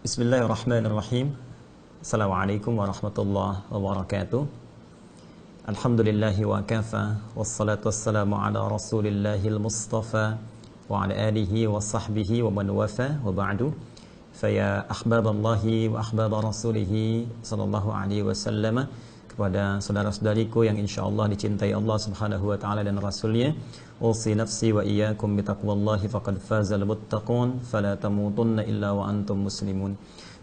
Bismillahirrahmanirrahim. Assalamualaikum warahmatullahi wabarakatuh. Alhamdulillahi wa kafa, wassalatu wassalamu ala rasulillahil mustafa wa ala alihi wa sahbihi wa man wafa, wa ba'du. Faya ahbaballahi wa ahbab rasulihi sallallahu alaihi wasallam, kepada saudara-saudariku yang insyaallah dicintai Allah Subhanahu wa taala dan rasulnya, usi nafsi wa iyyakum bitaqwallahi faqad fazal muttaqun fala tamutunna illa wa antum muslimun.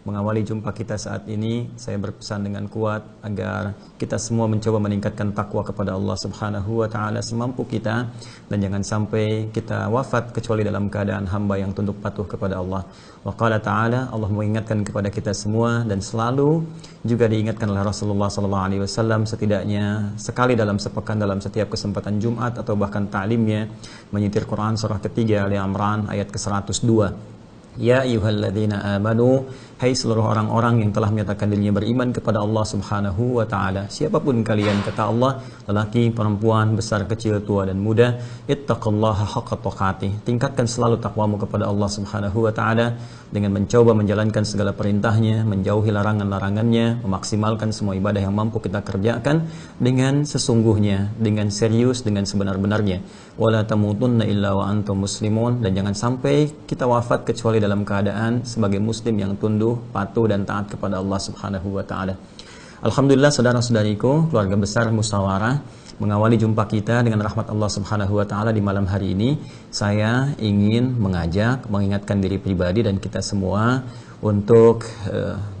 Mengawali jumpa kita saat ini, saya berpesan dengan kuat agar kita semua mencoba meningkatkan takwa kepada Allah Subhanahu wa taala semampu kita, dan jangan sampai kita wafat kecuali dalam keadaan hamba yang tunduk patuh kepada Allah. Wa qala ta'ala, Allah mengingatkan kepada kita semua, dan selalu juga diingatkan oleh Rasulullah sallallahu alaihi wasallam setidaknya sekali dalam sepekan dalam setiap kesempatan Jumat atau bahkan ta'limnya, menyitir Quran surah ketiga Ali Imran ayat ke-102. Ya ayyuhalladzina amanu, hai seluruh orang-orang yang telah menyatakan dirinya beriman kepada Allah Subhanahu wa taala. Siapapun kalian, kata Allah, lelaki, perempuan, besar, kecil, tua dan muda, ittaqullaha haqqa tuqatih. Tingkatkan selalu takwamu kepada Allah Subhanahu wa taala dengan mencoba menjalankan segala perintahnya, menjauhi larangan-larangannya, memaksimalkan semua ibadah yang mampu kita kerjakan dengan sesungguhnya, dengan serius, dengan sebenar-benarnya. Wala tamutunna illa wa antum muslimun, dan jangan sampai kita wafat kecuali dalam keadaan sebagai muslim yang tunduk, patuh dan taat kepada Allah Subhanahu wa taala. Alhamdulillah, saudara-saudariku, keluarga besar Musyawarah, mengawali jumpa kita dengan rahmat Allah Subhanahu wa taala di malam hari ini, saya ingin mengajak, mengingatkan diri pribadi dan kita semua untuk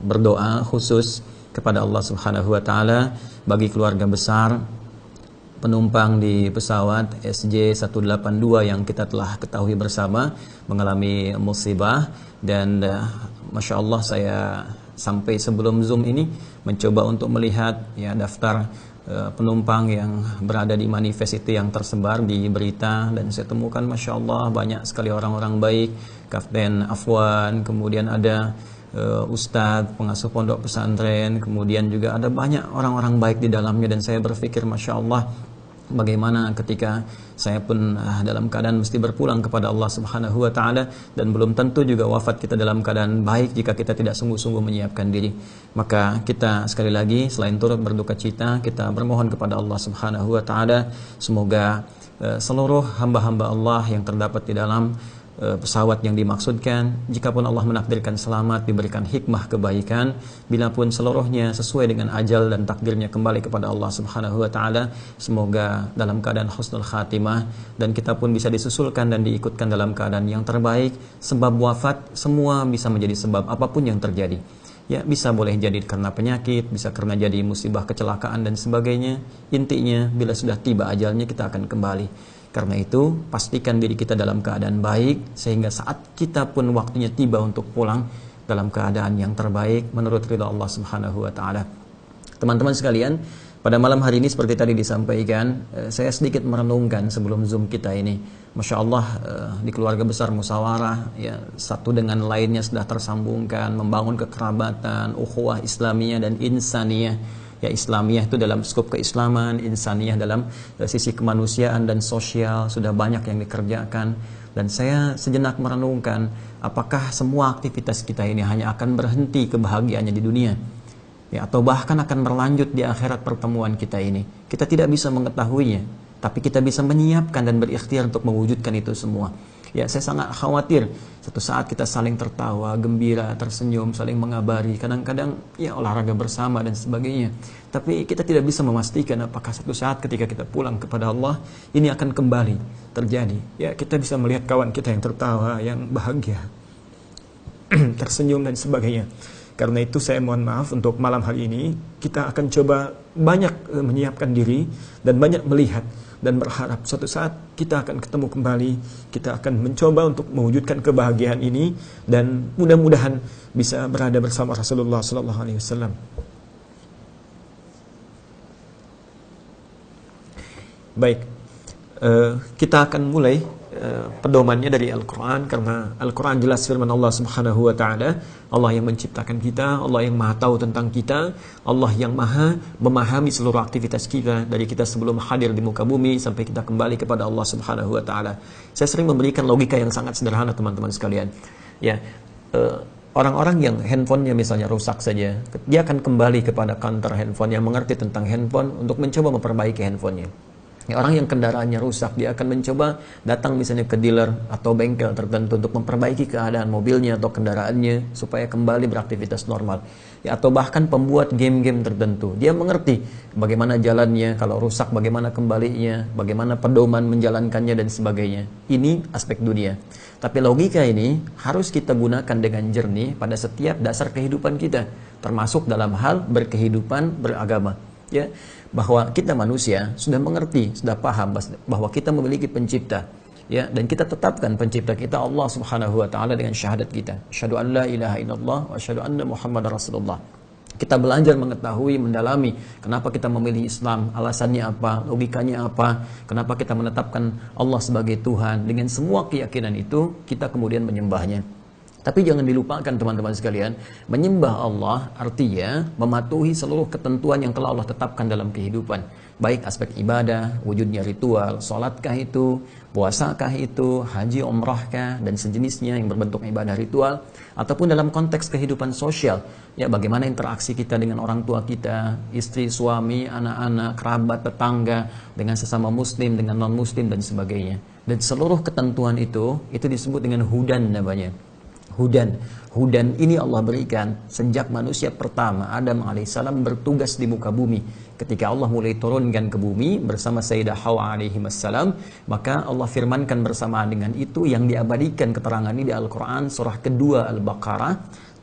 berdoa khusus kepada Allah Subhanahu wa taala bagi keluarga besar penumpang di pesawat SJ182 yang kita telah ketahui bersama mengalami musibah. Dan Masya Allah, saya sampai sebelum Zoom ini mencoba untuk melihat ya daftar penumpang yang berada di manifest itu yang tersebar di berita, dan saya temukan Masya Allah banyak sekali orang-orang baik, Kapten Afwan, kemudian ada Ustadz pengasuh pondok pesantren, kemudian juga ada banyak orang-orang baik di dalamnya. Dan saya berpikir Masya Allah, bagaimana ketika saya pun dalam keadaan mesti berpulang kepada Allah Subhanahu wa taala, dan belum tentu juga wafat kita dalam keadaan baik jika kita tidak sungguh-sungguh menyiapkan diri. Maka kita sekali lagi selain turut berduka cita, kita bermohon kepada Allah Subhanahu wa taala semoga seluruh hamba-hamba Allah yang terdapat di dalam pesawat yang dimaksudkan, jikapun Allah menakdirkan selamat, diberikan hikmah kebaikan, bila pun seluruhnya sesuai dengan ajal dan takdirnya kembali kepada Allah Subhanahu wa taala, semoga dalam keadaan husnul khatimah, dan kita pun bisa disusulkan dan diikutkan dalam keadaan yang terbaik. Sebab wafat semua bisa menjadi sebab apapun yang terjadi. Ya, bisa boleh jadi karena penyakit, bisa karena jadi musibah, kecelakaan dan sebagainya. Intinya bila sudah tiba ajalnya kita akan kembali. Karena itu, pastikan diri kita dalam keadaan baik, sehingga saat kita pun waktunya tiba untuk pulang dalam keadaan yang terbaik menurut ridha Allah Subhanahu wa taala. Teman-teman sekalian, pada malam hari ini seperti tadi disampaikan, saya sedikit merenungkan sebelum Zoom kita ini. Masya Allah, di keluarga besar Musyawarah, ya, satu dengan lainnya sudah tersambungkan, membangun kekerabatan, ukhuwah Islamiyah dan insaniyah. Ya, Islamiyah itu dalam skop keislaman, insaniyah dalam sisi kemanusiaan dan sosial, sudah banyak yang dikerjakan. Dan saya sejenak merenungkan, apakah semua aktivitas kita ini hanya akan berhenti kebahagiaannya di dunia, ya, atau bahkan akan berlanjut di akhirat pertemuan kita ini. Kita tidak bisa mengetahuinya, tapi kita bisa menyiapkan dan berikhtiar untuk mewujudkan itu semua. Ya, saya sangat khawatir suatu saat kita saling tertawa, gembira, tersenyum, saling mengabari, kadang-kadang ya olahraga bersama dan sebagainya. Tapi kita tidak bisa memastikan apakah suatu saat ketika kita pulang kepada Allah ini akan kembali terjadi. Ya, kita bisa melihat kawan kita yang tertawa, yang bahagia, tersenyum dan sebagainya. Karena itu saya mohon maaf untuk malam hari ini kita akan coba banyak menyiapkan diri dan banyak melihat dan berharap suatu saat kita akan ketemu kembali, kita akan mencoba untuk mewujudkan kebahagiaan ini, dan mudah-mudahan bisa berada bersama Rasulullah sallallahu alaihi wasallam. Baik, kita akan mulai pedomannya dari Al-Quran, karena Al-Quran jelas firman Allah Subhanahu wa ta'ala. Allah yang menciptakan kita, Allah yang maha tahu tentang kita, Allah yang maha memahami seluruh aktivitas kita, dari kita sebelum hadir di muka bumi sampai kita kembali kepada Allah Subhanahu wa ta'ala. Saya sering memberikan logika yang sangat sederhana teman-teman sekalian. Ya, orang-orang yang handphonenya misalnya rusak saja, dia akan kembali kepada kantor handphone yang mengerti tentang handphone untuk mencoba memperbaiki handphonenya. Ya, orang yang kendaraannya rusak, dia akan mencoba datang misalnya ke dealer atau bengkel tertentu untuk memperbaiki keadaan mobilnya atau kendaraannya supaya kembali beraktivitas normal. Ya, atau bahkan pembuat game-game tertentu, dia mengerti bagaimana jalannya, kalau rusak bagaimana kembalinya, bagaimana pedoman menjalankannya dan sebagainya. Ini aspek dunia. Tapi logika ini harus kita gunakan dengan jernih pada setiap dasar kehidupan kita, termasuk dalam hal berkehidupan beragama. Ya, bahwa kita manusia sudah mengerti, sudah paham bahwa kita memiliki pencipta, ya, dan kita tetapkan pencipta kita Allah Subhanahu wa taala dengan syahadat kita, asyhadu an la ilaha illallah wa asyhadu anna muhammadar rasulullah. Kita belajar mengetahui, mendalami kenapa kita memilih Islam, alasannya apa, logikanya apa, kenapa kita menetapkan Allah sebagai Tuhan. Dengan semua keyakinan itu kita kemudian menyembahnya. Tapi jangan dilupakan teman-teman sekalian, menyembah Allah artinya mematuhi seluruh ketentuan yang telah Allah tetapkan dalam kehidupan. Baik aspek ibadah, wujudnya ritual, sholatkah itu, puasakah itu, haji, umrahkah, dan sejenisnya yang berbentuk ibadah ritual. Ataupun dalam konteks kehidupan sosial, ya bagaimana interaksi kita dengan orang tua kita, istri, suami, anak-anak, kerabat, tetangga, dengan sesama muslim, dengan non-muslim, dan sebagainya. Dan seluruh ketentuan itu disebut dengan hudan namanya. Hudan ini Allah berikan sejak manusia pertama Adam alaihissalam bertugas di muka bumi. Ketika Allah mulai turunkan ke bumi bersama Sayyidah Hawa alaihissalam, maka Allah firmankan bersamaan dengan itu yang diabadikan keterangan ini di Al-Quran surah kedua Al-Baqarah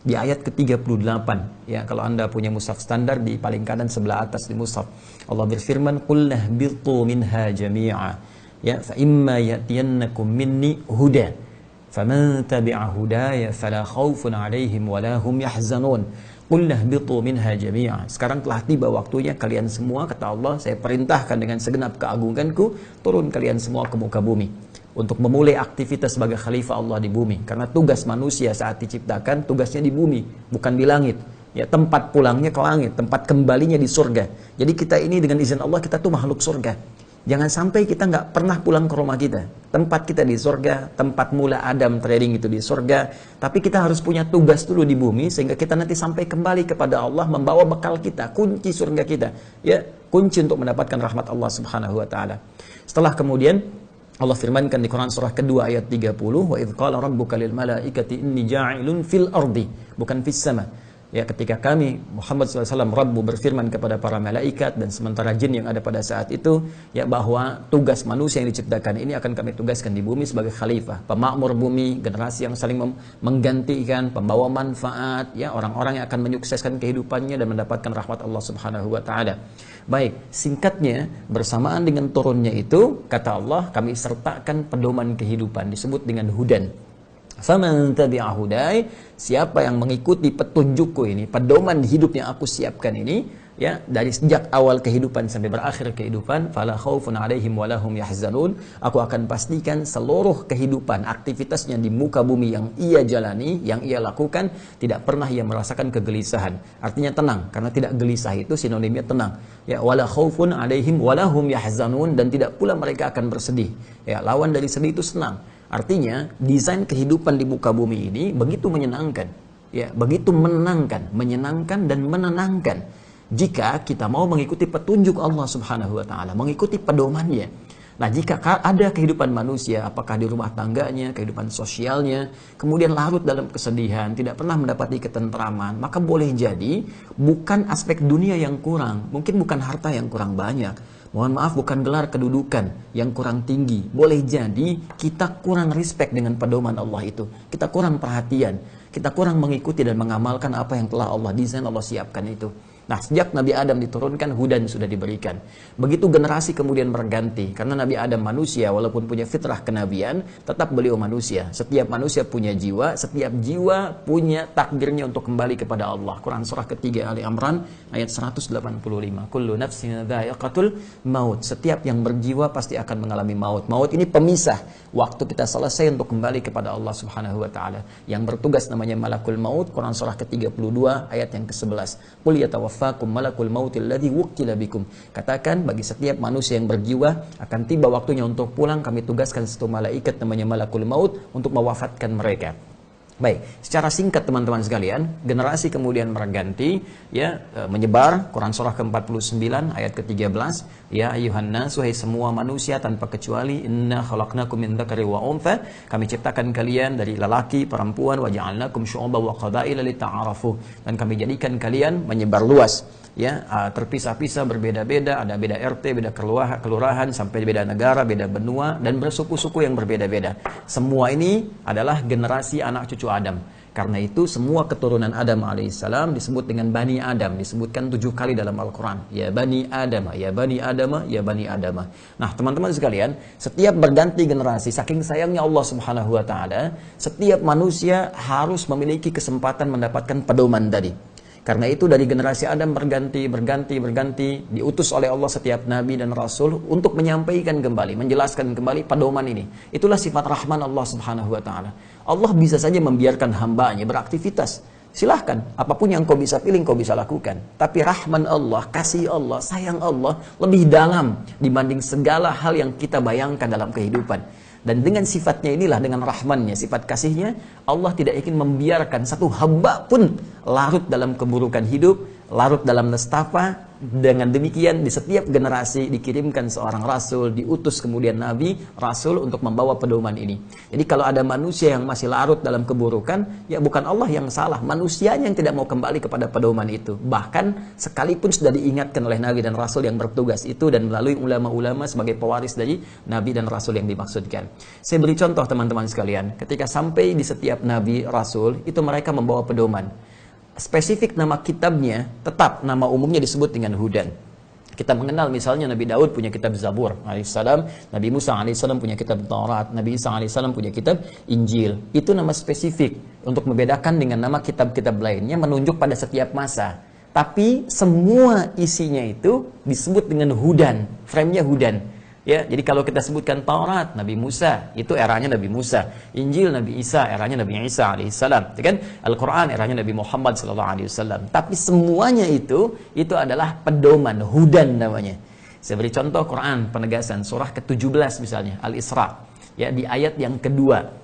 di ayat ke-38. Ya, kalau Anda punya mushaf standar di paling kanan sebelah atas di mushaf, Allah berfirman, "Qul nahbitu minha jami'a, ya, fa imma ya'tiyannakum minni huda. فَمَنْ تَبِعَ هُدَايَ فَلَا خَوْفٌ عَلَيْهِمْ وَلَا هُمْ يَحْزَنُونَ قُلْ نَهْبِطُوا مِنْهَا جَمِيعًا." Sekarang telah tiba waktunya kalian semua, kata Allah, saya perintahkan dengan segenap keagunganku, turun kalian semua ke muka bumi untuk memulai aktivitas sebagai khalifah Allah di bumi. Karena tugas manusia saat diciptakan, tugasnya di bumi, bukan di langit. Ya, tempat pulangnya ke langit, tempat kembalinya di surga. Jadi kita ini dengan izin Allah, kita tuh makhluk surga. Jangan sampai kita nggak pernah pulang ke rumah kita. Tempat kita di surga, tempat mula Adam trading itu di surga. Tapi kita harus punya tugas dulu di bumi, sehingga kita nanti sampai kembali kepada Allah, membawa bekal kita, kunci surga kita. Ya, kunci untuk mendapatkan rahmat Allah Subhanahu wa taala. Setelah kemudian Allah firmankan di Quran surah kedua ayat 30, "Wa idz qala rabbuka lil malaikati inni ja'ilun fil ardi", bukan fis sama. Ya, ketika kami Muhammad SAW Rabbu berfirman kepada para malaikat dan sementara jin yang ada pada saat itu, ya, bahwa tugas manusia yang diciptakan ini akan kami tugaskan di bumi sebagai khalifah, pemakmur bumi, generasi yang saling menggantikan, pembawa manfaat, ya, orang-orang yang akan menyukseskan kehidupannya dan mendapatkan rahmat Allah Subhanahu wa taala. Baik, singkatnya bersamaan dengan turunnya itu, kata Allah, kami sertakan pedoman kehidupan disebut dengan hudan. Faman tabi'a hudai, siapa yang mengikuti petunjukku ini, pedoman hidup yang aku siapkan ini, ya, dari sejak awal kehidupan sampai berakhir kehidupan, fala khaufun 'alaihim wa lahum yahzanun, aku akan pastikan seluruh kehidupan, aktivitasnya di muka bumi yang ia jalani, yang ia lakukan, tidak pernah ia merasakan kegelisahan. Artinya tenang, karena tidak gelisah itu sinonimnya tenang. Ya, wala khaufun 'alaihim wa lahum yahzanun, dan tidak pula mereka akan bersedih. Ya, lawan dari sedih itu senang. Artinya, desain kehidupan di muka bumi ini begitu menyenangkan. Ya, begitu menenangkan, menyenangkan dan menenangkan. Jika kita mau mengikuti petunjuk Allah Subhanahu wa taala, mengikuti pedomannya. Nah, jika ada kehidupan manusia, apakah di rumah tangganya, kehidupan sosialnya, kemudian larut dalam kesedihan, tidak pernah mendapati ketentraman, maka boleh jadi bukan aspek dunia yang kurang, mungkin bukan harta yang kurang banyak, mohon maaf, bukan gelar kedudukan yang kurang tinggi. Boleh jadi kita kurang respect dengan pedoman Allah itu. Kita kurang perhatian. Kita kurang mengikuti dan mengamalkan apa yang telah Allah desain, Allah siapkan itu. Nah, sejak Nabi Adam diturunkan, hudan sudah diberikan. Begitu generasi kemudian berganti. Karena Nabi Adam manusia, walaupun punya fitrah kenabian, tetap beliau manusia. Setiap manusia punya jiwa, setiap jiwa punya takdirnya untuk kembali kepada Allah. Quran surah ketiga Ali Imran ayat 185. Kullu nafsin dha'iqatul maut. Setiap yang berjiwa pasti akan mengalami maut. Maut ini pemisah waktu kita selesai untuk kembali kepada Allah Subhanahu wa taala. Yang bertugas namanya malakul maut. Quran surah ke-32 ayat yang ke-11. Qul yatawaffakum malakul mautil ladzi wukkila bikum. Katakan bagi setiap manusia yang berjiwa akan tiba waktunya untuk pulang, kami tugaskan satu malaikat namanya malakul maut untuk mewafatkan mereka. Baik, secara singkat teman-teman sekalian, generasi kemudian berganti, ya, menyebar. Quran surah ke-49 ayat ke-13, ya ayuhan nas, wahai semua manusia tanpa kecuali, inna khalaqnakum min dzakari wa untha, kami ciptakan kalian dari lelaki, perempuan, wa ja'alnakum syu'uban wa qabaila lita'arafu, dan kami jadikan kalian menyebar luas, ya, terpisah-pisah, berbeda-beda, ada beda RT, beda kelurahan, sampai beda negara, beda benua, dan bersuku-suku yang berbeda-beda. Semua ini adalah generasi anak cucu Adam. Karena itu semua keturunan Adam alaihissalam disebut dengan Bani Adam, disebutkan 7 kali dalam Al-Quran. Ya Bani Adam, ya Bani Adam, ya Bani Adam. Nah teman-teman sekalian, setiap berganti generasi, saking sayangnya Allah subhanahu wa ta'ala, setiap manusia harus memiliki kesempatan mendapatkan pedoman tadi. Karena itu dari generasi Adam berganti, diutus oleh Allah setiap nabi dan rasul untuk menyampaikan kembali, menjelaskan kembali pedoman ini. Itulah sifat Rahman Allah subhanahu wa ta'ala. Allah bisa saja membiarkan hambanya beraktivitas. Silahkan, apapun yang kau bisa pilih, kau bisa lakukan. Tapi Rahman Allah, kasih Allah, sayang Allah lebih dalam dibanding segala hal yang kita bayangkan dalam kehidupan. Dan dengan sifatnya inilah, dengan rahmannya, sifat kasihnya, Allah tidak ingin membiarkan satu hamba pun larut dalam keburukan hidup, larut dalam nestapa. Dengan demikian di setiap generasi dikirimkan seorang rasul, diutus kemudian nabi, rasul untuk membawa pedoman ini. Jadi kalau ada manusia yang masih larut dalam keburukan, ya bukan Allah yang salah, manusianya yang tidak mau kembali kepada pedoman itu. Bahkan sekalipun sudah diingatkan oleh nabi dan rasul yang bertugas itu, dan melalui ulama-ulama sebagai pewaris dari nabi dan rasul yang dimaksudkan. Saya beri contoh teman-teman sekalian, ketika sampai di setiap nabi, rasul, itu mereka membawa pedoman. Spesifik nama kitabnya, tetap nama umumnya disebut dengan Hudan. Kita mengenal misalnya Nabi Daud punya kitab Zabur alaihissalam, Nabi Musa alaihissalam punya kitab Taurat, Nabi Isa alaihissalam punya kitab Injil. Itu nama spesifik untuk membedakan dengan nama kitab-kitab lainnya, menunjuk pada setiap masa. Tapi semua isinya itu disebut dengan Hudan, frame-nya Hudan. Ya, jadi kalau kita sebutkan Taurat, Nabi Musa, itu eranya Nabi Musa. Injil, Nabi Isa, eranya Nabi Isa alaihissalam. Kan? Al-Quran, eranya Nabi Muhammad sallallahu alaihi wasallam. Tapi semuanya itu adalah pedoman, Hudan namanya. Saya beri contoh Quran, penegasan surah ke-17 misalnya, Al-Isra. Ya, di ayat yang kedua.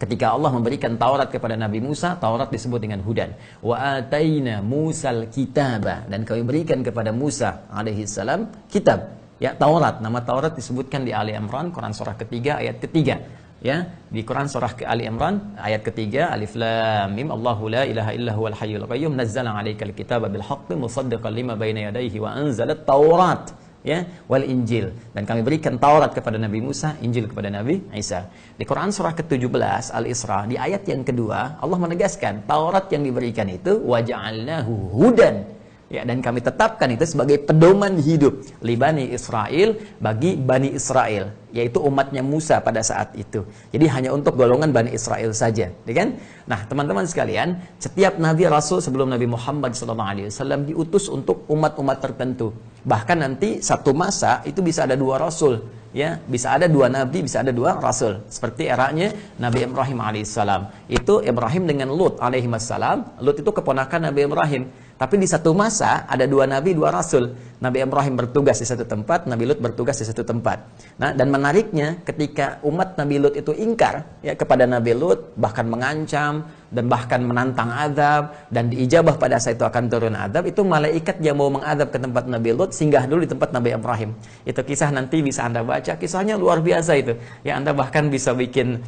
Ketika Allah memberikan Taurat kepada Nabi Musa, Taurat disebut dengan Hudan. Wa ataina Musal kitaba, dan kami berikan kepada Musa alaihissalam kitab. Ya, Taurat, nama Taurat disebutkan di Ali Imran, Quran surah ketiga, ayat ketiga. Ya, di Quran surah ke Ali Imran, ayat ketiga, Alif Lam Mim, Allahu la ilaha illa huwal hayyul qayyum, nazzala 'alaikal kitaba bil haqqi musaddiqan lima baina yadayhi wa anzalat Taurat, ya, wal Injil. Dan kami berikan Taurat kepada Nabi Musa, Injil kepada Nabi Isa. Di Quran surah ke-17 Al-Isra, di ayat yang kedua, Allah menegaskan Taurat yang diberikan itu wa ja'alnahu hudan. Ya, dan kami tetapkan itu sebagai pedoman hidup li Bani Israel, bagi Bani Israel, yaitu umatnya Musa pada saat itu. Jadi hanya untuk golongan Bani Israel saja, ya kan? Nah, teman-teman sekalian, setiap nabi rasul sebelum Nabi Muhammad SAW diutus untuk umat-umat tertentu. Bahkan nanti satu masa itu bisa ada 2 rasul, ya, bisa ada 2 nabi, bisa ada 2 rasul. Seperti eranya Nabi Ibrahim alaihissalam. Itu Ibrahim dengan Lut alaihissalam. Lut itu keponakan Nabi Ibrahim. Tapi di satu masa ada 2 nabi, 2 rasul. Nabi Ibrahim bertugas di satu tempat, Nabi Lut bertugas di satu tempat. Nah, dan menariknya ketika umat Nabi Lut itu ingkar, ya, kepada Nabi Lut, bahkan mengancam dan bahkan menantang azab, dan diijabah pada saat itu akan turun azab, itu malaikat yang mau mengadab ke tempat Nabi Lut singgah dulu di tempat Nabi Ibrahim. Itu kisah nanti bisa Anda baca, kisahnya luar biasa itu. Ya, Anda bahkan bisa bikin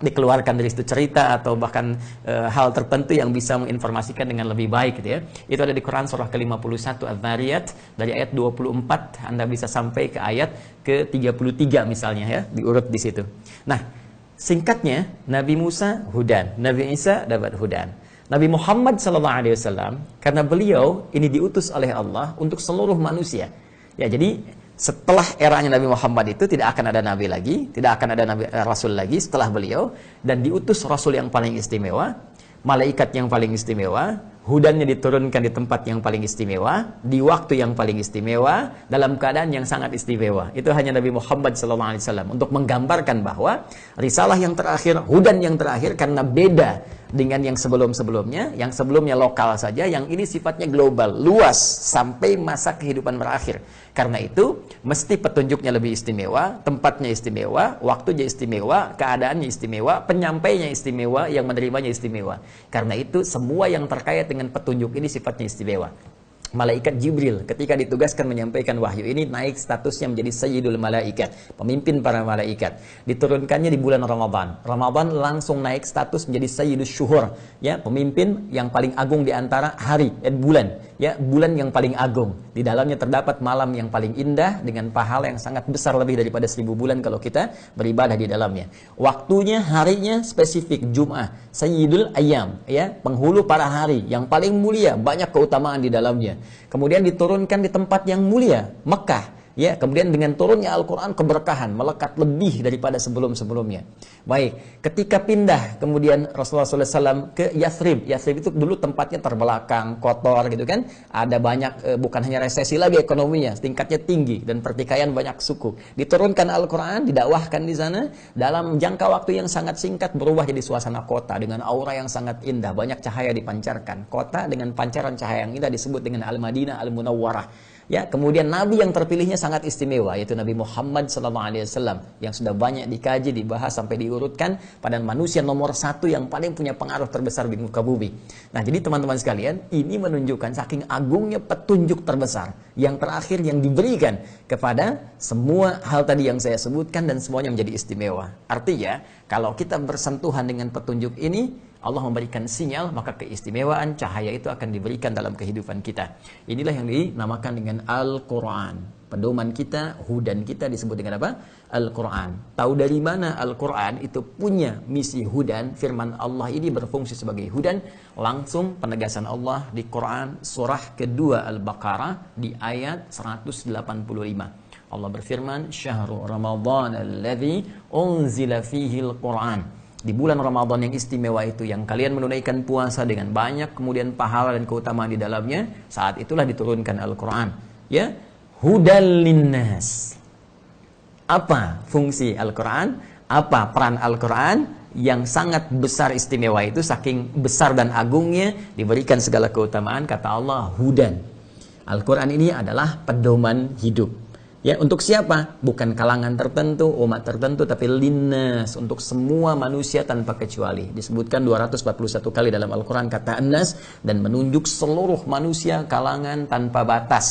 dikeluarkan dari situ cerita atau bahkan hal tertentu yang bisa menginformasikan dengan lebih baik gitu ya. Itu ada di Quran surah ke-51 Adz-Dzariyat, dari ayat 24 Anda bisa sampai ke ayat ke-33 misalnya, ya, diurut di situ. Nah, singkatnya Nabi Musa Hudan, Nabi Isa dapat Hudan. Nabi Muhammad SAW, karena beliau ini diutus oleh Allah untuk seluruh manusia. Ya, jadi setelah eranya Nabi Muhammad itu tidak akan ada nabi lagi, tidak akan ada nabi rasul lagi setelah beliau, dan diutus rasul yang paling istimewa, malaikat yang paling istimewa, hudannya diturunkan di tempat yang paling istimewa, di waktu yang paling istimewa, dalam keadaan yang sangat istimewa. Itu hanya Nabi Muhammad SAW untuk menggambarkan bahwa risalah yang terakhir, hudan yang terakhir, karena beda dengan yang sebelum-sebelumnya. Yang sebelumnya lokal saja, yang ini sifatnya global, luas sampai masa kehidupan berakhir. Karena itu mesti petunjuknya lebih istimewa, tempatnya istimewa, waktunya istimewa, keadaannya istimewa, penyampainya istimewa, yang menerimanya istimewa. Karena itu semua yang terkait dengan petunjuk ini sifatnya istimewa. Malaikat Jibril ketika ditugaskan menyampaikan wahyu ini naik statusnya menjadi Sayyidul Malaikat, pemimpin para malaikat. Diturunkannya di bulan Ramadan. Ramadan langsung naik status menjadi Sayyidus Syuhur, ya, pemimpin yang paling agung di antara hari, bulan, ya, bulan yang paling agung. Di dalamnya terdapat malam yang paling indah dengan pahala yang sangat besar lebih daripada 1000 bulan kalau kita beribadah di dalamnya. Waktunya, harinya spesifik Jum'ah, Sayyidul Ayyam, ya, penghulu para hari yang paling mulia, banyak keutamaan di dalamnya. Kemudian diturunkan di tempat yang mulia, Mekah, ya. Kemudian dengan turunnya Al-Quran, keberkahan melekat lebih daripada sebelum-sebelumnya. Baik, ketika pindah kemudian Rasulullah SAW ke Yathrib. Yathrib itu dulu tempatnya terbelakang, kotor gitu kan. Ada banyak, bukan hanya resesi lagi ekonominya, tingkatnya tinggi dan pertikaian banyak suku. Diturunkan Al-Quran, didakwahkan di sana, dalam jangka waktu yang sangat singkat berubah jadi suasana kota dengan aura yang sangat indah, banyak cahaya dipancarkan. Kota dengan pancaran cahaya yang indah disebut dengan Al-Madinah Al-Munawwarah. Ya, kemudian Nabi yang terpilihnya sangat istimewa, yaitu Nabi Muhammad SAW, yang sudah banyak dikaji, dibahas sampai diurutkan pada manusia nomor 1 yang paling punya pengaruh terbesar di muka bumi. Nah, jadi teman-teman sekalian, ini menunjukkan saking agungnya petunjuk terbesar yang terakhir yang diberikan kepada semua hal tadi yang saya sebutkan, dan semuanya menjadi istimewa. Artinya, kalau kita bersentuhan dengan petunjuk ini, Allah memberikan sinyal, maka keistimewaan cahaya itu akan diberikan dalam kehidupan kita. Inilah yang dinamakan dengan Al-Quran. Pedoman kita, hudan kita disebut dengan apa? Al-Quran. Tahu dari mana Al-Quran itu punya misi hudan? Firman Allah ini berfungsi sebagai hudan. Langsung penegasan Allah di Quran surah kedua Al-Baqarah di ayat 185. Allah berfirman, Syahrul Ramadan alladzi unzila fihi al-Quran. Di bulan Ramadan yang istimewa itu, yang kalian menunaikan puasa dengan banyak kemudian pahala dan keutamaan di dalamnya, saat itulah diturunkan Al-Quran, ya. Hudal linnas. Apa fungsi Al-Quran? Apa peran Al-Quran? Yang sangat besar istimewa itu, saking besar dan agungnya, diberikan segala keutamaan. Kata Allah, hudan. Al-Quran ini adalah pedoman hidup. Ya, untuk siapa? Bukan kalangan tertentu, umat tertentu, tapi linnas, untuk semua manusia tanpa kecuali. Disebutkan 241 kali dalam Al-Quran kata annas, dan menunjuk seluruh manusia, kalangan tanpa batas,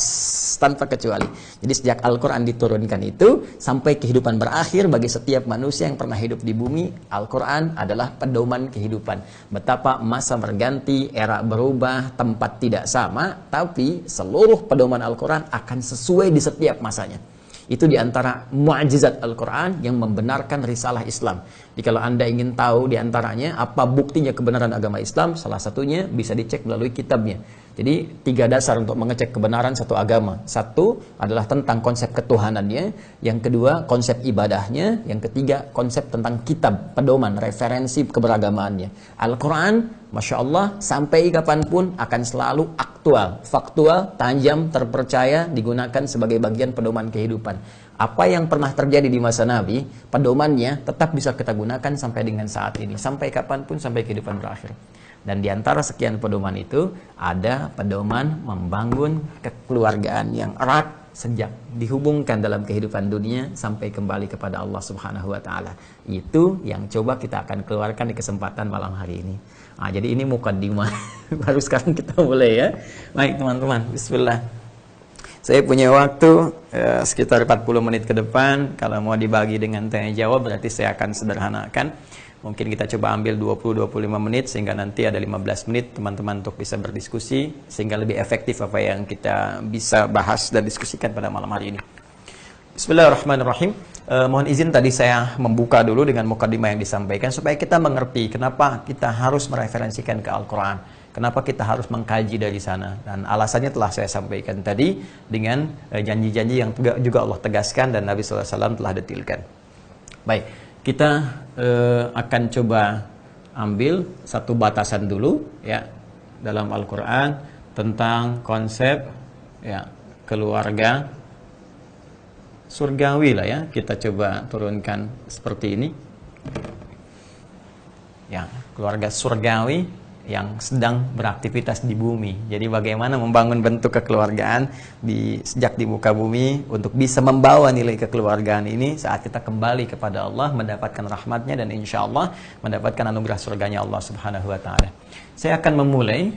tanpa kecuali. Jadi sejak Al-Quran diturunkan itu, sampai kehidupan berakhir bagi setiap manusia yang pernah hidup di bumi, Al-Quran adalah pedoman kehidupan. Betapa masa berganti, era berubah, tempat tidak sama, tapi seluruh pedoman Al-Quran akan sesuai di setiap masanya. Itu diantara mu'jizat Al-Quran yang membenarkan risalah Islam. Jadi kalau Anda ingin tahu diantaranya apa buktinya kebenaran agama Islam, salah satunya bisa dicek melalui kitabnya. Jadi 3 dasar untuk mengecek kebenaran satu agama. 1 adalah tentang konsep ketuhanannya, yang kedua konsep ibadahnya, yang ketiga konsep tentang kitab, pedoman, referensi keberagamaannya. Al-Quran, Masya Allah, sampai kapanpun akan selalu aktual, faktual, tajam, terpercaya, digunakan sebagai bagian pedoman kehidupan. Apa yang pernah terjadi di masa Nabi, pedomannya tetap bisa kita gunakan sampai dengan saat ini, sampai kapanpun, sampai kehidupan berakhir. Dan di antara sekian pedoman itu, ada pedoman membangun kekeluargaan yang erat sejak dihubungkan dalam kehidupan dunia sampai kembali kepada Allah Subhanahu wa Ta'ala. Itu yang coba kita akan keluarkan di kesempatan malam hari ini. Nah, jadi ini mukaddimah. Baru sekarang kita mulai, ya. Baik teman-teman, bismillah. Saya punya waktu sekitar 40 menit ke depan. Kalau mau dibagi dengan tanya jawab, berarti saya akan sederhanakan. Mungkin kita coba ambil 20-25 menit, sehingga nanti ada 15 menit teman-teman untuk bisa berdiskusi, sehingga lebih efektif apa yang kita bisa bahas dan diskusikan pada malam hari ini. Bismillahirrahmanirrahim. Mohon izin tadi saya membuka dulu dengan mukadimah yang disampaikan, supaya kita mengerti kenapa kita harus mereferensikan ke Al-Quran, kenapa kita harus mengkaji dari sana. Dan alasannya telah saya sampaikan tadi dengan janji-janji yang juga Allah tegaskan dan Nabi SAW telah detilkan. Baik, kita akan coba ambil satu batasan dulu, ya. dalam Al-Quran tentang konsep ya keluarga surgawi lah ya. Kita coba turunkan seperti ini. Ya, keluarga surgawi yang sedang beraktivitas di bumi. Jadi bagaimana membangun bentuk kekeluargaan sejak di muka bumi untuk bisa membawa nilai kekeluargaan ini saat kita kembali kepada Allah, mendapatkan rahmatnya dan insya Allah mendapatkan anugerah surganya Allah Subhanahu wa ta'ala. Saya akan memulai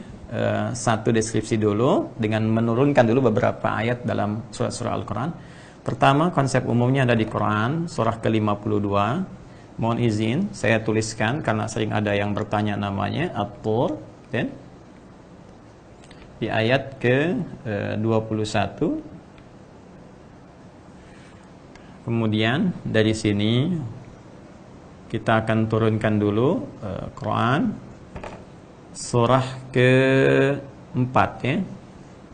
satu deskripsi dulu dengan menurunkan dulu beberapa ayat dalam surah-surah Al-Quran. Pertama, konsep umumnya ada di Quran surah ke-52. Mohon izin saya tuliskan karena sering ada yang bertanya namanya At-Tur, dan di ayat ke-21. Kemudian dari sini kita akan turunkan dulu Quran surah ke-4 ya,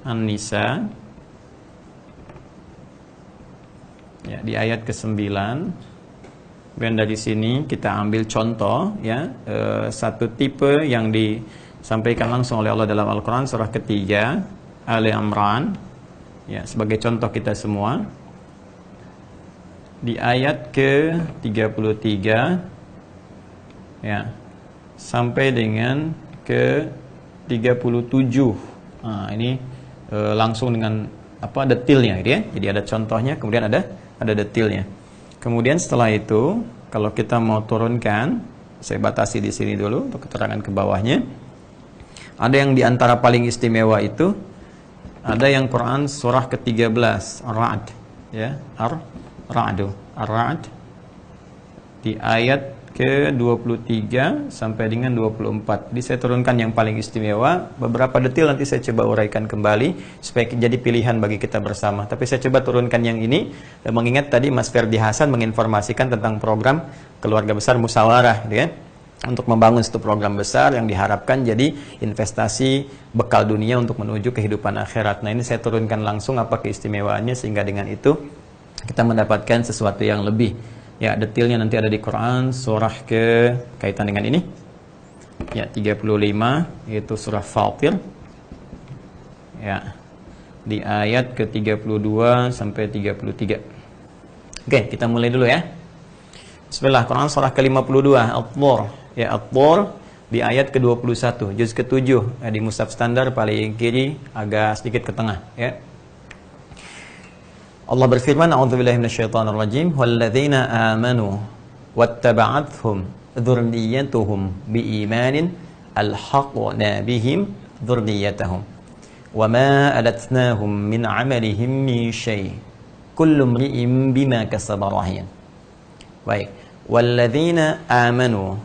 An-Nisa ya, di ayat ke-9. Dan dari sini kita ambil contoh ya, satu tipe yang disampaikan langsung oleh Allah dalam Al-Quran surah ketiga Ali Imran ya, sebagai contoh kita semua di ayat ke-33 ya sampai dengan ke-37. Nah, ini langsung dengan apa detailnya gitu ya. Jadi ada contohnya, kemudian ada detailnya. Kemudian setelah itu, kalau kita mau turunkan, saya batasi di sini dulu untuk keterangan ke bawahnya. Ada yang diantara paling istimewa itu, ada yang Quran surah ke-13, Ar-Ra'd, ya, Ar-Ra'd, di ayat ke-23 sampai dengan 24. Jadi saya turunkan yang paling istimewa. Beberapa detail nanti saya coba uraikan kembali supaya jadi pilihan bagi kita bersama. Tapi saya coba turunkan yang ini dan mengingat tadi Mas Ferdi Hasan menginformasikan tentang program keluarga besar musyawarah, gitu ya, untuk membangun satu program besar yang diharapkan jadi investasi bekal dunia untuk menuju kehidupan akhirat. Nah, ini saya turunkan langsung apa keistimewaannya sehingga dengan itu kita mendapatkan sesuatu yang lebih. Ya, detailnya nanti ada di Quran surah kaitan dengan ini. Ya, 35 yaitu surah Fatir. Ya. Di ayat ke-32 sampai 33. Oke, kita mulai dulu ya. Bismillah, Quran surah ke-52 At-Tur. Ya, At-Tur di ayat ke-21, juz ke-7 di mushaf standar paling kiri agak sedikit ke tengah ya. Allah berfirman, a'udzubillahi minasyaitonir rajim, walladzina amanu wattaba'athum dzurriyyatuhum biimanin alhaqna bihim dzurriyyatahum wama alatnahum min 'amalihim min syai' kullu imri'in bima kasaba rahin. Baik, walladzina amanu,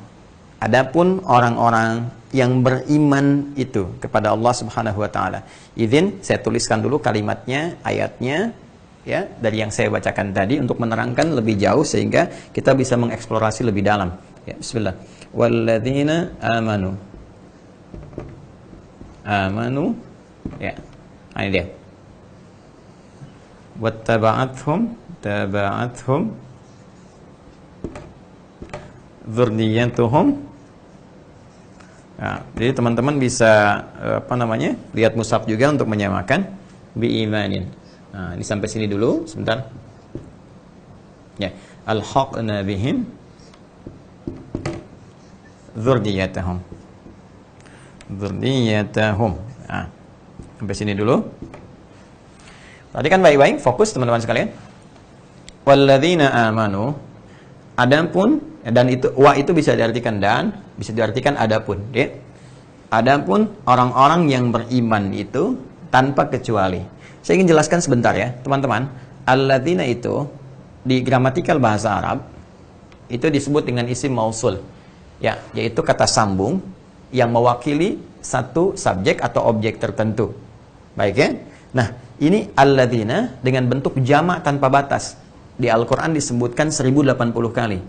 adapun orang-orang yang beriman itu kepada Allah Subhanahu wa taala. Izin saya tuliskan dulu kalimatnya, ayatnya ya, dari yang saya bacakan tadi untuk menerangkan lebih jauh sehingga kita bisa mengeksplorasi lebih dalam. Ya, bismillah. Walladzina amanu. Amanu. Ya. Ini dia. Wattaba'athum dzurriyyatuhum. Nah, jadi teman-teman bisa lihat mushaf juga untuk menyamakan biimanin. Nah, ini sampai sini dulu, sebentar. Ya, alhaqna bihim dzurriyyatahum. Nah, sampai sini dulu. Tadi kan baik-baik, fokus teman-teman sekalian. Walladzina amanu, adapun, dan itu wa itu bisa diartikan dan, bisa diartikan adapun, ya. Adapun orang-orang yang beriman itu tanpa kecuali. Saya ingin jelaskan sebentar ya, teman-teman. Alladzina itu di gramatikal bahasa Arab itu disebut dengan isim mausul. Ya, yaitu kata sambung yang mewakili satu subjek atau objek tertentu. Baik ya? Nah, ini alladzina dengan bentuk jamak tanpa batas. Di Al-Qur'an disebutkan 1080 kali.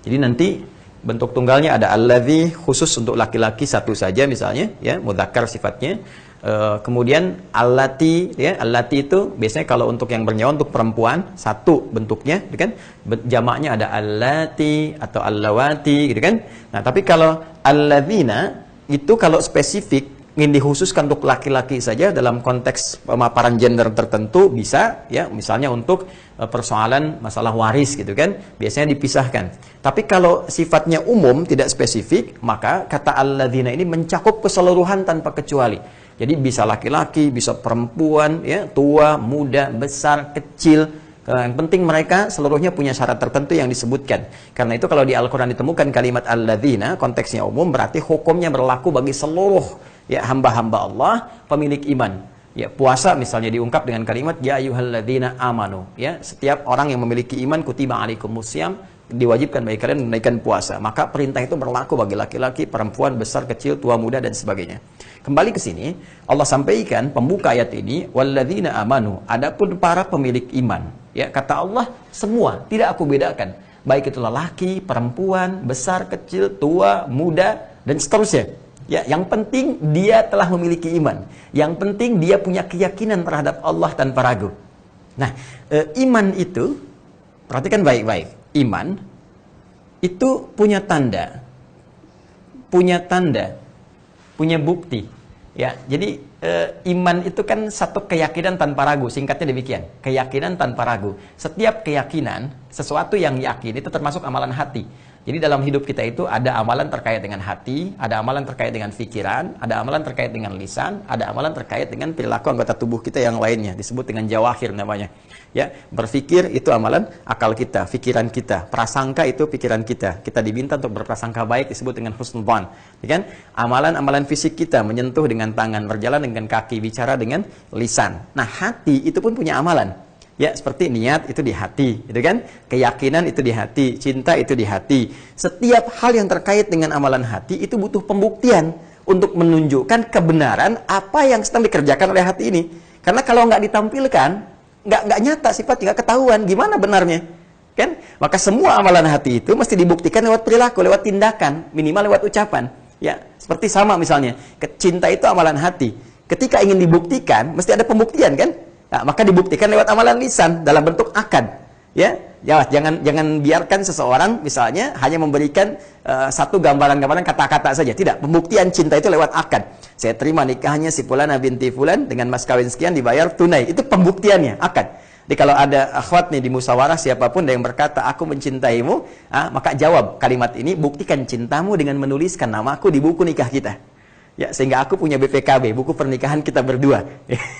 Jadi nanti bentuk tunggalnya ada alladzi khusus untuk laki-laki satu saja misalnya, ya, mudzakkar sifatnya. Kemudian allati, ya, allati itu biasanya kalau untuk yang bernyawa untuk perempuan satu bentuknya, gitu kan? Jamaknya ada allati atau allawati, gitu kan? Nah, tapi kalau alladzina itu kalau spesifik ingin dikhususkan untuk laki-laki saja dalam konteks pemaparan gender tertentu bisa, ya, misalnya untuk persoalan masalah waris gitu kan, biasanya dipisahkan. Tapi kalau sifatnya umum tidak spesifik, maka kata alladzina ini mencakup keseluruhan tanpa kecuali. Jadi bisa laki-laki, bisa perempuan, ya, tua, muda, besar, kecil. Yang penting mereka seluruhnya punya syarat tertentu yang disebutkan. Karena itu kalau di Al-Quran ditemukan kalimat alladzina, konteksnya umum, berarti hukumnya berlaku bagi seluruh, ya, hamba-hamba Allah, pemilik iman. Ya, puasa misalnya diungkap dengan kalimat ya ayyuhalladzina amanu. Ya, setiap orang yang memiliki iman, kutiba alaikumusiyam, diwajibkan bagi kalian menunaikan puasa. Maka perintah itu berlaku bagi laki-laki, perempuan, besar, kecil, tua, muda, dan sebagainya. Kembali ke sini, Allah sampaikan pembuka ayat ini, walladzina amanu, adapun para pemilik iman. Ya, kata Allah, semua, tidak aku bedakan. Baik itu lelaki, perempuan, besar, kecil, tua, muda, dan seterusnya. Ya, yang penting dia telah memiliki iman. Yang penting dia punya keyakinan terhadap Allah tanpa ragu. Nah, iman itu, perhatikan baik-baik. Iman itu punya tanda, punya bukti. Ya, jadi iman itu kan satu keyakinan tanpa ragu, singkatnya demikian. Keyakinan tanpa ragu. Setiap keyakinan, sesuatu yang yakin itu termasuk amalan hati. Jadi dalam hidup kita itu ada amalan terkait dengan hati, ada amalan terkait dengan pikiran, ada amalan terkait dengan lisan, ada amalan terkait dengan perilaku anggota tubuh kita yang lainnya, disebut dengan jawahir namanya. Ya, berpikir itu amalan akal kita, pikiran kita, prasangka itu pikiran kita. Kita diminta untuk berprasangka baik, disebut dengan husnudzan. Ya kan? Amalan-amalan fisik kita, menyentuh dengan tangan, berjalan dengan kaki, bicara dengan lisan. Nah, hati itu pun punya amalan. Ya, seperti niat itu di hati, gitu kan? Keyakinan itu di hati, cinta itu di hati. Setiap hal yang terkait dengan amalan hati itu butuh pembuktian untuk menunjukkan kebenaran apa yang sedang dikerjakan oleh hati ini. Karena kalau nggak ditampilkan, nggak nyata sifatnya, nggak ketahuan gimana benarnya, kan? Maka semua amalan hati itu mesti dibuktikan lewat perilaku, lewat tindakan, minimal lewat ucapan. Ya, seperti sama misalnya, cinta itu amalan hati. Ketika ingin dibuktikan, mesti ada pembuktian, kan? Nah, maka dibuktikan lewat amalan lisan dalam bentuk akad. Ya, jangan biarkan seseorang misalnya hanya memberikan satu gambaran-gambaran kata-kata saja. Tidak, pembuktian cinta itu lewat akad. Saya terima nikahnya si Fulana binti Fulan dengan mas kawin sekian dibayar tunai. Itu pembuktiannya, akad. Jadi kalau ada akhwat nih di musyawarah siapapun yang berkata aku mencintaimu, maka jawab kalimat ini, buktikan cintamu dengan menuliskan namaku di buku nikah kita. Ya, sehingga aku punya BPKB, buku pernikahan kita berdua.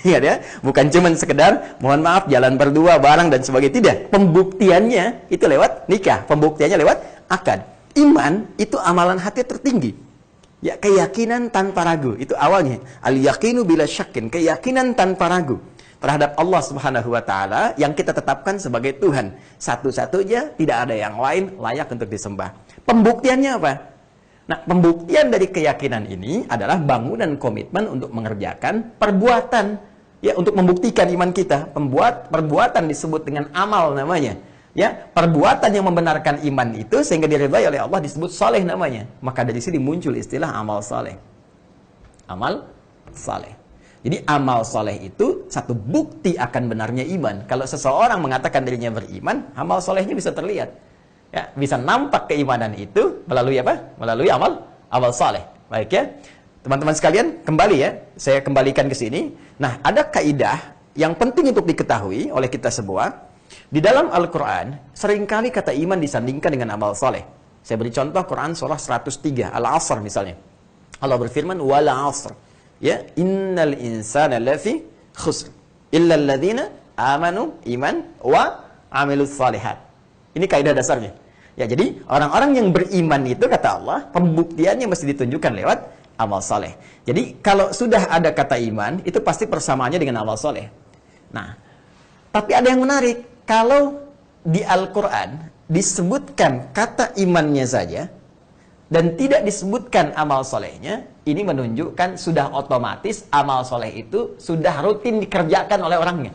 Ya, ya, bukan cuman sekedar mohon maaf jalan berdua bareng dan sebagainya, tidak. Pembuktiannya itu lewat nikah, pembuktiannya lewat akad. Iman itu amalan hati tertinggi. Ya, keyakinan tanpa ragu, itu awalnya. Al-yaqinu bila syakin, keyakinan tanpa ragu terhadap Allah Subhanahu wa taala yang kita tetapkan sebagai Tuhan. Satu-satunya, tidak ada yang lain layak untuk disembah. Pembuktiannya apa? Nah, pembuktian dari keyakinan ini adalah bangunan komitmen untuk mengerjakan perbuatan, ya, untuk membuktikan iman kita. Perbuatan disebut dengan amal namanya. Ya, perbuatan yang membenarkan iman itu sehingga diridhai oleh Allah disebut saleh namanya. Maka dari sini muncul istilah amal saleh. Amal saleh. Jadi amal saleh itu satu bukti akan benarnya iman. Kalau seseorang mengatakan dirinya beriman, amal salehnya bisa terlihat. Ya, bisa nampak keimanan itu melalui apa? Melalui amal saleh. Baik ya. Teman-teman sekalian, kembali ya. Saya kembalikan ke sini. Nah, ada kaidah yang penting untuk diketahui oleh kita semua. Di dalam Al-Qur'an, seringkali kata iman disandingkan dengan amal saleh. Saya beri contoh Quran surah 103, Al-Asr misalnya. Allah berfirman, "Wal 'asr." Ya, innal insana lafi khusr illa alladzina amanu iman wa 'amilus shalihat. Ini kaidah dasarnya. Ya, jadi orang-orang yang beriman itu kata Allah, pembuktiannya mesti ditunjukkan lewat amal saleh. Jadi kalau sudah ada kata iman, itu pasti persamaannya dengan amal saleh. Nah, tapi ada yang menarik. Kalau di Al-Quran disebutkan kata imannya saja, dan tidak disebutkan amal solehnya, ini menunjukkan sudah otomatis amal soleh itu sudah rutin dikerjakan oleh orangnya.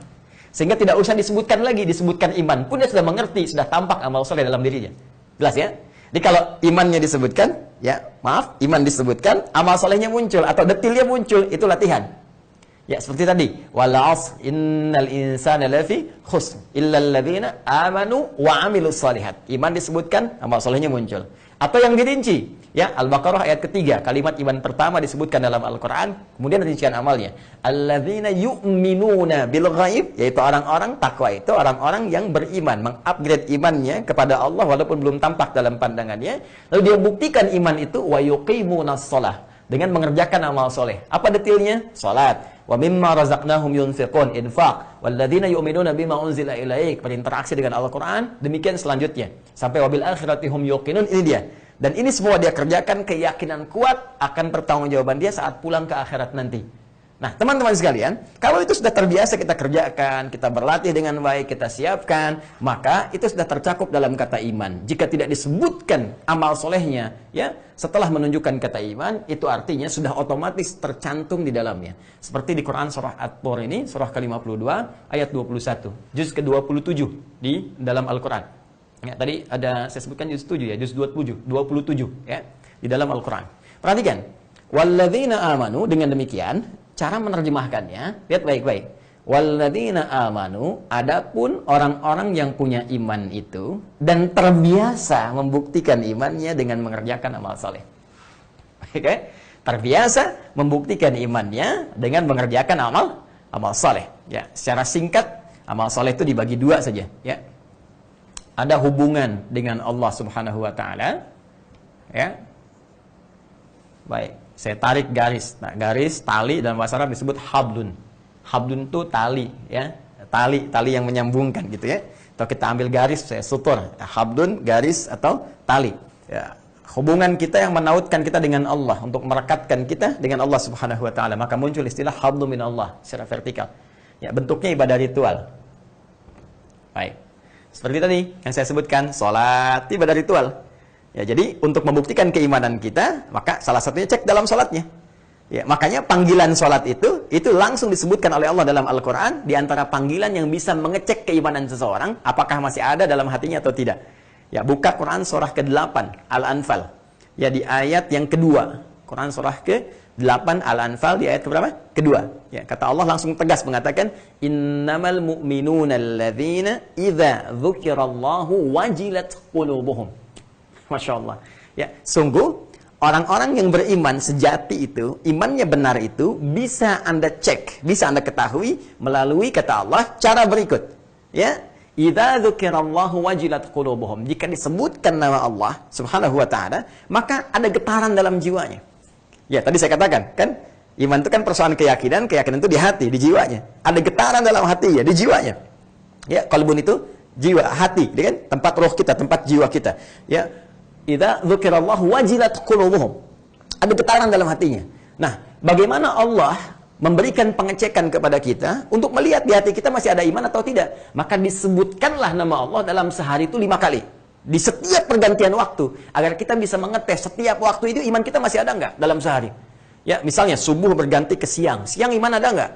Sehingga tidak usah disebutkan lagi, disebutkan iman pun dia sudah mengerti, sudah tampak amal soleh dalam dirinya. Jelas ya? Jadi kalau imannya disebutkan, ya maaf, iman disebutkan, amal solehnya muncul atau detilnya muncul, itu latihan. Ya, seperti tadi, wal 'asr innal insana lafi khusr illa alladzina amanu wa 'amilus shalihat. Iman disebutkan, amal solehnya muncul. Atau yang dirinci, ya, Al-Baqarah ayat ketiga, kalimat iman pertama disebutkan dalam Al-Quran, kemudian rincian amalnya. Alladzina yu'minuna bil ghaib, yaitu orang-orang takwa itu orang-orang yang beriman, mengupgrade imannya kepada Allah walaupun belum tampak dalam pandangannya. Lalu dia buktikan iman itu wa yuqimunas shalah, dengan mengerjakan amal soleh. Apa detailnya? Salat. Wa mimma razaqnahum yunfiqun, infaq. Walladzina yu'minuna bima unzila ilaik, berinteraksi dengan Al-Quran. Demikian selanjutnya. Sampai wabil akhirati hum yuqinun, ini dia. Dan ini semua dia kerjakan, keyakinan kuat akan pertanggungjawaban dia saat pulang ke akhirat nanti. Nah, teman-teman sekalian, kalau itu sudah terbiasa kita kerjakan, kita berlatih dengan baik, kita siapkan, maka itu sudah tercakup dalam kata iman. Jika tidak disebutkan amal solehnya, ya, setelah menunjukkan kata iman, itu artinya sudah otomatis tercantum di dalamnya. Seperti di Quran surah At-Tur ini, surah ke-52, ayat 21, juz ke-27 di dalam Al-Quran. Ya, tadi ada saya sebutkan juz 7 ya, juz 27 ya, di dalam Al-Quran. Perhatikan, walladzina amanu, dengan demikian cara menerjemahkannya, lihat baik-baik. Walladzina amanu, adapun orang-orang yang punya iman itu dan terbiasa membuktikan imannya dengan mengerjakan amal saleh. Oke? Terbiasa membuktikan imannya dengan mengerjakan amal saleh. Ya, secara singkat, amal saleh itu dibagi dua saja, ya. Ada hubungan dengan Allah Subhanahu wa taala, ya. Baik, saya tarik garis. Nah, garis tali dalam bahasa Arab disebut hablun. Hablun itu tali, ya. Tali yang menyambungkan gitu ya. Atau kita ambil garis, saya sutur. Hablun, garis atau tali. Ya. Hubungan kita yang menautkan kita dengan Allah, untuk merekatkan kita dengan Allah Subhanahu wa taala. Maka muncul istilah hablum min Allah secara vertikal. Ya, bentuknya ibadah ritual. Baik. Seperti tadi yang saya sebutkan, salat ibadah ritual. Ya, jadi untuk membuktikan keimanan kita, maka salah satunya cek dalam salatnya. Ya, makanya panggilan salat itu langsung disebutkan oleh Allah dalam Al-Quran, di antara panggilan yang bisa mengecek keimanan seseorang, apakah masih ada dalam hatinya atau tidak. Ya, buka Quran surah ke-8 Al-Anfal. Ya, di ayat yang kedua. Quran surah ke-8 Al-Anfal di ayat keberapa? Kedua. Ya, kata Allah langsung tegas mengatakan, innamal mu'minuna alladzina idza dzukirallahu wajilat qulubuhum. Masya Allah. Ya, sungguh orang-orang yang beriman sejati itu, imannya benar itu, bisa Anda cek, bisa Anda ketahui melalui kata Allah cara berikut. Ya, idza dzukirallahu wajilat qulubuhum. Jika disebutkan nama Allah Subhanahu wa taala, maka ada getaran dalam jiwanya. Ya, tadi saya katakan, kan iman itu kan persoalan keyakinan itu di hati, di jiwanya. Ada getaran dalam hati ya, di jiwanya. Ya, qalbun itu jiwa, hati, kan? Tempat roh kita, tempat jiwa kita. Ya, idza dzukirallahu wajilat qulubuhum. Ada getaran dalam hatinya. Nah, bagaimana Allah memberikan pengecekan kepada kita untuk melihat di hati kita masih ada iman atau tidak? Maka disebutkanlah nama Allah dalam sehari itu 5 kali. Di setiap pergantian waktu, agar kita bisa mengetes setiap waktu itu iman kita masih ada enggak dalam sehari. Ya, misalnya subuh berganti ke siang. Siang iman ada enggak?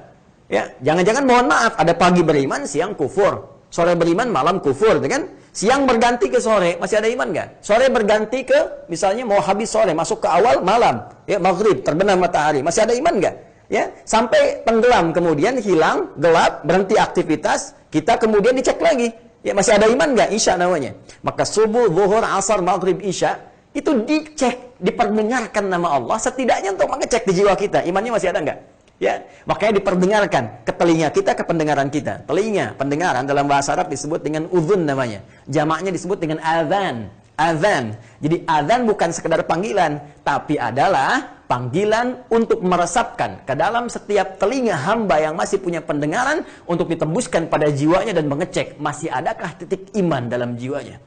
Ya, jangan-jangan mohon maaf, ada pagi beriman, siang kufur. Sore beriman, malam kufur, kan? Siang berganti ke sore, masih ada iman nggak? Sore berganti ke, misalnya mau habis sore, masuk ke awal malam, ya, maghrib, terbenam matahari, masih ada iman nggak? Ya, sampai tenggelam, kemudian hilang, gelap, berhenti aktivitas, kita kemudian dicek lagi, ya, masih ada iman nggak? Isya namanya. Maka subuh, zuhur, asar, maghrib, isya, itu dicek, diperdengarkan nama Allah, setidaknya untuk mengecek di jiwa kita, imannya masih ada nggak? Ya, makanya diperdengarkan ke telinga kita, ke pendengaran kita. Telinga, pendengaran dalam bahasa Arab disebut dengan udhun namanya. Jamaknya disebut dengan adzan. Adzan. Jadi adzan bukan sekedar panggilan, tapi adalah panggilan untuk meresapkan ke dalam setiap telinga hamba yang masih punya pendengaran untuk ditembuskan pada jiwanya dan mengecek masih adakah titik iman dalam jiwanya.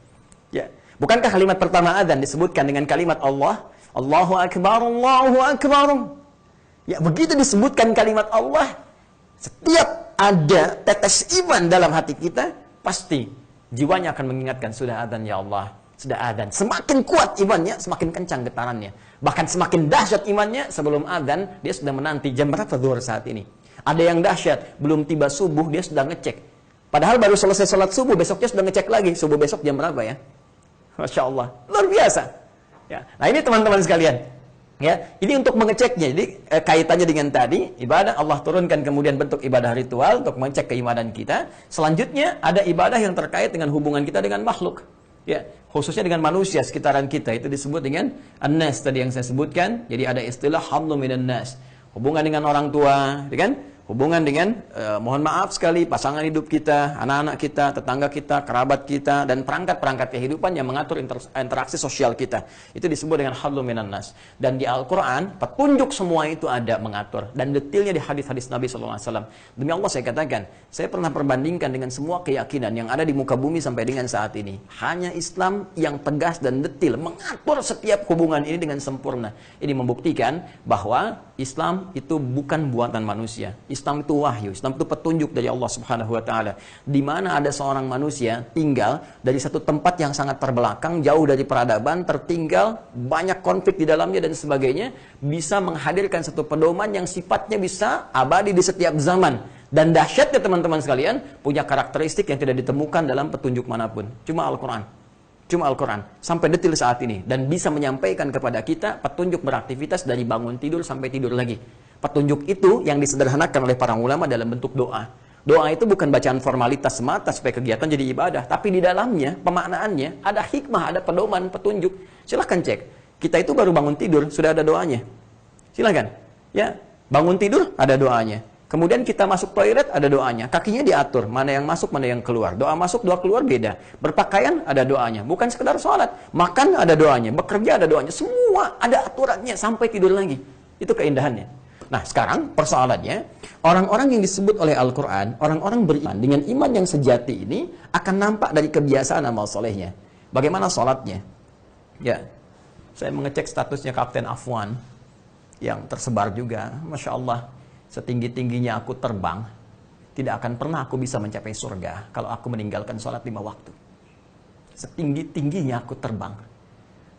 Ya, bukankah kalimat pertama adzan disebutkan dengan kalimat Allah, Allahu Akbar, Allahu Akbar. Ya, begitu disebutkan kalimat Allah, setiap ada tetes iman dalam hati kita, pasti jiwanya akan mengingatkan, sudah adzan ya Allah, sudah adzan. Semakin kuat imannya, semakin kencang getarannya. Bahkan semakin dahsyat imannya, sebelum adzan, dia sudah menanti jam berapa zuhur saat ini. Ada yang dahsyat, belum tiba subuh, dia sudah ngecek. Padahal baru selesai sholat subuh, besoknya sudah ngecek lagi, subuh besok jam berapa ya. Masya Allah, luar biasa. Ya. Nah, ini teman-teman sekalian. Ya, ini untuk mengeceknya. Jadi kaitannya dengan tadi, ibadah Allah turunkan kemudian bentuk ibadah ritual untuk mengecek keimanan kita. Selanjutnya ada ibadah yang terkait dengan hubungan kita dengan makhluk. Ya, khususnya dengan manusia sekitaran kita, itu disebut dengan an-nas tadi yang saya sebutkan. Jadi ada istilah hablum minan nas. Hubungan dengan orang tua, ya kan? Hubungan dengan, mohon maaf sekali, pasangan hidup kita, anak-anak kita, tetangga kita, kerabat kita, dan perangkat-perangkat kehidupan yang mengatur interaksi sosial kita. Itu disebut dengan hablum minan nas. Dan di Al-Quran, petunjuk semua itu ada mengatur. Dan detailnya di hadis-hadis Nabi SAW. Demi Allah saya katakan, saya pernah perbandingkan dengan semua keyakinan yang ada di muka bumi sampai dengan saat ini. Hanya Islam yang tegas dan detail mengatur setiap hubungan ini dengan sempurna. Ini membuktikan bahwa Islam itu bukan buatan manusia. Islam itu wahyu, Islam itu petunjuk dari Allah Subhanahu wa taala. Di mana ada seorang manusia tinggal dari satu tempat yang sangat terbelakang, jauh dari peradaban, tertinggal, banyak konflik di dalamnya dan sebagainya, bisa menghadirkan satu pedoman yang sifatnya bisa abadi di setiap zaman. Dan dahsyatnya teman-teman sekalian, punya karakteristik yang tidak ditemukan dalam petunjuk manapun. Cuma Al-Quran. Cuma Al-Quran, sampai detil saat ini. Dan bisa menyampaikan kepada kita petunjuk beraktivitas dari bangun tidur sampai tidur lagi. Petunjuk itu yang disederhanakan oleh para ulama dalam bentuk doa. Doa itu bukan bacaan formalitas semata supaya kegiatan jadi ibadah. Tapi di dalamnya, pemaknaannya, ada hikmah, ada pedoman, petunjuk. Silahkan cek. Kita itu baru bangun tidur, sudah ada doanya. Silahkan. Ya, bangun tidur, ada doanya. Kemudian kita masuk toilet, ada doanya. Kakinya diatur, mana yang masuk, mana yang keluar. Doa masuk, doa keluar beda. Berpakaian, ada doanya. Bukan sekedar sholat. Makan, ada doanya. Bekerja, ada doanya. Semua ada aturannya sampai tidur lagi. Itu keindahannya. Nah, sekarang persoalannya, orang-orang yang disebut oleh Al-Quran, orang-orang beriman dengan iman yang sejati ini akan nampak dari kebiasaan amal solehnya. Bagaimana sholatnya? Ya, saya mengecek statusnya Kapten Afwan yang tersebar juga. Masya Allah, setinggi-tingginya aku terbang, tidak akan pernah aku bisa mencapai surga kalau aku meninggalkan sholat 5 waktu. Setinggi-tingginya aku terbang.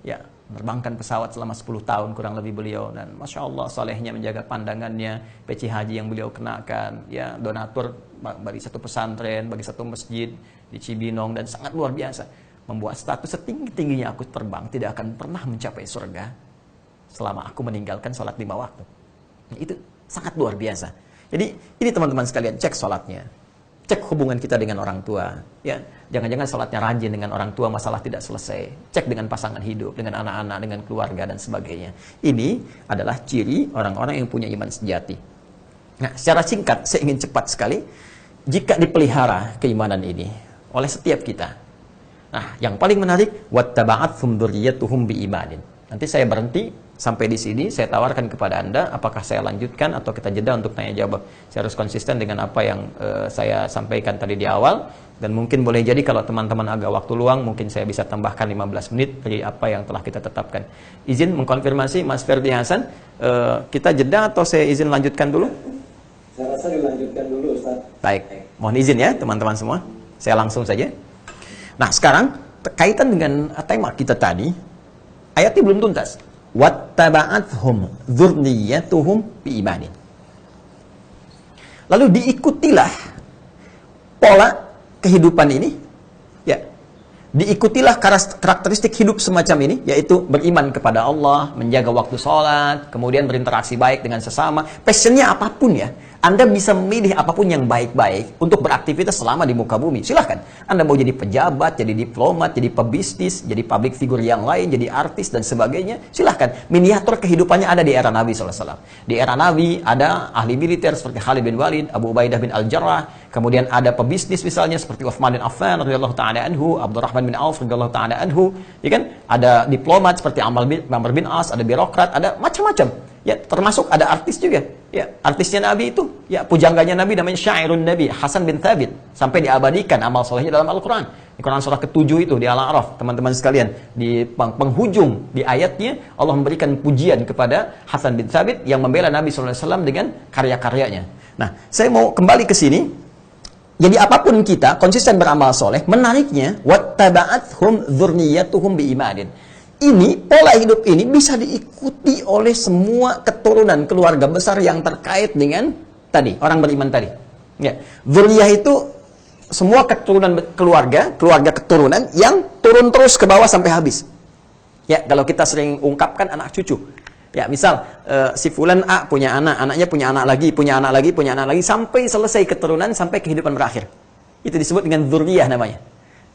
Ya, menerbangkan pesawat selama 10 tahun kurang lebih beliau, dan Masya Allah solehnya menjaga pandangannya, peci haji yang beliau kenakan, ya, donatur bagi satu pesantren, bagi satu masjid di Cibinong, dan sangat luar biasa. Membuat status setinggi-tingginya aku terbang, tidak akan pernah mencapai surga selama aku meninggalkan sholat 5 waktu. Itu sangat luar biasa. Jadi ini teman-teman sekalian, cek sholatnya, cek hubungan kita dengan orang tua. Ya, jangan-jangan sholatnya rajin dengan orang tua, masalah tidak selesai. Cek dengan pasangan hidup, dengan anak-anak, dengan keluarga dan sebagainya. Ini adalah ciri orang-orang yang punya iman sejati. Nah, secara singkat, saya ingin cepat sekali. Jika dipelihara keimanan ini oleh setiap kita. Nah, yang paling menarik, wattaba'athum dzurriyyatuhum biimanin. Nanti saya berhenti sampai di sini, saya tawarkan kepada Anda apakah saya lanjutkan atau kita jeda untuk tanya jawab. Saya harus konsisten dengan apa yang saya sampaikan tadi di awal, dan mungkin boleh jadi kalau teman-teman agak waktu luang, mungkin saya bisa tambahkan 15 menit dari apa yang telah kita tetapkan. Izin mengkonfirmasi Mas Ferdi Hasan, kita jeda atau saya izin lanjutkan dulu? Saya rasa dilanjutkan dulu, Ustaz. Baik, mohon izin ya teman-teman semua, saya langsung saja. Nah, sekarang kaitan dengan tema kita tadi, ayatnya belum tuntas. Wattaba'athum dzurriyyatuhum biimanin. Lalu diikutilah pola kehidupan ini, ya. Diikutilah karakteristik hidup semacam ini, yaitu beriman kepada Allah, menjaga waktu sholat, kemudian berinteraksi baik dengan sesama. Passionnya apapun ya. Anda bisa memilih apapun yang baik-baik untuk beraktivitas selama di muka bumi. Silahkan. Anda mau jadi pejabat, jadi diplomat, jadi pebisnis, jadi public figure yang lain, jadi artis dan sebagainya. Silahkan. Miniatur kehidupannya ada di era Nabi SAW. Di era Nabi ada ahli militer seperti Khalid bin Walid, Abu Ubaidah bin Al-Jarrah. Kemudian ada pebisnis misalnya seperti Uthman bin Affan radhiyallahu ta'ala anhu, Abdurrahman bin Auf radhiyallahu ta'ala anhu. Ya kan? Ada diplomat seperti Amr bin As, ada birokrat, ada macam-macam. Ya, termasuk ada artis juga. Ya, artisnya Nabi itu, ya, pujangganya Nabi namanya Syairun Nabi, Hasan bin Thabit, sampai diabadikan amal solehnya dalam Al-Quran. Di Quran surah ke-7 itu, di Al-A'raf, teman-teman sekalian, di penghujung, di ayatnya, Allah memberikan pujian kepada Hasan bin Thabit yang membela Nabi SAW dengan karya-karyanya. Nah, saya mau kembali ke sini. Jadi apapun kita, konsisten beramal soleh, menariknya, wattaba'athum dzurriyyatuhum biimanin. Ini, pola hidup ini bisa diikuti oleh semua keturunan keluarga besar yang terkait dengan tadi, orang beriman tadi. Ya, dzurriyah itu semua keturunan keluarga keturunan yang turun terus ke bawah sampai habis. Ya, kalau kita sering ungkapkan anak cucu. Ya, misal si fulan A punya anak, anaknya punya anak lagi, punya anak lagi, punya anak lagi, sampai selesai keturunan, sampai kehidupan berakhir. Itu disebut dengan dzurriyah namanya.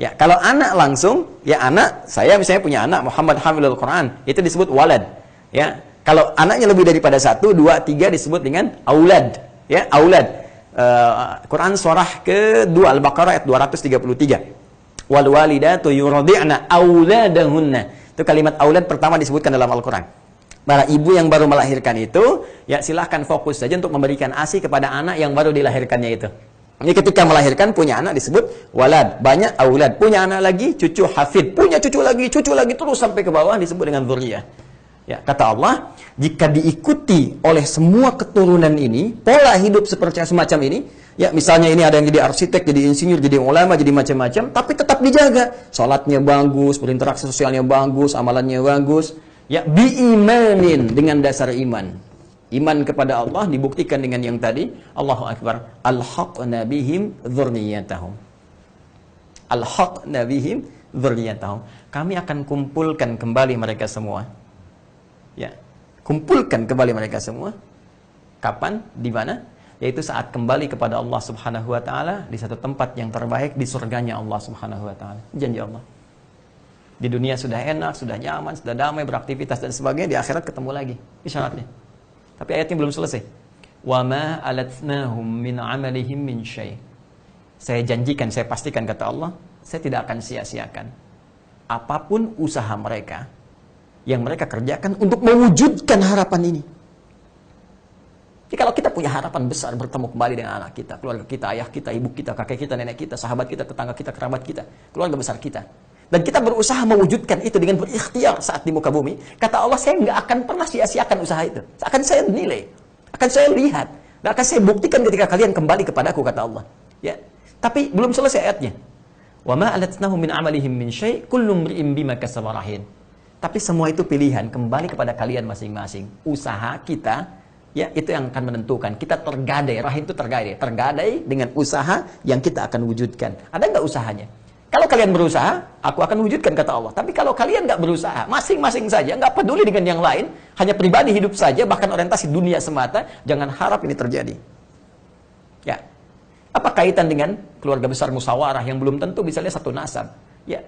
Ya, kalau anak langsung, ya anak, saya misalnya punya anak Muhammad Hafizul Quran, itu disebut walad. Ya, kalau anaknya lebih daripada 1, 2, 3 disebut dengan aulad. Ya, aulad. Quran surah ke-2 Al-Baqarah ayat 233. Wal walidatu yurdi'na auladahunna. Itu kalimat aulad pertama disebutkan dalam Al-Quran. Para ibu yang baru melahirkan itu, ya silahkan fokus saja untuk memberikan ASI kepada anak yang baru dilahirkannya itu. Ini ketika melahirkan punya anak disebut walad, banyak aulad, punya anak lagi cucu hafid, punya cucu lagi terus sampai ke bawah disebut dengan dzurriyyah. Ya, kata Allah, jika diikuti oleh semua keturunan ini, pola hidup seperti semacam ini, ya misalnya ini ada yang jadi arsitek, jadi insinyur, jadi ulama, jadi macam-macam, tapi tetap dijaga. Salatnya bagus, berinteraksi sosialnya bagus, amalannya bagus, ya biimanin, dengan dasar iman. Iman kepada Allah dibuktikan dengan yang tadi, Allahu Akbar, alhaqna bihim dzurriyyatahum. Alhaqna bihim dzurriyyatahum. Kami akan kumpulkan kembali mereka semua. Ya, kumpulkan kembali mereka semua. Kapan? Di mana? Yaitu saat kembali kepada Allah Subhanahu wa taala di satu tempat yang terbaik, di surganya Allah Subhanahu wa taala. Janji Allah. Di dunia sudah enak, sudah nyaman, sudah damai, beraktivitas dan sebagainya, di akhirat ketemu lagi. Ini syaratnya. Tapi ayatnya belum selesai. Wa ma alatnahum min amalihim min syai'. Saya janjikan, saya pastikan kata Allah, saya tidak akan sia-siakan apapun usaha mereka yang mereka kerjakan untuk mewujudkan harapan ini. Jadi kalau kita punya harapan besar bertemu kembali dengan anak kita, keluarga kita, ayah kita, ibu kita, kakek kita, nenek kita, sahabat kita, tetangga kita, kerabat kita, keluarga besar kita, dan kita berusaha mewujudkan itu dengan berikhtiar saat di muka bumi, kata Allah, saya nggak akan pernah sia-siakan usaha itu. Akan saya nilai, akan saya lihat, dan akan saya buktikan ketika kalian kembali kepadaku, kata Allah. Ya, tapi belum selesai ayatnya. Wa ma alatnahum min amalihim min syai' kullu imri'in bima kasaba rahin. Tapi semua itu pilihan kembali kepada kalian masing-masing. Usaha kita, ya itu yang akan menentukan. Kita tergadai, rahin itu tergadai dengan usaha yang kita akan wujudkan. Ada nggak usahanya? Kalau kalian berusaha, aku akan wujudkan, kata Allah. Tapi kalau kalian nggak berusaha, masing-masing saja, nggak peduli dengan yang lain, hanya pribadi hidup saja, bahkan orientasi dunia semata, jangan harap ini terjadi. Ya, apa kaitan dengan keluarga besar musyawarah yang belum tentu bisa lihat satu nasab? Ya,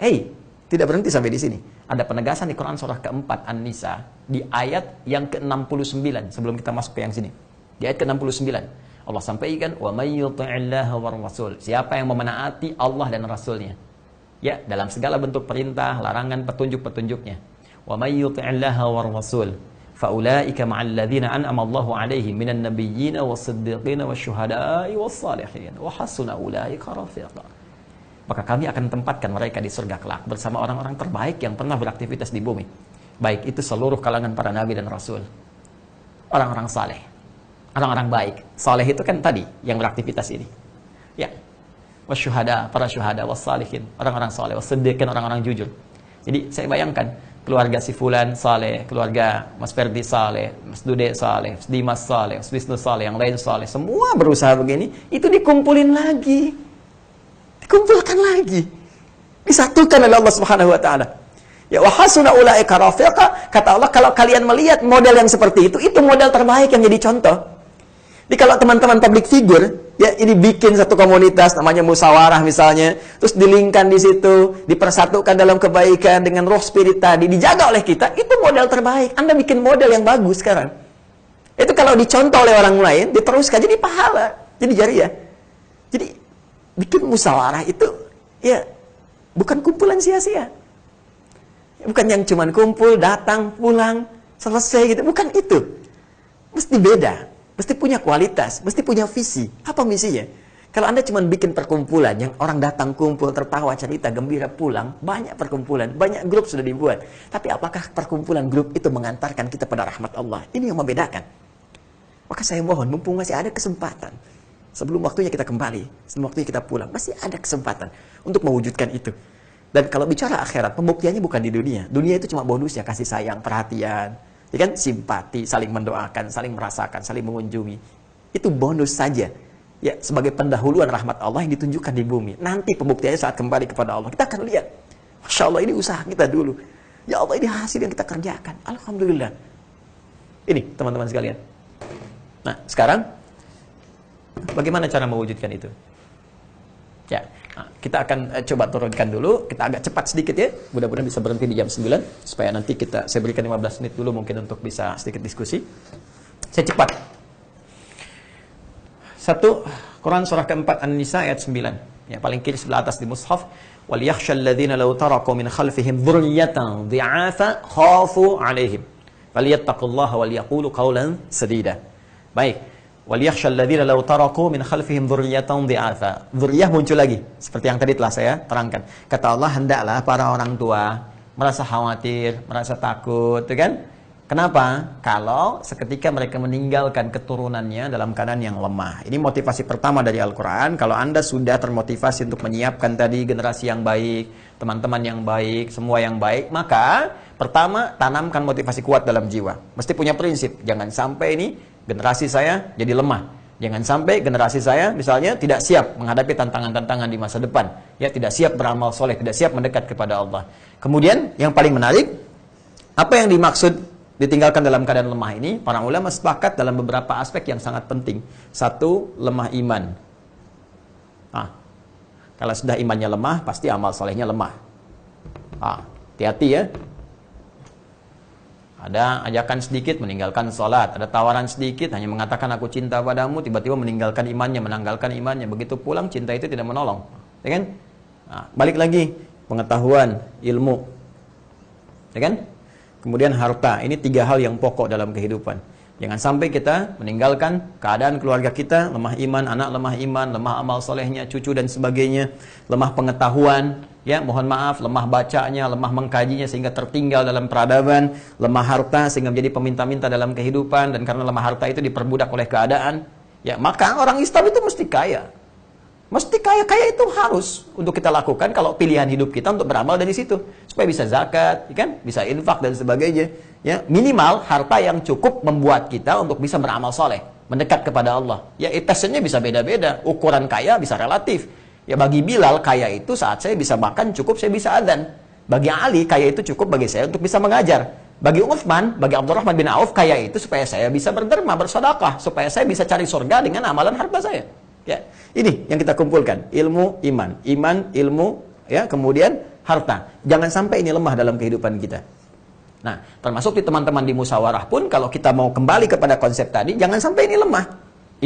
tidak berhenti sampai di sini. Ada penegasan di Quran surah keempat An-Nisa di ayat yang ke-69 sebelum kita masuk ke yang sini. Di ayat ke-69 Allah sampaikan, wa may yuti'illaha war rasul. Siapa yang memenaati Allah dan Rasulnya? Ya, dalam segala bentuk perintah, larangan, petunjuk-petunjuknya. Wa may yuti'illaha war rasul faulaika ma'al ladzina an'ama Allahu 'alaihim minan nabiyyin was-siddiqin wasyuhada'i was-salihin wa hasuna ulaika rafiqa. Maka kami akan tempatkan mereka di surga kelak bersama orang-orang terbaik yang pernah beraktivitas di bumi. Baik itu seluruh kalangan para nabi dan rasul. Orang-orang saleh. Orang-orang baik. Saleh itu kan tadi yang beraktivitas ini. Ya. Wasyuhada, para syuhada, wassalihin, orang-orang saleh, wassiddiqin, orang-orang jujur. Jadi saya bayangkan keluarga si fulan saleh, keluarga Mas Ferdi saleh, Mas Dude saleh, Mas Dimas saleh, Mas Wisnu saleh, yang lain saleh, semua berusaha begini, itu dikumpulin lagi. Dikumpulkan lagi. Disatukan oleh Allah Subhanahu wa taala. Ya, wa hasuna ulaika rafiqa, kata Allah, kalau kalian melihat model yang seperti itu model terbaik yang jadi contoh. Jadi kalau teman-teman public figure, ya ini bikin satu komunitas namanya musyawarah misalnya, terus dilingkan di situ, dipersatukan dalam kebaikan dengan roh spirit tadi, dijaga oleh kita, itu model terbaik. Anda bikin model yang bagus sekarang. Itu kalau dicontoh oleh orang lain, diteruskan jadi pahala, jadi jariah. Jadi bikin musyawarah itu ya bukan kumpulan sia-sia. Bukan yang cuman kumpul, datang, pulang, selesai gitu, bukan itu. Mesti beda. Mesti punya kualitas, mesti punya visi. Apa misinya? Kalau Anda cuma bikin perkumpulan yang orang datang kumpul, tertawa, cerita, gembira, pulang, banyak perkumpulan, banyak grup sudah dibuat. Tapi apakah perkumpulan grup itu mengantarkan kita pada rahmat Allah? Ini yang membedakan. Maka saya mohon, mumpung masih ada kesempatan, sebelum waktunya kita kembali, sebelum waktunya kita pulang, masih ada kesempatan untuk mewujudkan itu. Dan kalau bicara akhirat, pembuktiannya bukan di dunia. Dunia itu cuma bonus ya, kasih sayang, perhatian. Ya kan, simpati, saling mendoakan, saling merasakan, saling mengunjungi. Itu bonus saja. Ya, sebagai pendahuluan rahmat Allah yang ditunjukkan di bumi. Nanti pembuktiannya saat kembali kepada Allah. Kita akan lihat. Masya Allah, ini usaha kita dulu. Ya Allah, ini hasil yang kita kerjakan. Alhamdulillah. Ini, teman-teman sekalian. Nah, sekarang, bagaimana cara mewujudkan itu? Ya, Nah, kita akan coba turunkan dulu, kita agak cepat sedikit ya, mudah-mudahan bisa berhenti di jam 9, supaya nanti saya berikan 15 menit dulu mungkin untuk bisa sedikit diskusi. Saya cepat. 1, Quran surah keempat An-Nisa ayat 9, ya paling kiri sebelah atas di mushaf. Wal yakhshal ladzina law taraku min khalfihim dzurriyyatan dhi'afa khafu 'alaihim falyattaqullaha wal yaqulu qawlan sadida. Baik. Wal yakhshal ladzina law taraku min khalfihim dzurriyyatan dhi'afa. Dzurriyyah muncul lagi seperti yang tadi telah saya terangkan. Kata Allah, hendaklah para orang tua merasa khawatir, merasa takut, kan? Kenapa? Kalau seketika mereka meninggalkan keturunannya dalam keadaan yang lemah. Ini motivasi pertama dari Al-Quran. Kalau Anda sudah termotivasi untuk menyiapkan tadi generasi yang baik, teman-teman yang baik, semua yang baik, maka pertama, tanamkan motivasi kuat dalam jiwa. Mesti punya prinsip. Jangan sampai ini generasi saya jadi lemah. Jangan sampai generasi saya misalnya tidak siap menghadapi tantangan-tantangan di masa depan. Ya, tidak siap beramal soleh, tidak siap mendekat kepada Allah. Kemudian yang paling menarik, apa yang dimaksud ditinggalkan dalam keadaan lemah ini? Para ulama sepakat dalam beberapa aspek yang sangat penting. 1, lemah iman. Kalau sudah imannya lemah, pasti amal solehnya lemah. Hati-hati ya. Ada ajakan sedikit meninggalkan sholat, ada tawaran sedikit hanya mengatakan aku cinta padamu, tiba-tiba meninggalkan imannya, menanggalkan imannya. Begitu pulang cinta itu tidak menolong, ya kan? Balik lagi, pengetahuan, ilmu, ya kan? Kemudian harta. Ini 3 hal yang pokok dalam kehidupan. Jangan sampai kita meninggalkan keadaan keluarga kita lemah iman, anak lemah iman, lemah amal solehnya, cucu dan sebagainya, lemah pengetahuan, ya mohon maaf, lemah bacanya, lemah mengkajinya sehingga tertinggal dalam peradaban, lemah harta sehingga menjadi peminta-minta dalam kehidupan, dan karena lemah harta itu diperbudak oleh keadaan. Ya, maka orang Islam itu mesti kaya. Mesti kaya itu harus untuk kita lakukan kalau pilihan hidup kita untuk beramal dari situ, supaya bisa zakat, kan? Bisa infak dan sebagainya. Ya, minimal harta yang cukup membuat kita untuk bisa beramal soleh, mendekat kepada Allah. Ya, tesnya bisa beda-beda, ukuran kaya bisa relatif. Ya, bagi Bilal kaya itu saat saya bisa makan cukup saya bisa adzan. Bagi Ali kaya itu cukup bagi saya untuk bisa mengajar. Bagi Utsman, bagi Abdurrahman bin Auf kaya itu supaya saya bisa berderma, bersedekah, supaya saya bisa cari surga dengan amalan harta saya. Ya, ini yang kita kumpulkan, ilmu, iman, ilmu, ya, kemudian harta. Jangan sampai ini lemah dalam kehidupan kita. Nah, termasuk di teman-teman di musyawarah pun, kalau kita mau kembali kepada konsep tadi, jangan sampai ini lemah.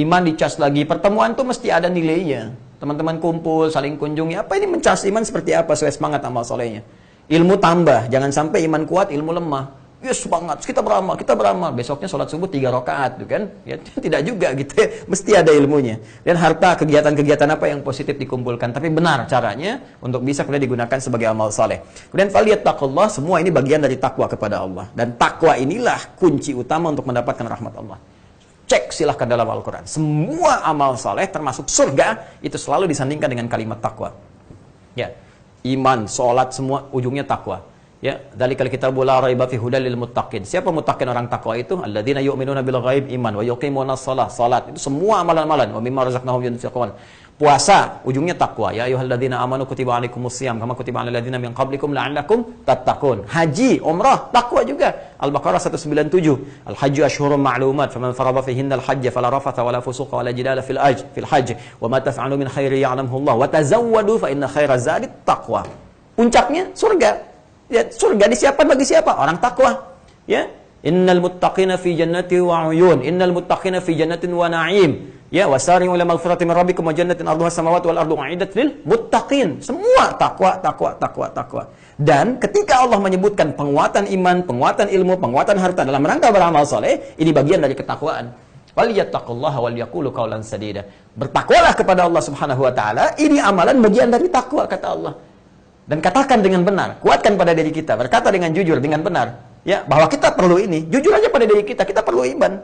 Iman dicas lagi, pertemuan tuh mesti ada nilainya. Teman-teman kumpul, saling kunjungi, apa ini mencas iman seperti apa, sesuai semangat amal solehnya. Ilmu tambah, jangan sampai iman kuat, ilmu lemah. Ya semangat, kita beramal, besoknya sholat subuh 3 rakaat, kan? Ya, tidak juga gitu ya, mesti ada ilmunya. Dan harta, kegiatan-kegiatan apa yang positif dikumpulkan, tapi benar caranya untuk bisa kemudian digunakan sebagai amal saleh. Kemudian falyattaqullah, semua ini bagian dari takwa kepada Allah. Dan takwa inilah kunci utama untuk mendapatkan rahmat Allah. Cek silahkan dalam Al-Quran, semua amal saleh termasuk surga itu selalu disandingkan dengan kalimat takwa. Ya, iman, sholat, semua ujungnya takwa. Ya, dzalikal kitabul la raiba fi hudal lil muttaqin. Siapa muttaqin orang takwa itu? Alladzina yu'minuna bil ghaib, iman, wa yuqimunas shalah, salat. Itu semua amalan-amalan. Wa mimma razaqnahum yunfiqun. Puasa, ujungnya takwa. Ya ayyuhalladzina amanu kutiba alaikumusiyam kama kutiba alal ladzina min qablikum la'allakum tattaqun. Haji, umrah, takwa juga. Al-Baqarah 197. Al-hajju asyhurun ma'lumat, faman farada fihinna al-hajj fala rafatha wala fusuqa wala jidala fil hajj. Wa ma taf'alu min khairin ya'lamuhu Allah. Wa tazawwadu fa inna khairaz zadi taqwa. Puncaknya surga. Ya, surga disiapkan bagi siapa? Orang takwa. Ya, innal muttaqina fi jannati wa 'uyun, innal muttaqina fi jannatin wa na'im. Ya, wasari'u ila maghfiratin min rabbikum wa jannatin 'arduha samawati wal ardu 'iddat lil muttaqin. Semua takwa. Dan ketika Allah menyebutkan penguatan iman, penguatan ilmu, penguatan harta dalam rangka beramal saleh, ini bagian dari ketakwaan. Waliyattaqullaha wal yaqulu qawlan sadida. Bertakwalah kepada Allah Subhanahu wa taala, ini amalan bagian dari takwa kata Allah. Dan katakan dengan benar, kuatkan pada diri kita, berkata dengan jujur, dengan benar, ya, bahwa kita perlu ini. Jujur aja pada diri kita perlu iman.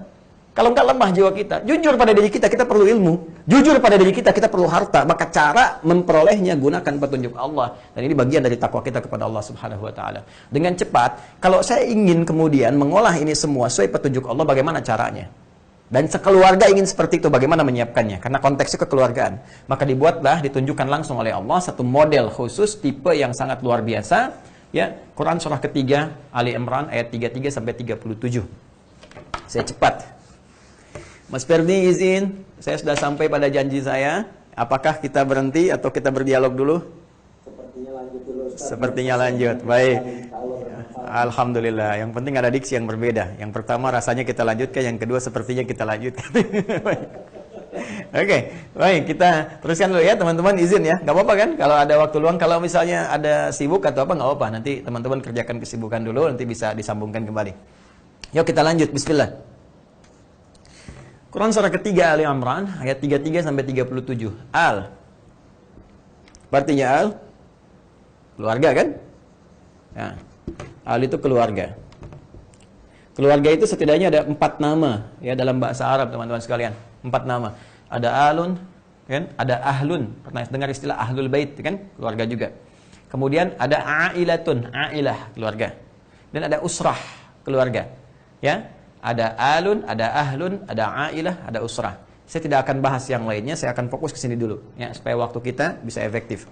Kalau enggak lemah jiwa kita, jujur pada diri kita perlu ilmu. Jujur pada diri kita perlu harta. Maka cara memperolehnya gunakan petunjuk Allah. Dan ini bagian dari takwa kita kepada Allah Subhanahu wa taala. Dengan cepat, kalau saya ingin kemudian mengolah ini semua sesuai petunjuk Allah, bagaimana caranya? Dan sekeluarga ingin seperti itu, bagaimana menyiapkannya? Karena konteksnya kekeluargaan. Maka dibuatlah, ditunjukkan langsung oleh Allah satu model khusus, tipe yang sangat luar biasa. Ya, Quran surah ketiga, Ali Imran ayat 33 sampai 37. Saya cepat. Mas Ferdi izin, saya sudah sampai pada janji saya. Apakah kita berhenti atau kita berdialog dulu? Sepertinya lanjut dulu Ustaz. Sepertinya lanjut. Baik. Alhamdulillah. Yang penting ada diksi yang berbeda. Yang pertama rasanya kita lanjutkan, yang kedua sepertinya kita lanjutkan. Oke, baik, kita teruskan dulu ya teman-teman, izin ya. Gak apa-apa kan kalau ada waktu luang, kalau misalnya ada sibuk atau apa, gak apa-apa. Nanti teman-teman kerjakan kesibukan dulu, nanti bisa disambungkan kembali. Yuk kita lanjut, bismillah. Quran surah ketiga Ali Imran ayat 33 sampai 37. Al. Artinya al keluarga kan? Ya. Al itu keluarga. Keluarga itu setidaknya ada 4 nama ya dalam bahasa Arab teman-teman sekalian. 4 nama. Ada alun, kan? Ada ahlun. Pernah dengar istilah ahlul bait kan? Keluarga juga. Kemudian ada ailatun, ailah, keluarga. Dan ada usrah, keluarga. Ya. Ada alun, ada ahlun, ada ailah, ada usrah. Saya tidak akan bahas yang lainnya, saya akan fokus ke sini dulu ya supaya waktu kita bisa efektif.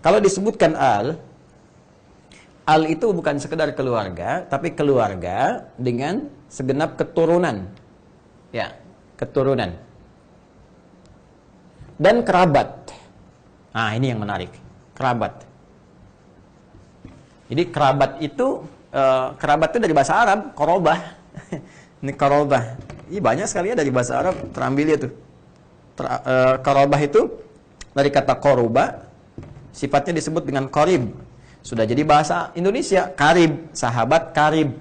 Kalau disebutkan al itu bukan sekedar keluarga, tapi keluarga dengan segenap keturunan. Ya, keturunan. Dan kerabat. Nah, ini yang menarik. Kerabat. Jadi kerabat itu dari bahasa Arab, korobah. Ini korobah. Ini banyak sekali ya dari bahasa Arab terambil itu. Korobah itu dari kata koruba, sifatnya disebut dengan korib. Sudah jadi bahasa Indonesia, karib, sahabat karib.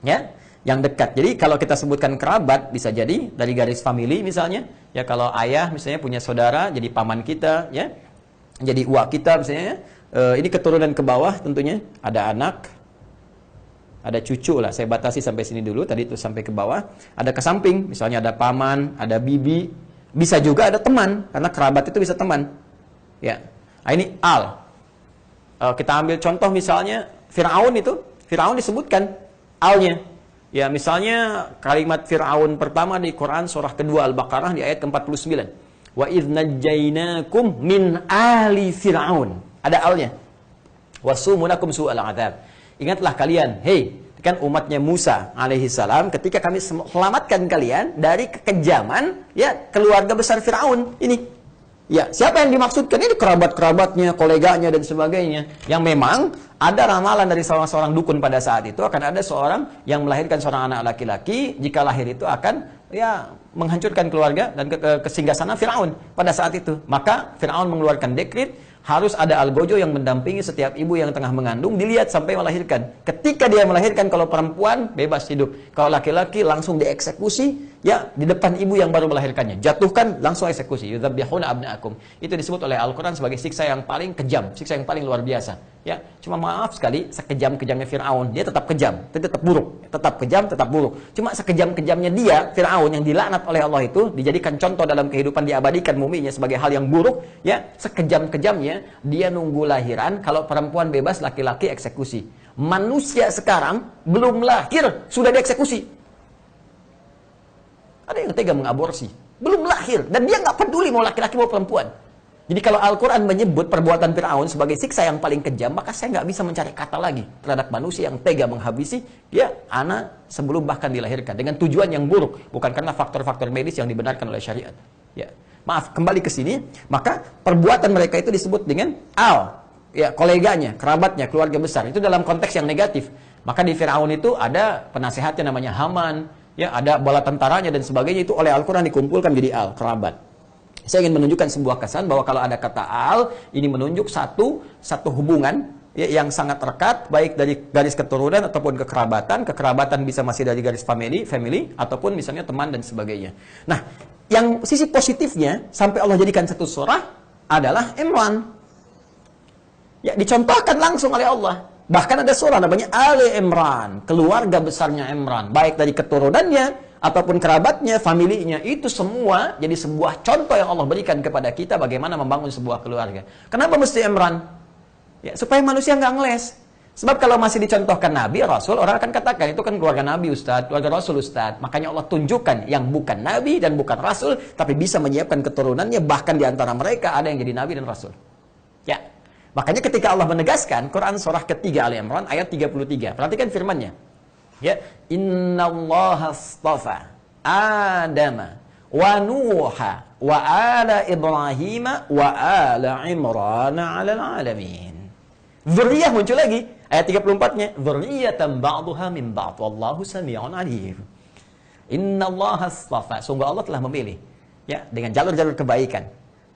Ya, yang dekat. Jadi kalau kita sebutkan kerabat bisa jadi dari garis famili misalnya. Ya kalau ayah misalnya punya saudara jadi paman kita, ya. Jadi uak kita misalnya. Ini keturunan ke bawah tentunya. Ada anak, ada cucu lah. Saya batasi sampai sini dulu. Tadi itu sampai ke bawah. Ada ke samping, misalnya ada paman, ada bibi. Bisa juga ada teman, karena kerabat itu bisa teman. Ya. Nah, ini al. Kita ambil contoh misalnya Fir'aun itu. Fir'aun disebutkan alnya. Ya, misalnya kalimat Fir'aun pertama di Quran surah kedua Al-Baqarah di ayat ke-49. Wa idz najjainakum min ali Fir'aun. Ada alnya. Wasumunakum su'al adzab. Ingatlah kalian, hei, kan umatnya Musa alaihi salam ketika kami selamatkan kalian dari kekejaman ya keluarga besar Firaun ini. Ya, siapa yang dimaksudkan? Ini kerabat-kerabatnya, koleganya dan sebagainya. Yang memang ada ramalan dari seorang dukun pada saat itu akan ada seorang yang melahirkan seorang anak laki-laki, jika lahir itu akan ya menghancurkan keluarga dan ke singgasana Firaun pada saat itu. Maka Firaun mengeluarkan dekret harus ada algojo yang mendampingi setiap ibu yang tengah mengandung, dilihat sampai melahirkan. Ketika dia melahirkan, kalau perempuan bebas hidup, kalau laki-laki langsung dieksekusi, ya di depan ibu yang baru melahirkannya, jatuhkan langsung eksekusi. Yudzabihuna abna'akum. Itu disebut oleh Al-Quran sebagai siksa yang paling kejam, siksa yang paling luar biasa. Ya, cuma maaf sekali, sekejam-kejamnya Fir'aun, dia tetap kejam, tetap buruk, tetap kejam, tetap buruk. Cuma sekejam-kejamnya dia, Fir'aun yang dilaknat oleh Allah itu, dijadikan contoh dalam kehidupan, diabadikan muminya sebagai hal yang buruk, ya, sekejam-kejamnya, dia nunggu lahiran, kalau perempuan bebas, laki-laki eksekusi. Manusia sekarang, belum lahir, sudah dieksekusi. Ada yang tega mengaborsi, belum lahir, dan dia nggak peduli mau laki-laki mau perempuan. Jadi kalau Al-Quran menyebut perbuatan Fir'aun sebagai siksa yang paling kejam, maka saya nggak bisa mencari kata lagi terhadap manusia yang tega menghabisi ya anak sebelum bahkan dilahirkan dengan tujuan yang buruk, bukan karena faktor-faktor medis yang dibenarkan oleh syariat. Ya, maaf, kembali ke sini, maka perbuatan mereka itu disebut dengan al, ya koleganya, kerabatnya, keluarga besar. Itu dalam konteks yang negatif. Maka di Fir'aun itu ada penasehatnya namanya Haman, ya ada bala tentaranya dan sebagainya, itu oleh Al-Quran dikumpulkan jadi al, kerabat. Saya ingin menunjukkan sebuah kesan bahwa kalau ada kata al, ini menunjuk satu hubungan ya, yang sangat rekat, baik dari garis keturunan ataupun kekerabatan. Kekerabatan bisa masih dari garis family, ataupun misalnya teman dan sebagainya. Nah, yang sisi positifnya, sampai Allah jadikan satu surah, adalah Imran. Ya, dicontohkan langsung oleh Allah. Bahkan ada surah namanya Ali Imran, keluarga besarnya Imran, baik dari keturunannya, ataupun kerabatnya, familinya, itu semua jadi sebuah contoh yang Allah berikan kepada kita bagaimana membangun sebuah keluarga. Kenapa mesti Imran? Ya, supaya manusia nggak ngeles. Sebab kalau masih dicontohkan Nabi, Rasul, orang akan katakan, itu kan keluarga Nabi Ustadz, keluarga Rasul Ustadz. Makanya Allah tunjukkan yang bukan Nabi dan bukan Rasul, tapi bisa menyiapkan keturunannya, bahkan di antara mereka ada yang jadi Nabi dan Rasul. Ya, makanya ketika Allah menegaskan, Quran surah ketiga Ali Imran ayat 33, perhatikan firmannya. Ya, innallaha astafa Adama wa Nuha wa ala Ibrahim wa ala Imran 'alal 'alamin. Dzurriyyah muncul lagi. Ayat 34-nya, dzurriyyatan ba'dhuha min ba'd wallahu samii'un 'alim. Innallaha astafa, sungguh Allah telah memilih ya dengan jalur-jalur kebaikan.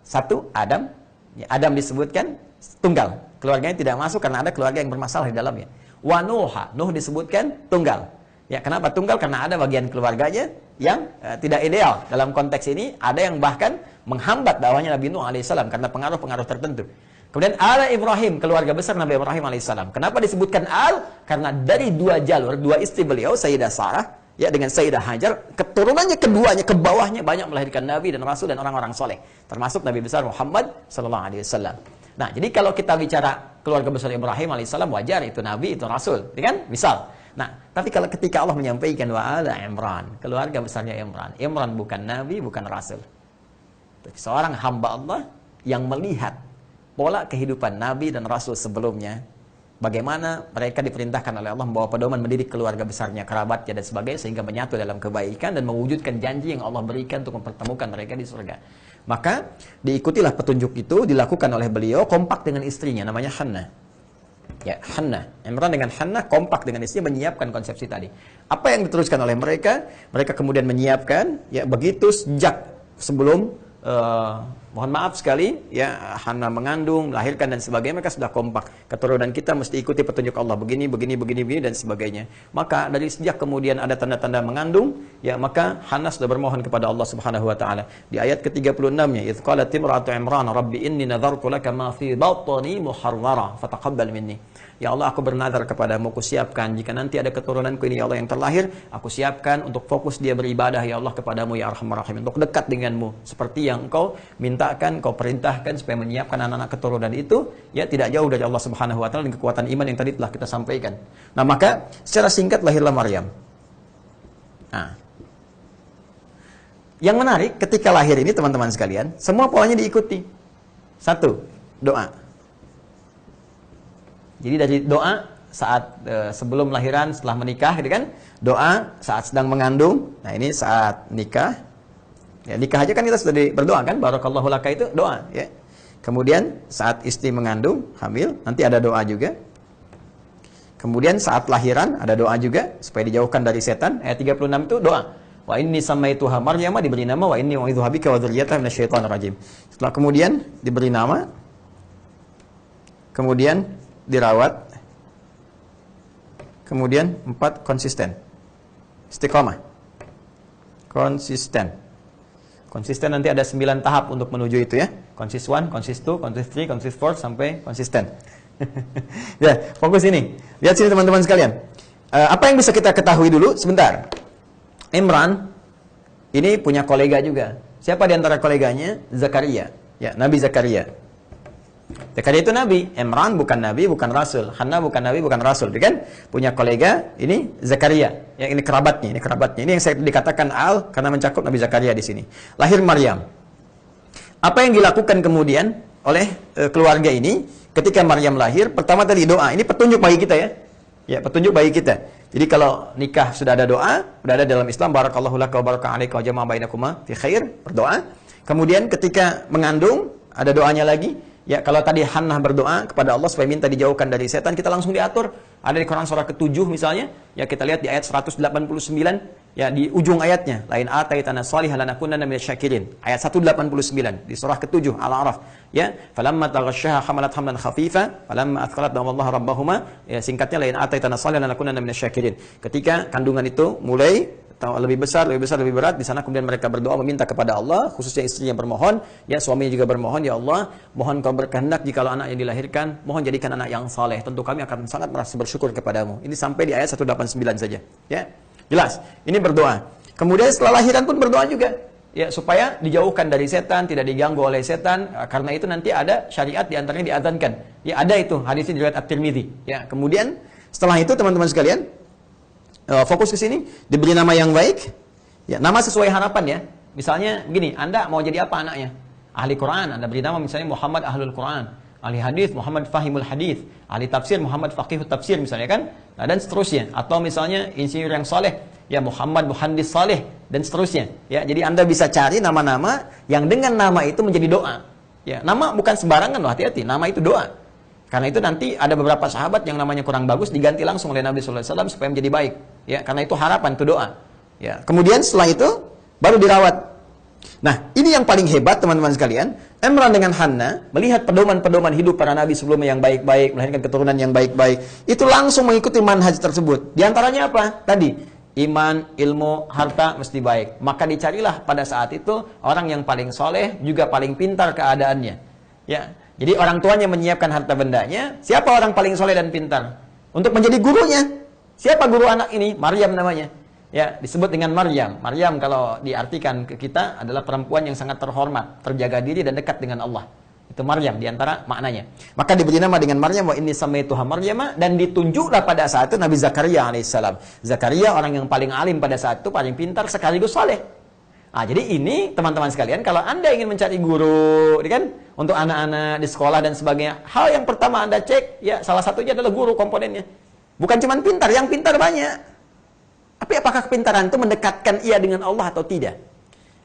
Satu, Adam. Ya, Adam disebutkan tunggal. Keluarganya tidak masuk karena ada keluarga yang bermasalah di dalamnya. Wa Nuha, Nuh disebutkan tunggal. Ya, kenapa tunggal? Karena ada bagian keluarganya yang tidak ideal. Dalam konteks ini, ada yang bahkan menghambat dakwahnya Nabi Nuh alaihissalam karena pengaruh-pengaruh tertentu. Kemudian ala Ibrahim, keluarga besar Nabi Ibrahim alaihissalam. Kenapa disebutkan al? Karena dari dua jalur, dua istri beliau, Sayyidah Sarah, ya dengan Sayyidah Hajar, keturunannya keduanya, ke bawahnya banyak melahirkan Nabi dan Rasul dan orang-orang soleh. Termasuk Nabi besar Muhammad sallallahu alaihi wasallam. Nah, jadi kalau kita bicara keluarga besar Ibrahim alaihissalam, wajar itu Nabi, itu Rasul. Kan? Misal. Nah, tapi kalau ketika Allah menyampaikan wa ala Imran, keluarga besarnya Imran. Imran bukan Nabi, bukan Rasul. Seorang hamba Allah yang melihat pola kehidupan Nabi dan Rasul sebelumnya, bagaimana mereka diperintahkan oleh Allah membawa pedoman mendidik keluarga besarnya, kerabatnya dan sebagainya sehingga menyatu dalam kebaikan dan mewujudkan janji yang Allah berikan untuk mempertemukan mereka di surga. Maka diikutilah petunjuk itu dilakukan oleh beliau kompak dengan istrinya namanya Hannah. Ya, Hannah. Imran dengan Hannah kompak dengan istrinya menyiapkan konsepsi tadi. Apa yang diteruskan oleh mereka? Mereka kemudian menyiapkan ya begitu sejak sebelum mohon maaf sekali, ya Hannah mengandung, melahirkan dan sebagainya, mereka sudah kompak. Keturunan kita mesti ikuti petunjuk Allah begini dan sebagainya. Maka dari sejak kemudian ada tanda-tanda mengandung, ya maka Hannah sudah bermohon kepada Allah Subhanahu wa taala. Di ayat ke-36-nya, "Idz qalat imra'atu Imran, rabbi inni nadhartu laka ma fi batni muharrara, fataqabbal minni." Ya Allah, aku bernazar kepadamu, aku siapkan jika nanti ada keturunanku ini ya Allah yang terlahir, aku siapkan untuk fokus dia beribadah ya Allah kepadamu ya Arhamar Rahimin, untuk dekat denganmu seperti yang engkau mintakan, kau perintahkan supaya menyiapkan anak-anak keturunan itu ya tidak jauh dari Allah Subhanahu wa taala dengan kekuatan iman yang tadi telah kita sampaikan. Nah, maka secara singkat lahirlah Maryam. Nah, yang menarik ketika lahir ini teman-teman sekalian, semua polanya diikuti. Satu, doa. Jadi dari doa saat sebelum lahiran, setelah menikah, gitu kan? Doa saat sedang mengandung. Nah, ini saat nikah. Ya, nikah aja kan kita sudah berdoa kan? Barakallahu laka itu doa, ya. Kemudian saat istri mengandung, hamil, nanti ada doa juga. Kemudian saat lahiran ada doa juga supaya dijauhkan dari setan. Ayat 36 itu doa. Wa inni samaituha Maryam, diberi nama wa inni u'idzuha bika wa dzurriyyataha minasyaitonir rajim. Setelah kemudian diberi nama, kemudian dirawat, kemudian 4 konsisten, istiqomah, konsisten nanti ada 9 tahap untuk menuju itu ya, konsis 1, konsis 2, konsis 3, konsis 4 sampai konsisten. Ya, fokus ini, lihat sini teman-teman sekalian, apa yang bisa kita ketahui dulu sebentar. Imran ini punya kolega juga. Siapa di antara koleganya? Zakaria, ya, Nabi Zakaria. Zakaria itu Nabi, Imran bukan Nabi, bukan Rasul, Hannah bukan Nabi, bukan Rasul, kan? Punya kolega, ini Zakaria, yang ini kerabatnya, ini yang saya dikatakan al karena mencakup Nabi Zakaria di sini. Lahir Maryam. Apa yang dilakukan kemudian oleh keluarga ini ketika Maryam lahir? Pertama tadi doa, ini petunjuk bagi kita ya. Ya, petunjuk bagi kita. Jadi kalau nikah sudah ada doa, sudah ada dalam Islam, barakallahu laka wa baraka 'alaika wa jama'a bainakuma fi khair, berdoa. Kemudian ketika mengandung ada doanya lagi. Ya, kalau tadi Hannah berdoa kepada Allah supaya minta dijauhkan dari setan, kita langsung diatur. Ada di Quran surah ke-7 misalnya, ya kita lihat di ayat 189, ya di ujung ayatnya, lain ataitana shalihan lanakunanna minasyakirin. Ayat 189 di surah ke-7 Al-A'raf. Ya, falamma taghasyaha hamalat hamlan khafifa, falamma athqalat da'awallaha rabbahuma, ya singkatnya lain ataitana shalihan lanakunanna minasyakirin. Ketika kandungan itu mulai lebih besar, lebih berat, di sana kemudian mereka berdoa meminta kepada Allah, khususnya istrinya bermohon, ya suaminya juga bermohon, ya Allah, mohon kau berkehendak jikalau anak yang dilahirkan, mohon jadikan anak yang saleh. Tentu kami akan sangat merasa bersyukur kepadamu. Ini sampai di ayat 189 saja, ya. Jelas. Ini berdoa. Kemudian setelah lahiran pun berdoa juga, ya supaya dijauhkan dari setan, tidak diganggu oleh setan. Karena itu nanti ada syariat di antaranya diadzankan. Ya ada itu hadisnya diriwayat At-Tirmidzi. Ya, kemudian setelah itu teman-teman sekalian, fokus ke sini, diberi nama yang baik, ya nama sesuai harapan ya. Misalnya begini, Anda mau jadi apa anaknya? Ahli Quran, Anda beri nama misalnya Muhammad Ahlul Quran. Ahli hadis Muhammad Fahimul Hadis. Ahli tafsir Muhammad Faqihut Tafsir misalnya kan. Nah, dan seterusnya. Atau misalnya insinyur yang soleh, ya Muhammad, Muhandis Saleh, dan seterusnya. Ya, jadi Anda bisa cari nama-nama yang dengan nama itu menjadi doa. Ya, nama bukan sembarangan loh, hati-hati. Nama itu doa. Karena itu nanti ada beberapa sahabat yang namanya kurang bagus diganti langsung oleh Nabi sallallahu alaihi wasallam supaya menjadi baik. Ya, karena itu harapan, itu doa. Ya, kemudian setelah itu baru dirawat. Nah, ini yang paling hebat teman-teman sekalian. Imran dengan Hannah melihat pedoman-pedoman hidup para nabi sebelumnya yang baik-baik, melahirkan keturunan yang baik-baik, itu langsung mengikuti manhaj tersebut. Di antaranya apa? Tadi, iman, ilmu, harta mesti baik. Maka dicarilah pada saat itu orang yang paling soleh juga paling pintar keadaannya. Ya, jadi orang tuanya menyiapkan harta bendanya. Siapa orang paling soleh dan pintar? Untuk menjadi gurunya. Siapa guru anak ini? Maryam namanya. Ya, disebut dengan Maryam. Maryam kalau diartikan ke kita adalah perempuan yang sangat terhormat, terjaga diri dan dekat dengan Allah. Itu Maryam diantara maknanya. Maka diberi nama dengan Maryam, wa inni samaituha Maryama, dan ditunjuklah pada saat itu Nabi Zakaria alaihissalam. Zakaria orang yang paling alim pada saat itu, paling pintar sekaligus saleh. Nah, jadi ini teman-teman sekalian, kalau Anda ingin mencari guru, kan, untuk anak-anak di sekolah dan sebagainya, hal yang pertama Anda cek, ya salah satunya adalah guru komponennya. Bukan cuma pintar, yang pintar banyak. Tapi apakah kepintaran itu mendekatkan ia dengan Allah atau tidak?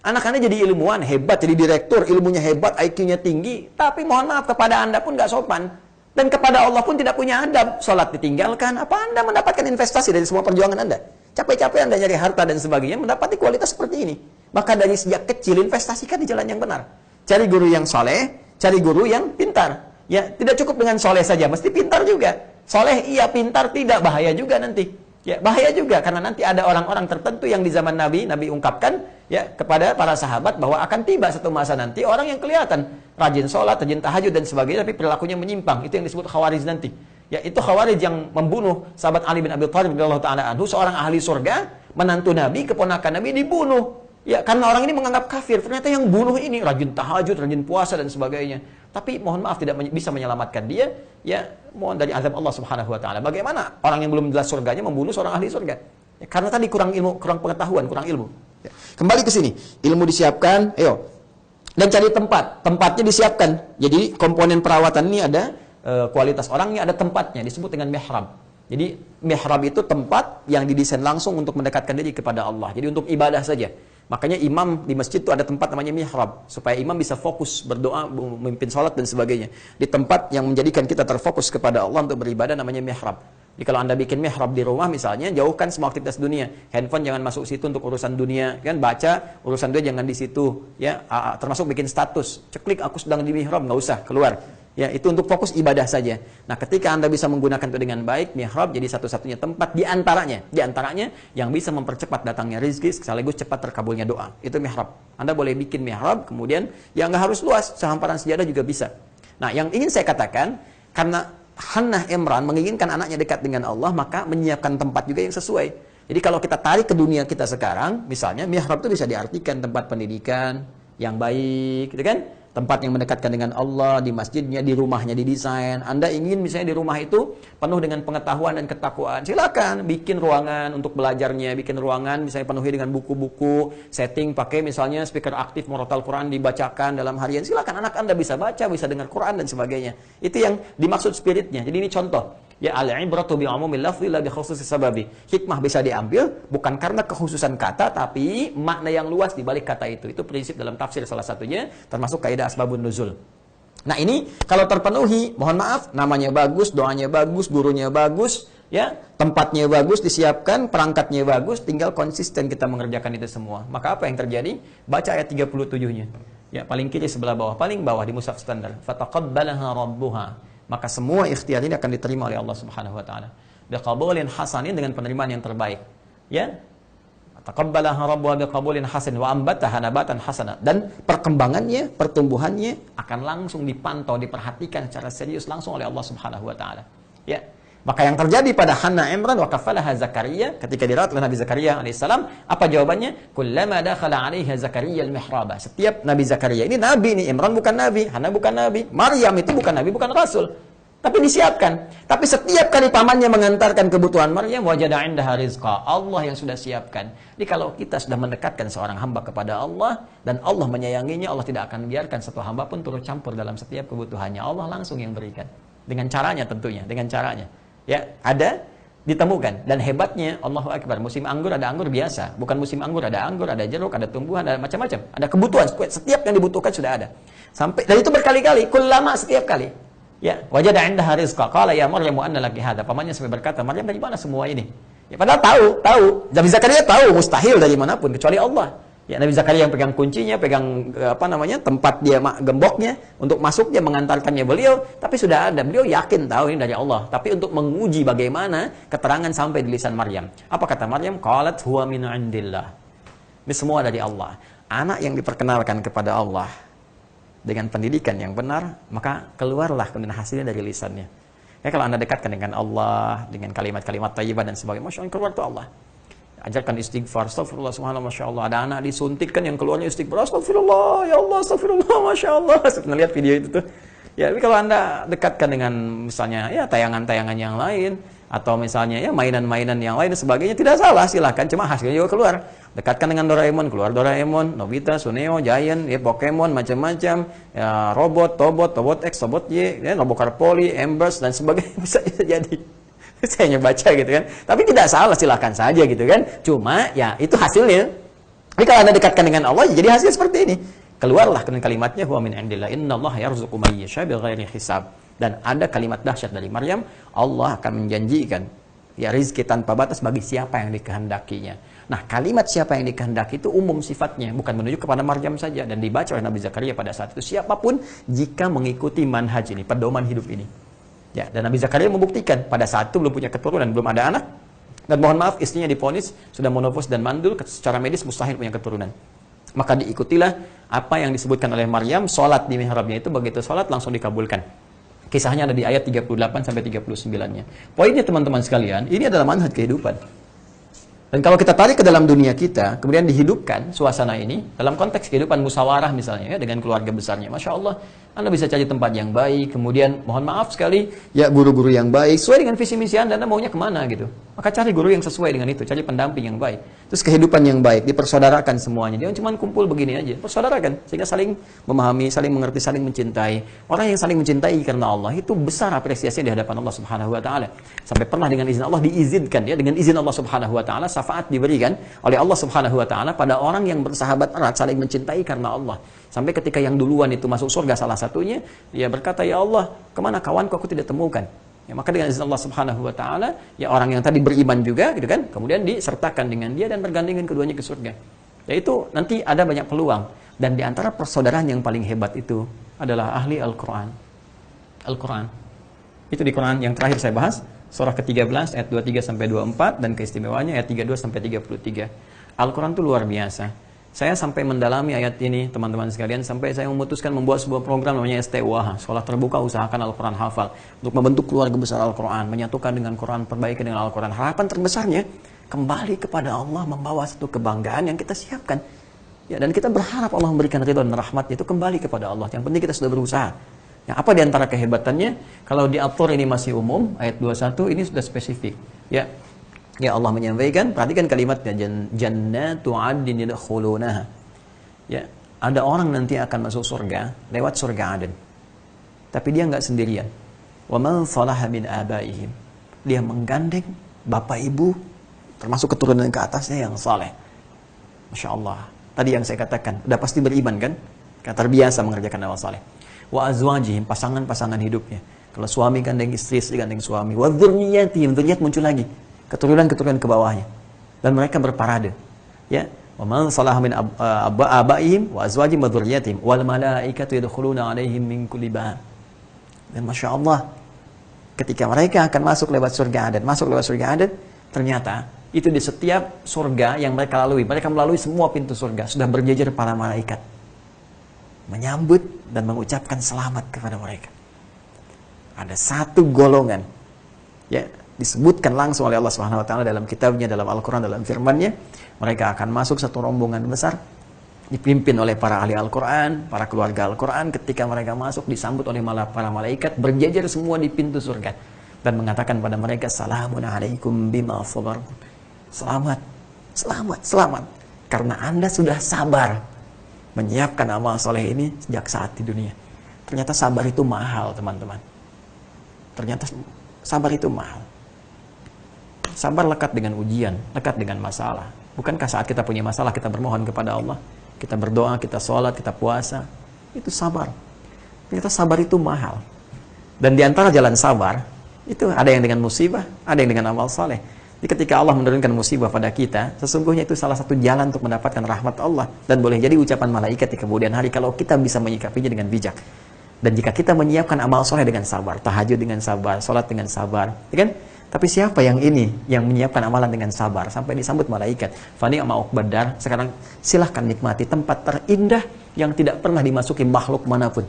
Anak-anak jadi ilmuwan, hebat, jadi direktur, ilmunya hebat, IQ-nya tinggi, tapi mohon maaf kepada Anda pun nggak sopan. Dan kepada Allah pun tidak punya adab. Sholat ditinggalkan, apa Anda mendapatkan investasi dari semua perjuangan Anda? Capek-capek Anda nyari harta dan sebagainya, mendapati kualitas seperti ini. Maka dari sejak kecil, investasikan di jalan yang benar. Cari guru yang soleh, cari guru yang pintar. Ya, tidak cukup dengan soleh saja, mesti pintar juga. Soleh iya, pintar tidak, bahaya juga nanti. Ya, bahaya juga karena nanti ada orang-orang tertentu yang di zaman Nabi ungkapkan ya kepada para sahabat bahwa akan tiba satu masa nanti orang yang kelihatan rajin sholat, rajin tahajud dan sebagainya, tapi perilakunya menyimpang. Itu yang disebut khawarij nanti. Ya, itu khawarij yang membunuh sahabat Ali bin Abi Thalib radhiyallahu taala anhu, seorang ahli surga, menantu Nabi, keponakan Nabi dibunuh. Ya, karena orang ini menganggap kafir. Ternyata yang bunuh ini rajin tahajud, rajin puasa dan sebagainya. Tapi mohon maaf tidak bisa menyelamatkan dia. Ya, mohon dari azab Allah Subhanahu wa taala. Bagaimana orang yang belum jelas surganya membunuh seorang ahli surga? Ya, karena tadi kurang ilmu, kurang pengetahuan, kurang ilmu. Ya. Kembali ke sini. Ilmu disiapkan, ayo. Dan cari tempat. Tempatnya disiapkan. Jadi komponen perawatan ini ada kualitas orangnya, ada tempatnya, disebut dengan mihrab. Jadi mihrab itu tempat yang didesain langsung untuk mendekatkan diri kepada Allah. Jadi untuk ibadah saja. Makanya imam di masjid itu ada tempat namanya mihrab, supaya imam bisa fokus berdoa, memimpin sholat dan sebagainya. Di tempat yang menjadikan kita terfokus kepada Allah untuk beribadah namanya mihrab. Jadi kalau Anda bikin mihrab di rumah misalnya, jauhkan semua aktivitas dunia. Handphone jangan masuk situ untuk urusan dunia, kan, baca urusan dunia jangan di situ, ya. Termasuk bikin status, ceklik aku sedang di mihrab, nggak usah keluar. Ya, itu untuk fokus ibadah saja. Nah, ketika Anda bisa menggunakan itu dengan baik, mihrab jadi satu-satunya tempat di antaranya yang bisa mempercepat datangnya rezeki sekaligus cepat terkabulnya doa. Itu mihrab. Anda boleh bikin mihrab, kemudian ya nggak harus luas, sehamparan sejadah juga bisa. Nah, yang ingin saya katakan, karena Hannah Imran menginginkan anaknya dekat dengan Allah, maka menyiapkan tempat juga yang sesuai. Jadi kalau kita tarik ke dunia kita sekarang, misalnya mihrab itu bisa diartikan tempat pendidikan yang baik, gitu kan? Tempat yang mendekatkan dengan Allah, di masjidnya, di rumahnya didesain. Anda ingin misalnya di rumah itu penuh dengan pengetahuan dan ketakwaan, silakan bikin ruangan untuk belajarnya, bikin ruangan misalnya penuhi dengan buku-buku, setting pakai misalnya speaker aktif murattal Quran dibacakan dalam harian, silakan anak Anda bisa baca, bisa dengar Quran dan sebagainya. Itu yang dimaksud spiritnya. Jadi ini contoh. Ya, al-ibratu bi'umumil lafzi la bi khususis sababi. Hikmah bisa diambil bukan karena kekhususan kata, tapi makna yang luas di balik kata itu. Itu prinsip dalam tafsir salah satunya, termasuk kaidah asbabun nuzul. Nah, ini kalau terpenuhi, mohon maaf, namanya bagus, doanya bagus, gurunya bagus, ya, tempatnya bagus, disiapkan, perangkatnya bagus, tinggal konsisten kita mengerjakan itu semua. Maka apa yang terjadi? Baca ayat 37-nya. Ya, paling kiri sebelah bawah, paling bawah di mushaf standar. Fataqabbalaha rabbuha. Maka semua ikhtiar ini akan diterima oleh Allah Subhanahu wa taala. Biqabulin hasanin, dengan penerimaan yang terbaik. Ya. Taqabbalaha rabbuha biqabulin hasan wa ambataha nabatan hasana. Dan perkembangannya, pertumbuhannya akan langsung dipantau, diperhatikan secara serius langsung oleh Allah Subhanahu wa taala. Ya. Maka yang terjadi pada Hannah Imran wa kafalaha Zakaria, ketika dirawat oleh Nabi Zakaria alaihissalam, apa jawabannya? Kullama dakhala 'alaiha Zakaria al-mihraba. Setiap Nabi Zakaria, ini nabi nih, Imran bukan nabi, Hannah bukan nabi, Maryam itu bukan nabi, bukan rasul. Tapi disiapkan. Tapi setiap kali pamannya mengantarkan kebutuhan Maryam, wajada 'indaha rizqa. Allah yang sudah siapkan. Jadi kalau kita sudah mendekatkan seorang hamba kepada Allah dan Allah menyayanginya, Allah tidak akan biarkan satu hamba pun turut campur dalam setiap kebutuhannya. Allah langsung yang berikan. Dengan caranya tentunya, dengan caranya. Ya, ada ditemukan. Dan hebatnya, Allahu Akbar, musim anggur ada anggur biasa, bukan musim anggur ada anggur, ada jeruk, ada tumbuhan, ada macam-macam, ada kebutuhan, setiap yang dibutuhkan sudah ada. Sampai dan itu berkali-kali, kullama, setiap kali. Ya, wajada 'indaha rizqa, qala ya Maryam anna laki hadza. Pamannya sampai berkata, Maryam, dari mana semua ini? Ya, padahal tahu. Nabi Zakaria tahu mustahil dari manapun kecuali Allah. Ya, Nabi Zakaria yang pegang kuncinya, pegang tempat dia gemboknya untuk masuk, dia mengantarkannya beliau, tapi sudah ada. Beliau yakin tahu ini dari Allah. Tapi untuk menguji bagaimana keterangan sampai di lisan Maryam. Apa kata Maryam? Qalat huwa min 'indillah. Ini semua dari Allah. Anak yang diperkenalkan kepada Allah dengan pendidikan yang benar, maka keluarlah kemudian hasilnya dari lisannya. Ya, kalau Anda dekatkan dengan Allah, dengan kalimat-kalimat thayyibah dan sebagainya, Masya Allah, keluar itu Allah. Ajarkan istighfar, astagfirullah, subhanallah, Masya Allah. Ada anak disuntikkan yang keluarnya istighfar, astagfirullah, ya Allah, astagfirullah, Masya Allah. Saya lihat video itu tuh. Ya, tapi kalau Anda dekatkan dengan misalnya ya tayangan-tayangan yang lain, atau misalnya ya mainan-mainan yang lain dan sebagainya, tidak salah, silahkan, cuma hasilnya juga keluar. Dekatkan dengan Doraemon, keluar Doraemon, Nobita, Suneo, Giant, ya Pokemon, macam-macam, ya Tobot X, Tobot Y, ya Robocar Poli, Embers dan sebagainya, bisa jadi. Saya hanya baca gitu kan. Tapi tidak salah, silakan saja gitu kan. Cuma ya itu hasilnya. Tapi kalau Anda dekatkan dengan Allah, jadi hasil seperti ini. Keluarlah dengan kalimatnya, huwa min indillah, innallaha yarzuqu may yasha bighairi hisab. Dan ada kalimat dahsyat dari Maryam, Allah akan menjanjikan ya rizki tanpa batas bagi siapa yang dikehendakinya. Nah, kalimat siapa yang dikehendaki itu umum sifatnya, bukan menuju kepada Maryam saja, dan dibaca oleh Nabi Zakaria pada saat itu siapapun jika mengikuti manhaj ini, pedoman hidup ini. Ya, dan Nabi Zakaria membuktikan pada saat itu belum punya keturunan, belum ada anak, dan mohon maaf istrinya divonis sudah menopause dan mandul, secara medis mustahil punya keturunan. Maka diikutilah apa yang disebutkan oleh Maryam, sholat di mihrabnya itu, begitu sholat langsung dikabulkan. Kisahnya ada di ayat 38 sampai 39-nya. Poinnya teman-teman sekalian, ini adalah manhaj kehidupan. Dan kalau kita tarik ke dalam dunia kita, kemudian dihidupkan suasana ini dalam konteks kehidupan musyawarah misalnya ya, dengan keluarga besarnya, Masya Allah, Anda bisa cari tempat yang baik, kemudian mohon maaf sekali, ya guru-guru yang baik, sesuai dengan visi misi Anda maunya kemana gitu. Maka cari guru yang sesuai dengan itu, cari pendamping yang baik. Terus kehidupan yang baik, dipersaudarakan semuanya. Jangan cuma kumpul begini aja, persaudarakan, sehingga saling memahami, saling mengerti, saling mencintai. Orang yang saling mencintai karena Allah, itu besar apresiasinya di hadapan Allah Subhanahu wa Ta'ala. Sampai pernah dengan izin Allah diizinkan, ya, dengan izin Allah Subhanahu wa Ta'ala, syafaat diberikan oleh Allah Subhanahu wa Ta'ala pada orang yang bersahabat erat, saling mencintai karena Allah. Sampai ketika yang duluan itu masuk surga salah satunya, dia berkata, ya Allah, kemana kawanku, aku tidak temukan. Ya, maka dengan izin Allah Subhanahu wa Ta'ala, ya orang yang tadi beriman juga gitu kan, kemudian disertakan dengan dia dan bergandengan keduanya ke surga. Yaitu nanti ada banyak peluang, dan di antara persaudaraan yang paling hebat itu adalah ahli Al-Qur'an. Al-Qur'an. Itu di Quran yang terakhir saya bahas, surah ke-13 ayat 23 sampai 24, dan keistimewaannya ayat 32 sampai 33. Al-Qur'an itu luar biasa. Saya sampai mendalami ayat ini, teman-teman sekalian, sampai saya memutuskan membuat sebuah program namanya STUAH, Sekolah Terbuka Usahakan Al-Quran Hafal, untuk membentuk keluarga besar Al-Quran, menyatukan dengan Quran, perbaiki dengan Al-Quran. Harapan terbesarnya, kembali kepada Allah, membawa satu kebanggaan yang kita siapkan. Ya, dan kita berharap Allah memberikan ridha dan rahmatnya itu kembali kepada Allah. Yang penting kita sudah berusaha. Ya, apa di antara kehebatannya? Kalau di At-Tur ini masih umum, ayat 21 ini sudah spesifik. Ya Allah menyampaikan, perhatikan kalimatnya, jannatu 'adnin yadkhulunaha. Ya, ada orang nanti akan masuk surga lewat surga Aden. Tapi dia enggak sendirian. Wa man salaha min abaihim. Dia menggandeng bapak ibu termasuk keturunan ke atasnya yang saleh. Masya Allah. Tadi yang saya katakan, udah pasti beriman kan? Karena terbiasa mengerjakan amal saleh. Wa azwajihim, pasangan-pasangan hidupnya. Kalau suami gandeng istri, istri gandeng suami. Wa dzurriyyatihim, dzurriyyat muncul lagi. Keturunan-keturunan ke bawahnya, dan mereka berparade, ya, wa man salaha min abaihim wa azwajihim wa dzurriyyatihim wal malaikatu yadkhuluna 'alaihim min kulli bab. Dan Masya Allah, ketika mereka akan masuk lewat surga Aden, ternyata itu di setiap surga yang mereka lalui, mereka melalui semua pintu surga, sudah berjejer para malaikat menyambut dan mengucapkan selamat kepada mereka. Ada satu golongan, ya, disebutkan langsung oleh Allah Subhanahu wa Ta'ala dalam kitabnya, dalam Al-Quran, dalam firman-Nya. Mereka akan masuk satu rombongan besar, dipimpin oleh para ahli Al-Quran, para keluarga Al-Quran. Ketika mereka masuk, disambut oleh para malaikat, berjejer semua di pintu surga, dan mengatakan pada mereka, salamun alaikum bima sabartum. Selamat, selamat, selamat, karena Anda sudah sabar menyiapkan amal soleh ini sejak saat di dunia. Ternyata sabar itu mahal, teman-teman. Ternyata sabar itu mahal. Sabar lekat dengan ujian, lekat dengan masalah. Bukankah saat kita punya masalah kita bermohon kepada Allah, kita berdoa, kita sholat, kita puasa, itu sabar. Ternyata sabar itu mahal. Dan di antara jalan sabar itu ada yang dengan musibah, ada yang dengan amal soleh. Jadi ketika Allah menurunkan musibah pada kita, sesungguhnya itu salah satu jalan untuk mendapatkan rahmat Allah. Dan boleh jadi ucapan malaikat di kemudian hari kalau kita bisa menyikapinya dengan bijak. Dan jika kita menyiapkan amal soleh dengan sabar, tahajud dengan sabar, sholat dengan sabar, ya kan? Tapi siapa yang ini, yang menyiapkan amalan dengan sabar, sampai disambut malaikat, fani ama uqbadar, sekarang silahkan nikmati tempat terindah yang tidak pernah dimasuki makhluk manapun.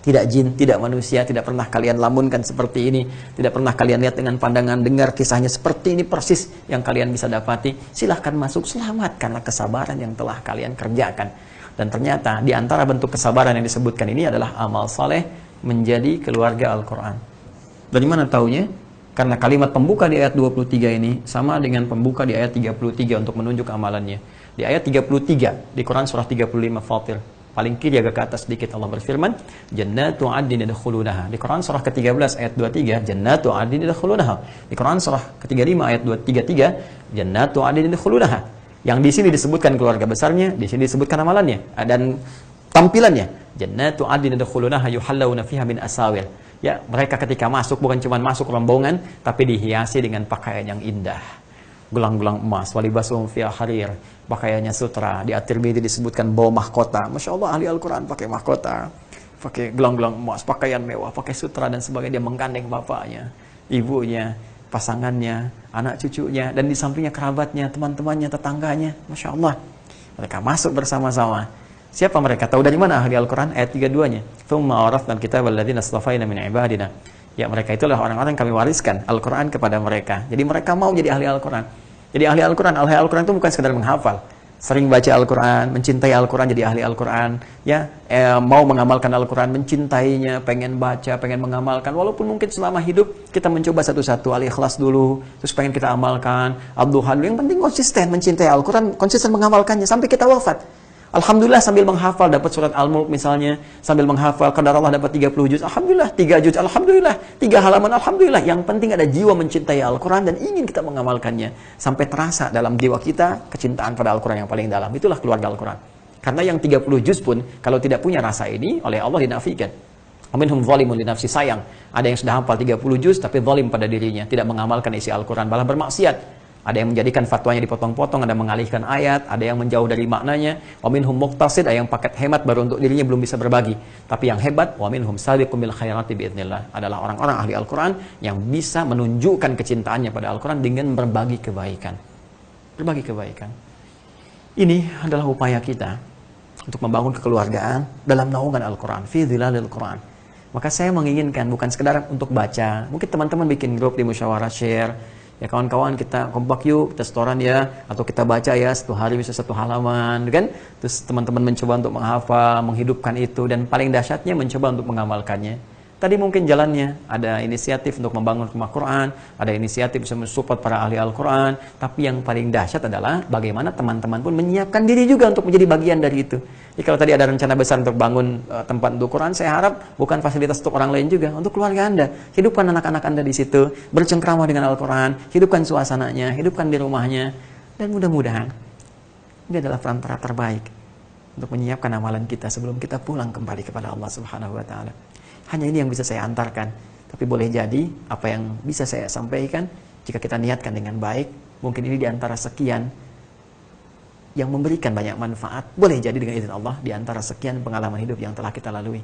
Tidak jin, tidak manusia, tidak pernah kalian lamunkan seperti ini, tidak pernah kalian lihat dengan pandangan, dengar kisahnya seperti ini persis yang kalian bisa dapati. Silahkan masuk, selamat karena kesabaran yang telah kalian kerjakan. Dan ternyata di antara bentuk kesabaran yang disebutkan ini adalah amal saleh menjadi keluarga Al-Quran. Dari mana taunya? Karena kalimat pembuka di ayat 23 ini sama dengan pembuka di ayat 33 untuk menunjuk amalannya. Di ayat 33 di Quran surah 35 Fatir, paling kiri agak ke atas sedikit, Allah berfirman, Jannatu 'adnin yadkhulunaha. Di Quran surah ke-13 ayat 23, Jannatu 'adnin yadkhulunaha. Di Quran surah ke-35 ayat 233, Jannatu 'adnin yadkhulunaha. Yang di sini disebutkan keluarga besarnya, di sini disebutkan amalannya dan tampilannya. Jannatu 'adnin yadkhulunaha yuhallawna fiha min asawir. Ya, mereka ketika masuk bukan cuma masuk rombongan, tapi dihiasi dengan pakaian yang indah. Gelang-gelang emas, walibasuhum fiha harir, pakaiannya sutra. Di At-Tirmidzi disebutkan bawa mahkota. Masya Allah, ahli Al-Quran pakai mahkota, pakai gelang-gelang emas, pakaian mewah, pakai sutra dan sebagainya. Dia menggandeng bapaknya, ibunya, pasangannya, anak cucunya, dan di sampingnya kerabatnya, teman-temannya, tetangganya. Masya Allah, mereka masuk bersama-sama. Siapa mereka? Tahu dari mana ahli Al-Quran? Ayat 32-nya. Tsumma awratsnal kitaba alladzina astafaina min ibadina. Ya, mereka itulah orang-orang yang kami wariskan Al-Quran kepada mereka. Jadi mereka mau jadi ahli Al-Quran. Jadi ahli Al-Quran itu bukan sekedar menghafal. Sering baca Al-Quran, mencintai Al-Quran, jadi ahli Al-Quran. Ya, mau mengamalkan Al-Quran, mencintainya, pengen baca, pengen mengamalkan. Walaupun mungkin selama hidup kita mencoba satu-satu, Al-Ikhlas dulu, terus pengen kita amalkan, Ad-Duha dulu. Yang penting konsisten mencintai Al-Quran, konsisten mengamalkannya sampai kita wafat. Alhamdulillah sambil menghafal dapat surat Al-Mulk misalnya, sambil menghafal qadar Allah dapat 30 juz, alhamdulillah 3 juz, alhamdulillah 3 halaman, alhamdulillah. Yang penting ada jiwa mencintai Al-Quran dan ingin kita mengamalkannya sampai terasa dalam jiwa kita kecintaan pada Al-Quran yang paling dalam. Itulah keluarga Al-Quran. Karena yang 30 juz pun kalau tidak punya rasa ini oleh Allah dinafikan. Minhum zalimun li nafsi, sayang. Ada yang sudah hafal 30 juz tapi zalim pada dirinya, tidak mengamalkan isi Al-Quran, malah bermaksiat. Ada yang menjadikan fatwanya dipotong-potong, ada yang mengalihkan ayat, ada yang menjauh dari maknanya. Wa minhum muqtasid, ada yang paket hemat baru untuk dirinya belum bisa berbagi. Tapi yang hebat, wa minhum sabiqum bil khairati biidznillah, adalah orang-orang ahli Al-Quran yang bisa menunjukkan kecintaannya pada Al-Quran dengan berbagi kebaikan. Berbagi kebaikan. Ini adalah upaya kita untuk membangun kekeluargaan dalam naungan Al-Quran, fi dhilalil Quran. Maka saya menginginkan bukan sekedar untuk baca. Mungkin teman-teman bikin grup di musyawarah share. Ya kawan-kawan, kita kompak yuk, kita setoran ya, atau kita baca ya, 1 hari bisa 1 halaman, kan? Terus teman-temen mencoba untuk menghafal, menghidupkan itu, dan paling dahsyatnya mencoba untuk mengamalkannya. Tadi mungkin jalannya, ada inisiatif untuk membangun rumah Quran, ada inisiatif bisa mensupport para ahli Al-Quran, tapi yang paling dahsyat adalah bagaimana teman-teman pun menyiapkan diri juga untuk menjadi bagian dari itu. Jadi kalau tadi ada rencana besar untuk bangun tempat untuk Quran, saya harap bukan fasilitas untuk orang lain juga, untuk keluarga Anda. Hidupkan anak-anak Anda di situ, bercengkrama dengan Al-Quran, hidupkan suasananya, hidupkan di rumahnya, dan mudah-mudahan ini adalah perantara terbaik untuk menyiapkan amalan kita sebelum kita pulang kembali kepada Allah Subhanahu wa Ta'ala. Hanya ini yang bisa saya antarkan. Tapi boleh jadi apa yang bisa saya sampaikan, jika kita niatkan dengan baik, mungkin ini diantara sekian yang memberikan banyak manfaat. Boleh jadi dengan izin Allah diantara sekian pengalaman hidup yang telah kita lalui.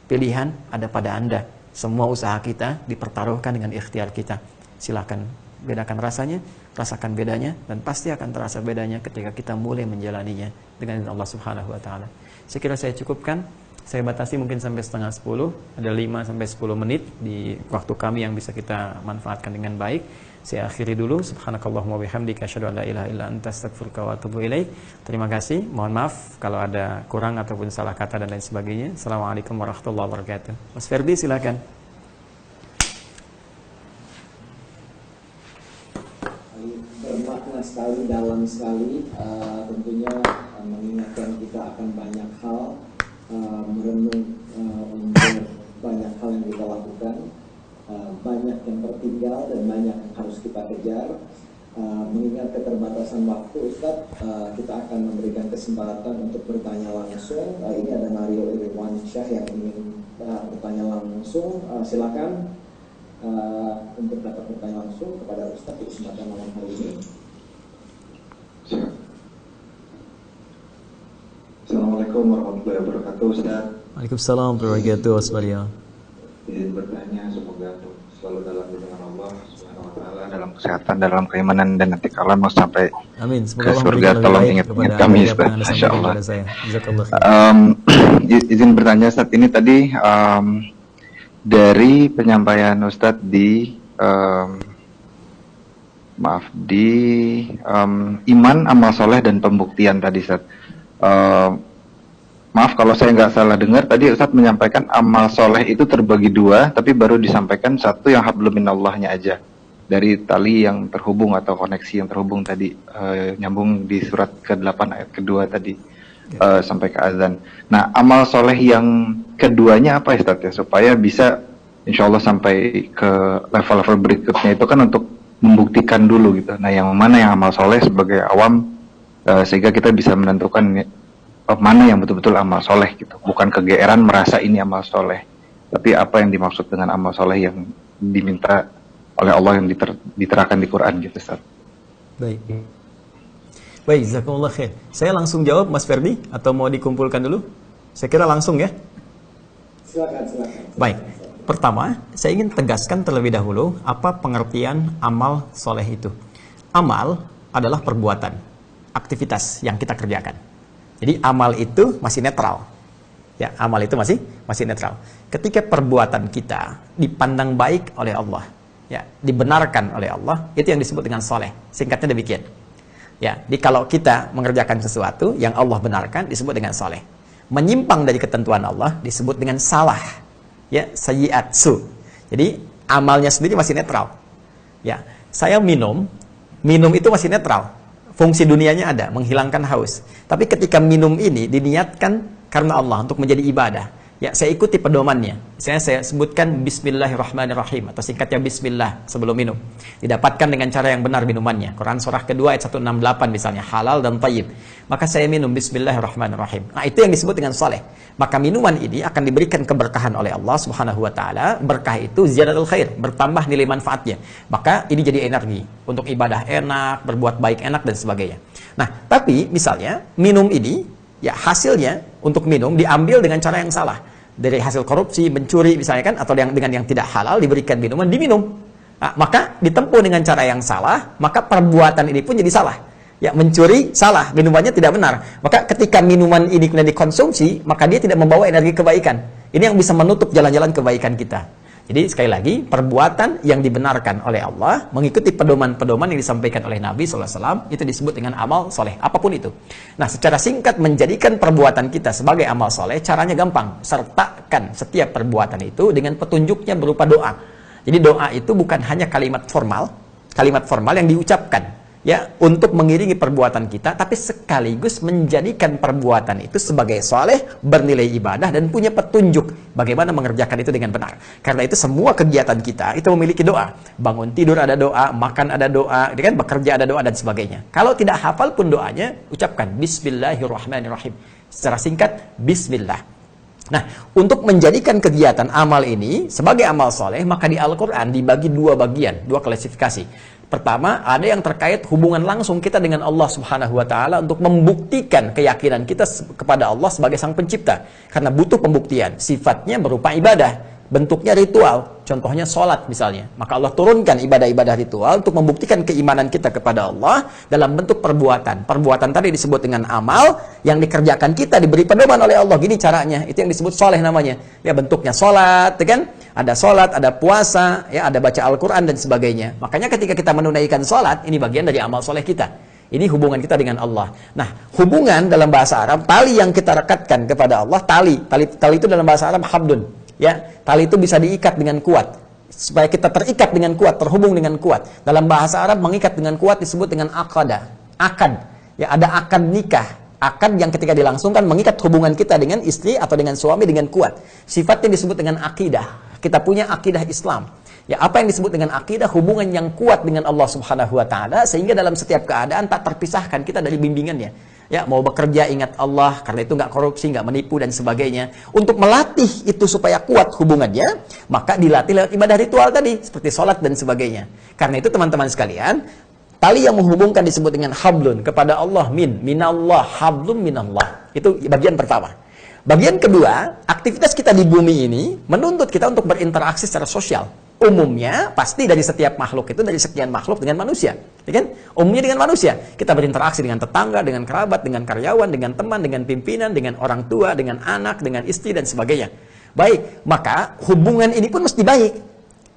Pilihan ada pada Anda. Semua usaha kita dipertaruhkan dengan ikhtiar kita. Silakan bedakan rasanya, rasakan bedanya, dan pasti akan terasa bedanya ketika kita mulai menjalaninya dengan izin Allah Subhanahu wa Ta'ala. Saya kira saya cukupkan. Saya batasi mungkin sampai setengah 10, ada 5-10 menit di waktu kami yang bisa kita manfaatkan dengan baik. Saya akhiri dulu. Subhanakallahumma wabihamdika asyhadu an la ilaha illa anta astaghfiruka wa atubu ilaik. Terima kasih. Mohon maaf kalau ada kurang ataupun salah kata dan lain sebagainya. Assalamualaikum warahmatullahi wabarakatuh. Mas Ferdi silakan. Bermakna sekali, dalam sekali, tentunya mengingatkan kita akan banyak hal, merenung untuk banyak hal yang kita lakukan, banyak yang tertinggal dan banyak yang harus kita kejar. Mengingat keterbatasan waktu, Ustadz, kita akan memberikan kesempatan untuk bertanya langsung. Ini ada Mario Irwansyah yang ingin bertanya langsung. Silakan untuk dapat bertanya langsung kepada Ustadz di kesempatan malam hari ini. Assalamualaikum warahmatullahi wabarakatuh, Ustadz. Waalaikumsalam warahmatullahi wabarakatuh, Asmalia. Izin bertanya, semoga selalu dalam lindungan Allah Subhanahu wa taala, dalam kesehatan, dalam keimanan dan nanti kalau mau sampai Amin. ke surga, tolong ingat kami, Ustaz. Insyaallah. Izin bertanya, Ustaz, ini tadi dari penyampaian Ustaz di iman, amal soleh dan pembuktian tadi, Ustaz. Maaf kalau saya nggak salah dengar tadi Ustadz menyampaikan amal soleh itu terbagi dua, tapi baru disampaikan satu yang hablum minallahnya aja, dari tali yang terhubung atau koneksi yang terhubung tadi, nyambung di surat ke-8 ayat kedua tadi, sampai ke azan. Nah, amal soleh yang keduanya apa ya Ustadz ya, supaya bisa insya Allah sampai ke level-level berikutnya itu kan untuk membuktikan dulu gitu. Nah, yang mana yang amal soleh sebagai awam, sehingga kita bisa menentukan mana yang betul-betul amal soleh gitu, bukan kegeeran merasa ini amal soleh, tapi apa yang dimaksud dengan amal soleh yang diminta oleh Allah yang diterangkan di Quran gitu, Ustaz. Baik, jazakumullah khair. Saya langsung jawab, Mas Ferdi, atau mau dikumpulkan dulu? Saya kira langsung ya. Silakan. Baik, pertama saya ingin tegaskan terlebih dahulu apa pengertian amal soleh itu. Amal adalah perbuatan, aktivitas yang kita kerjakan. Jadi amal itu masih netral. Ya, amal itu masih netral. Ketika perbuatan kita dipandang baik oleh Allah, ya, dibenarkan oleh Allah, itu yang disebut dengan soleh. Singkatnya demikian. Ya, jadi kalau kita mengerjakan sesuatu yang Allah benarkan disebut dengan soleh. Menyimpang dari ketentuan Allah disebut dengan salah. Ya, sayyi'at, su. Jadi amalnya sendiri masih netral. Ya, saya minum itu masih netral. Fungsi dunianya ada, menghilangkan haus. Tapi ketika minum ini diniatkan karena Allah untuk menjadi ibadah, ya saya ikuti pedomannya. Misalnya saya sebutkan Bismillahirrahmanirrahim atau singkatnya Bismillah sebelum minum. Didapatkan dengan cara yang benar minumannya. Quran surah kedua ayat 168 misalnya, halal dan thayyib. Maka saya minum Bismillahirrahmanirrahim. Nah, itu yang disebut dengan saleh. Maka minuman ini akan diberikan keberkahan oleh Allah Subhanahu wa taala. Berkah itu ziyadatul khair, bertambah nilai manfaatnya. Maka ini jadi energi untuk ibadah enak, berbuat baik enak dan sebagainya. Nah, tapi misalnya minum ini, ya hasilnya untuk minum diambil dengan cara yang salah. Dari hasil korupsi, mencuri misalnya kan, atau dengan yang tidak halal diberikan minuman, diminum. Nah, maka ditempuh dengan cara yang salah, maka perbuatan ini pun jadi salah. Ya, mencuri salah, minumannya tidak benar. Maka ketika minuman ini kemudian dikonsumsi, maka dia tidak membawa energi kebaikan. Ini yang bisa menutup jalan-jalan kebaikan kita. Jadi sekali lagi, perbuatan yang dibenarkan oleh Allah, mengikuti pedoman-pedoman yang disampaikan oleh Nabi SAW, itu disebut dengan amal soleh, apapun itu. Nah, secara singkat, menjadikan perbuatan kita sebagai amal soleh, caranya gampang. Sertakan setiap perbuatan itu dengan petunjuknya berupa doa. Jadi doa itu bukan hanya kalimat formal yang diucapkan, ya, untuk mengiringi perbuatan kita, tapi sekaligus menjadikan perbuatan itu sebagai soleh, bernilai ibadah, dan punya petunjuk bagaimana mengerjakan itu dengan benar. Karena itu semua kegiatan kita itu memiliki doa. Bangun tidur ada doa, makan ada doa, kan, bekerja ada doa, dan sebagainya. Kalau tidak hafal pun doanya, ucapkan Bismillahirrahmanirrahim. Secara singkat, Bismillah. Nah, untuk menjadikan kegiatan amal ini sebagai amal soleh, maka di Al-Quran dibagi dua bagian, dua klasifikasi. Pertama, ada yang terkait hubungan langsung kita dengan Allah Subhanahu wa taala untuk membuktikan keyakinan kita kepada Allah sebagai Sang Pencipta. Karena butuh pembuktian, sifatnya berupa ibadah, bentuknya ritual, contohnya sholat misalnya. Maka Allah turunkan ibadah-ibadah ritual untuk membuktikan keimanan kita kepada Allah dalam bentuk perbuatan. Perbuatan tadi disebut dengan amal, yang dikerjakan kita diberi pedoman oleh Allah. Gini caranya, itu yang disebut soleh namanya. Ya, bentuknya sholat, kan? Ada sholat, ada puasa, ya, ada baca Al-Quran dan sebagainya. Makanya ketika kita menunaikan sholat, ini bagian dari amal soleh kita. Ini hubungan kita dengan Allah. Nah, hubungan dalam bahasa Arab, tali yang kita rekatkan kepada Allah, tali itu dalam bahasa Arab habdun. Ya, tali itu bisa diikat dengan kuat. Supaya kita terikat dengan kuat, terhubung dengan kuat. Dalam bahasa Arab, mengikat dengan kuat disebut dengan akad. Ya, ada akad nikah. Akad yang ketika dilangsungkan mengikat hubungan kita dengan istri atau dengan suami dengan kuat. Sifatnya disebut dengan akidah. Kita punya akidah Islam. Ya, apa yang disebut dengan akidah, hubungan yang kuat dengan Allah Subhanahu wa taala sehingga dalam setiap keadaan tak terpisahkan kita dari bimbingannya. Ya, mau bekerja ingat Allah, karena itu nggak korupsi, nggak menipu dan sebagainya. Untuk melatih itu supaya kuat hubungannya, maka dilatih lewat ibadah ritual tadi, seperti sholat dan sebagainya. Karena itu teman-teman sekalian, tali yang menghubungkan disebut dengan hablun kepada Allah, minallah, hablum minallah. Itu bagian pertama. Bagian kedua, aktivitas kita di bumi ini menuntut kita untuk berinteraksi secara sosial. Umumnya pasti dari setiap makhluk itu, dari sekian makhluk dengan manusia, ya kan? Umumnya dengan manusia, kita berinteraksi dengan tetangga, dengan kerabat, dengan karyawan, dengan teman, dengan pimpinan, dengan orang tua, dengan anak, dengan istri dan sebagainya. Baik, maka hubungan ini pun mesti baik.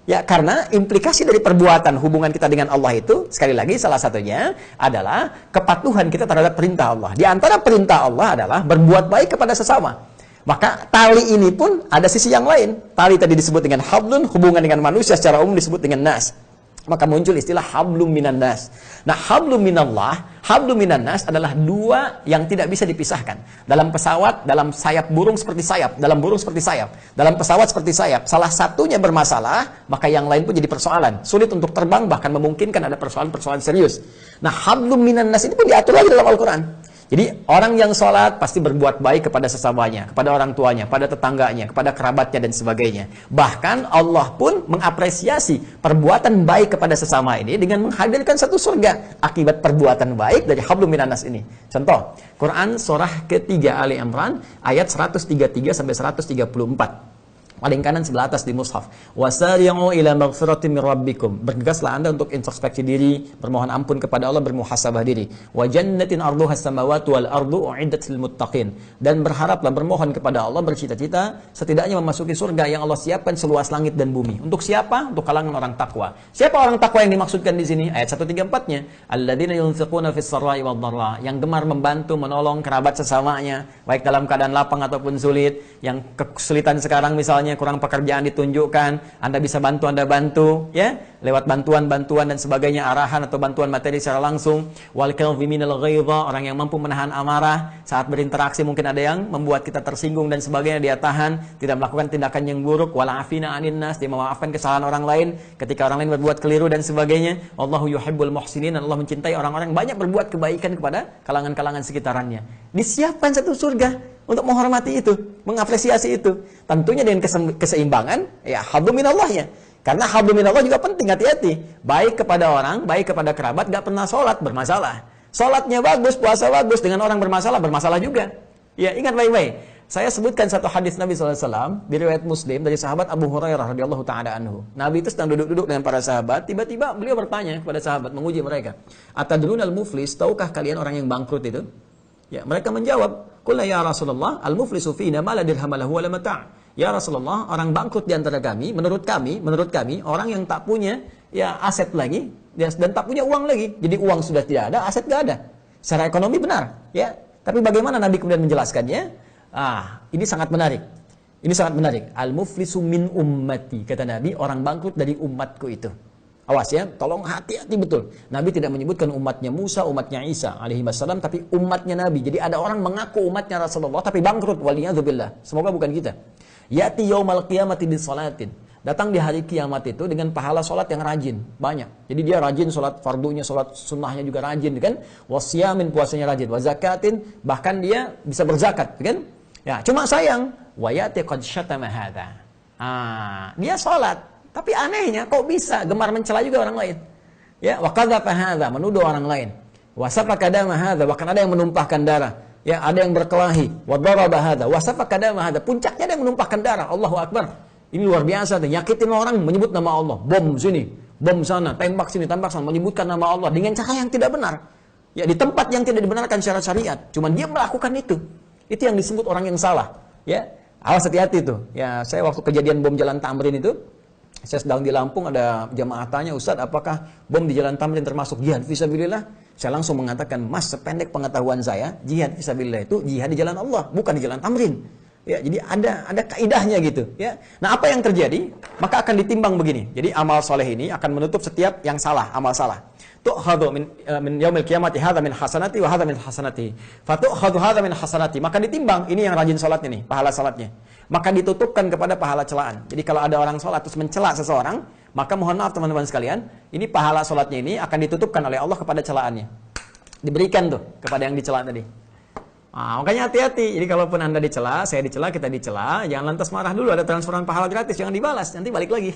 Ya, karena implikasi dari perbuatan hubungan kita dengan Allah itu, sekali lagi salah satunya adalah kepatuhan kita terhadap perintah Allah. Di antara perintah Allah adalah berbuat baik kepada sesama. Maka tali ini pun ada sisi yang lain. Tali tadi disebut dengan hablun, hubungan dengan manusia secara umum disebut dengan nas. Maka muncul istilah hablum minan nas. Nah, hablum minallah, hablum minan nas adalah dua yang tidak bisa dipisahkan. Dalam pesawat, dalam sayap burung seperti sayap, dalam burung seperti sayap, dalam pesawat seperti sayap. Salah satunya bermasalah, maka yang lain pun jadi persoalan. Sulit untuk terbang, bahkan memungkinkan ada persoalan-persoalan serius. Nah, hablum minan nas ini pun diatur lagi dalam Al-Quran. Jadi orang yang sholat pasti berbuat baik kepada sesamanya, kepada orang tuanya, pada tetangganya, kepada kerabatnya dan sebagainya. Bahkan Allah pun mengapresiasi perbuatan baik kepada sesama ini dengan menghadirkan satu surga akibat perbuatan baik dari hablum minan nas ini. Contoh, Quran surah ketiga Ali Imran ayat 133 sampai 134. Paling kanan sebelah atas di mushaf. Wasari'u ila maghfiratin min rabbikum. Bergegaslah Anda untuk introspeksi diri, bermohon ampun kepada Allah, bermuhasabah diri. Wa jannatin arduha as-samawati wal ardu u'iddat lil muttaqin. Dan berharaplah, bermohon kepada Allah, bercita-cita setidaknya memasuki surga yang Allah siapkan seluas langit dan bumi. Untuk siapa? Untuk kalangan orang takwa. Siapa orang takwa yang dimaksudkan di sini? Ayat 134-nya. Alladzina yunfiquna fis sarai wad dharra. Yang gemar membantu, menolong kerabat sesamanya, baik dalam keadaan lapang ataupun sulit. Yang kesulitan sekarang misalnya kurang pekerjaan ditunjukkan, Anda bisa bantu, Anda bantu, ya, lewat bantuan-bantuan dan sebagainya, arahan atau bantuan materi secara langsung. Wal kadhiminal ghaidha, orang yang mampu menahan amarah saat berinteraksi, mungkin ada yang membuat kita tersinggung dan sebagainya, dia tahan, tidak melakukan tindakan yang buruk. Wal afina anin nas, dia memaafkan kesalahan orang lain ketika orang lain berbuat keliru dan sebagainya. Allahu yuhibbul muhsinin, Allah mencintai orang-orang yang banyak berbuat kebaikan kepada kalangan-kalangan sekitarannya. Disiapkan satu surga untuk menghormati itu, mengapresiasi itu. Tentunya dengan keseimbangan, ya, hablum minallahnya. Karena hablum minallah juga penting, hati-hati. Baik kepada orang, baik kepada kerabat, gak pernah sholat, bermasalah. Sholatnya bagus, puasa bagus, dengan orang bermasalah, bermasalah juga. Ya, ingat baik-baik. Saya sebutkan satu hadis Nabi SAW, di riwayat Muslim, dari sahabat Abu Hurairah radhiyallahu ta'ala anhu. Nabi itu sedang duduk-duduk dengan para sahabat, tiba-tiba beliau bertanya kepada sahabat, menguji mereka. Atadrunal muflis, tahukah kalian orang yang bangkrut itu? Ya, mereka menjawab, qulna ya Rasulullah, al-muflisu fina ma la dirham lahu wa la mata'. Ya Rasulullah, orang bangkrut di antara kami, menurut kami, orang yang tak punya ya aset lagi dan tak punya uang lagi. Jadi uang sudah tidak ada, aset tidak ada. Secara ekonomi benar, ya. Tapi bagaimana Nabi kemudian menjelaskannya? Ini sangat menarik. Ini sangat menarik. Al-muflisu min ummati, kata Nabi, orang bangkrut dari umatku itu. Awas ya, tolong hati-hati betul. Nabi tidak menyebutkan umatnya Musa, umatnya Isa alaihi wassalam, tapi umatnya Nabi. Jadi ada orang mengaku umatnya Rasulullah tapi bangkrut, waliyadzubillah. Semoga bukan kita. Yati yaumal qiyamati bisalatin. Datang di hari kiamat itu dengan pahala sholat yang rajin, banyak. Jadi dia rajin sholat fardunya, sholat sunnahnya juga rajin, kan? Wasyamin, puasanya rajin, wazakatin, bahkan dia bisa berzakat, kan? Ya, cuma sayang, wayati qad syatama hadza. Dia sholat. Tapi anehnya, kok bisa gemar mencela juga orang lain? Ya, wa qadzafa hadza, menuduh orang lain. Wa safaka dama hadza, bahkan ada yang menumpahkan darah. Ya, ada yang berkelahi. Wa daraba hadza, wa safaka dama hadza. Puncaknya ada yang menumpahkan darah. Allahu akbar. Ini luar biasa tuh. Nyakitin orang, menyebut nama Allah. Bom sini, bom sana, tembak sini, tembak sana, menyebutkan nama Allah dengan cara yang tidak benar. Ya, di tempat yang tidak dibenarkan secara syariat. Cuman dia melakukan itu. Itu yang disebut orang yang salah. Ya, awas hati-hati tuh. Ya, saya waktu kejadian bom Jalan Tamrin itu, saya sedang di Lampung, ada jamaah tanya, Ustaz, apakah bom di Jalan Tamrin termasuk jihad fisabilillah? Saya langsung mengatakan, Mas, sependek pengetahuan saya, jihad fisabilillah itu jihad di jalan Allah, bukan di Jalan Tamrin. Ya, jadi ada kaidahnya gitu, ya. Nah, apa yang terjadi? Maka akan ditimbang begini. Jadi amal soleh ini akan menutup setiap yang salah, amal salah. Tu'khadhu min yaumil qiyamati hadza min hasanati wa hadza min hasanati. Fatu'khadhu hadza min hasanati. Maka ditimbang, ini yang rajin salatnya nih, pahala salatnya. Maka ditutupkan kepada pahala celaan. Jadi kalau ada orang salat terus mencela seseorang, maka mohon maaf teman-teman sekalian, ini pahala salatnya ini akan ditutupkan oleh Allah kepada celaannya. Diberikan tuh kepada yang dicela tadi. Nah, makanya hati-hati. Jadi kalaupun Anda dicela, saya dicela, kita dicela, jangan lantas marah dulu, ada transferan pahala gratis, jangan dibalas, nanti balik lagi.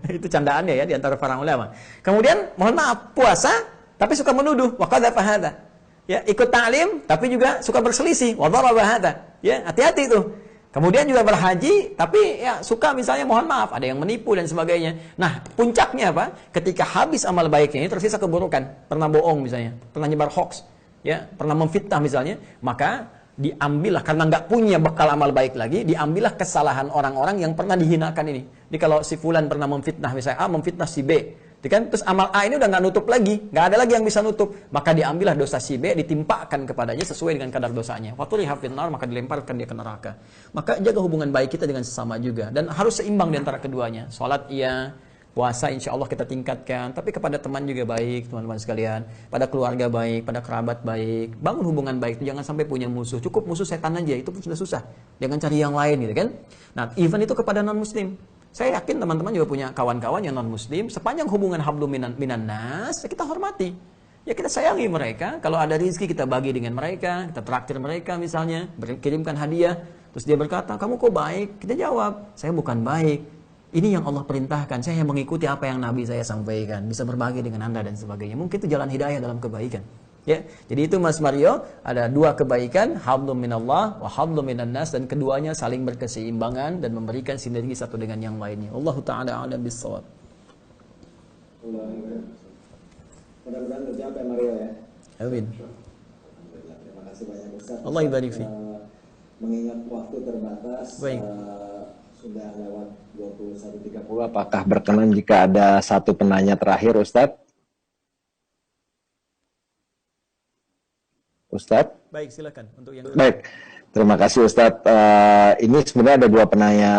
Itu candaannya ya di antara para ulama. Kemudian, mohon maaf, puasa tapi suka menuduh, wa qadzafa hadza. Ya, ikut ta'lim tapi juga suka berselisih, wa daraba hadza. Ya, hati-hati itu. Kemudian juga berhaji tapi ya suka misalnya mohon maaf, ada yang menipu dan sebagainya. Nah, puncaknya apa? Ketika habis amal baiknya ini tersisa keburukan, pernah bohong misalnya, pernah nyebar hoax. Ya, pernah memfitnah misalnya, maka diambillah karena nggak punya bekal amal baik lagi, diambillah kesalahan orang-orang yang pernah dihinakan ini. Jadi kalau si fulan pernah memfitnah misalnya A, memfitnah si B, kan? Terus amal A ini udah nggak nutup lagi, nggak ada lagi yang bisa nutup, maka diambillah dosa si B, ditimpakan kepadanya sesuai dengan kadar dosanya. Waktu lihat finnar, maka dilemparkan dia ke neraka. Maka jaga hubungan baik kita dengan sesama juga, dan harus seimbang di antara keduanya. Sholat iya, puasa insya Allah kita tingkatkan, tapi kepada teman juga baik, teman-teman sekalian, pada keluarga baik, pada kerabat baik, bangun hubungan baik itu, jangan sampai punya musuh, cukup musuh setan aja, itu pun sudah susah, jangan cari yang lain gitu kan. Nah, even itu kepada non-muslim, saya yakin teman-teman juga punya kawan-kawan yang non-muslim, sepanjang hubungan hablum minan nas, kita hormati, ya kita sayangi mereka, kalau ada rezeki kita bagi dengan mereka, kita traktir mereka misalnya, kirimkan hadiah, terus dia berkata, kamu kok baik? Kita jawab, saya bukan baik. Ini yang Allah perintahkan, saya yang mengikuti apa yang Nabi saya sampaikan, bisa berbagi dengan Anda dan sebagainya. Mungkin itu jalan hidayah dalam kebaikan. Ya, jadi itu Mas Mario, ada dua kebaikan, hablum minallah wa hablum minan nas, dan keduanya saling berkeseimbangan dan memberikan sinergi satu dengan yang lainnya. Allahu taala a'lam bissawab. Mudah-mudahan tercapai Mario ya. Amin. Terima kasih banyak Ustaz. Allah ibarik fi. Mengingat waktu terbatas, Baik. sudah lewat 21.30. Apakah berkenan jika ada satu penanya terakhir, Ustadz? Ustadz? Baik, silakan untuk yang Baik, terima kasih Ustadz. Ini sebenarnya ada dua penanya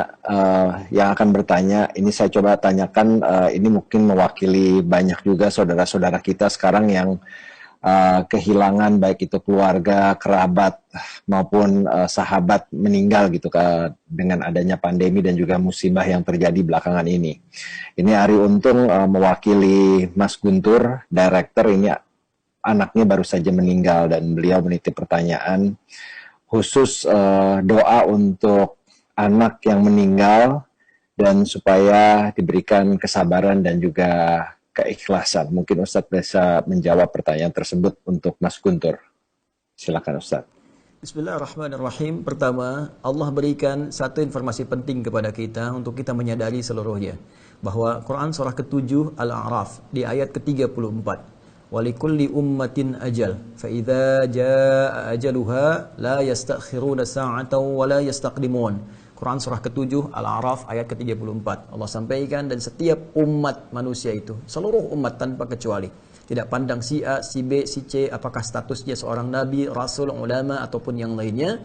yang akan bertanya. Ini saya coba tanyakan, ini mungkin mewakili banyak juga saudara-saudara kita sekarang yang kehilangan baik itu keluarga, kerabat maupun sahabat meninggal gitu dengan adanya pandemi dan juga musibah yang terjadi belakangan ini. Ini Ari Untung mewakili Mas Guntur, director, ini anaknya baru saja meninggal dan beliau menitip pertanyaan khusus doa untuk anak yang meninggal dan supaya diberikan kesabaran dan juga keikhlasan. Mungkin Ustadz bisa menjawab pertanyaan tersebut untuk Mas Guntur. Silakan Ustadz. Bismillahirrahmanirrahim. Pertama, Allah berikan satu informasi penting kepada kita untuk kita menyadari seluruhnya, bahwa Quran surah ke-7 Al-A'raf di ayat ke-34, walikulli ummatin ajal fa idza jaa ajaluha la yastakhiruna sa'atan wa la yastaqdimun. Quran surah ke-7 Al-A'raf ayat ke-34. Allah sampaikan, dan setiap umat manusia itu, seluruh umat tanpa kecuali, tidak pandang si A, si B, si C, apakah statusnya seorang nabi, rasul, ulama ataupun yang lainnya,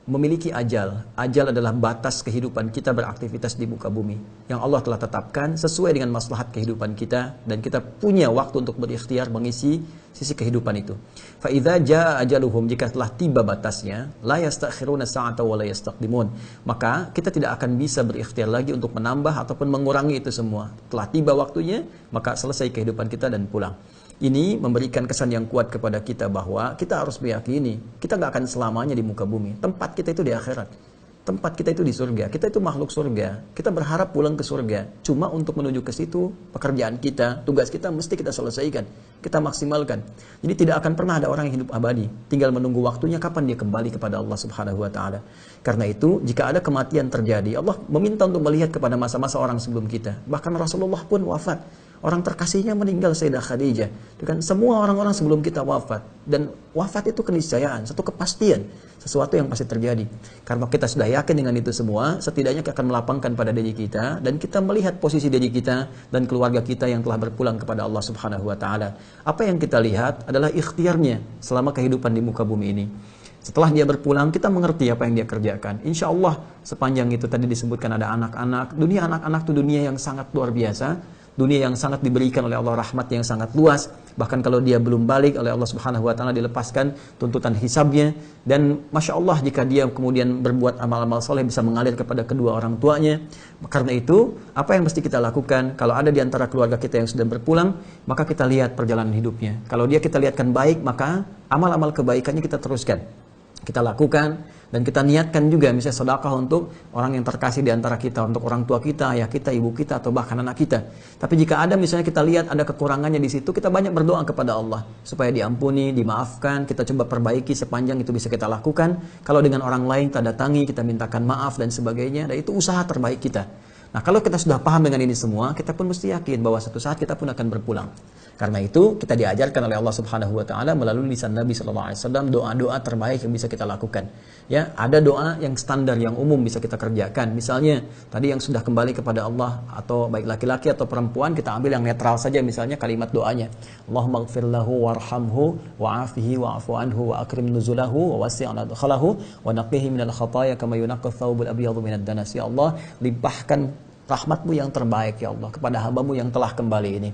memiliki ajal. Ajal adalah batas kehidupan kita beraktivitas di muka bumi yang Allah telah tetapkan sesuai dengan maslahat kehidupan kita, dan kita punya waktu untuk berikhtiar mengisi sisi kehidupan itu. Fa idza jaa ajaluhum, jika telah tiba batasnya, la yastakhiruna sa'atan wa la yastaqdimun, maka kita tidak akan bisa berikhtiar lagi untuk menambah ataupun mengurangi itu semua. Telah tiba waktunya, maka selesai kehidupan kita dan pulang. Ini memberikan kesan yang kuat kepada kita bahwa kita harus meyakini kita nggak akan selamanya di muka bumi. Tempat kita itu di akhirat. Tempat kita itu di surga. Kita itu makhluk surga. Kita berharap pulang ke surga. Cuma untuk menuju ke situ, pekerjaan kita, tugas kita mesti kita selesaikan. Kita maksimalkan. Jadi tidak akan pernah ada orang yang hidup abadi. Tinggal menunggu waktunya kapan dia kembali kepada Allah Subhanahu wa taala. Karena itu, jika ada kematian terjadi, Allah meminta untuk melihat kepada masa-masa orang sebelum kita. Bahkan Rasulullah pun wafat. Orang terkasihnya meninggal, Sayyidah Khadijah. Itu kan semua orang-orang sebelum kita wafat. Dan wafat itu keniscayaan, satu kepastian, sesuatu yang pasti terjadi. Karena kita sudah yakin dengan itu semua, setidaknya akan melapangkan pada diri kita, dan kita melihat posisi diri kita dan keluarga kita yang telah berpulang kepada Allah Subhanahu wa taala. Apa yang kita lihat adalah ikhtiarnya selama kehidupan di muka bumi ini. Setelah dia berpulang, kita mengerti apa yang dia kerjakan. Insya Allah, sepanjang itu tadi disebutkan ada anak-anak. Dunia anak-anak itu dunia yang sangat luar biasa. Dunia yang sangat diberikan oleh Allah, rahmat yang sangat luas. Bahkan kalau dia belum balik, oleh Allah Subhanahu wa Ta'ala dilepaskan tuntutan hisabnya. Dan Masya Allah, jika dia kemudian berbuat amal-amal soleh bisa mengalir kepada kedua orang tuanya. Karena itu, apa yang mesti kita lakukan? Kalau ada di antara keluarga kita yang sudah berpulang, maka kita lihat perjalanan hidupnya. Kalau dia kita lihatkan baik, maka amal-amal kebaikannya kita teruskan, kita lakukan. Dan kita niatkan juga misalnya sedekah untuk orang yang terkasih di antara kita, untuk orang tua kita, ayah kita, ibu kita, atau bahkan anak kita. Tapi jika ada misalnya kita lihat ada kekurangannya di situ, kita banyak berdoa kepada Allah supaya diampuni, dimaafkan. Kita coba perbaiki sepanjang itu bisa kita lakukan. Kalau dengan orang lain kita datangi, kita mintakan maaf dan sebagainya. Dan itu usaha terbaik kita. Nah, kalau kita sudah paham dengan ini semua, kita pun mesti yakin bahwa satu saat kita pun akan berpulang. Karena itu kita diajarkan oleh Allah Subhanahu wa Ta'ala melalui lisan Nabi sallallahu alaihi wasallam doa-doa terbaik yang bisa kita lakukan. Ya, ada doa yang standar yang umum bisa kita kerjakan. Misalnya tadi yang sudah kembali kepada Allah, atau baik laki-laki atau perempuan, kita ambil yang netral saja, misalnya kalimat doanya. Allahumma ighfir lahu warhamhu wa'afihi wa'fu anhu wa akrim nuzulahu wa wasi' madkhalahu wa naqqihi minal khataaya kama yunqqa thawbul abyadu minad danas. Ya Allah, limpahkan rahmatmu yang terbaik ya Allah kepada hambamu yang telah kembali ini.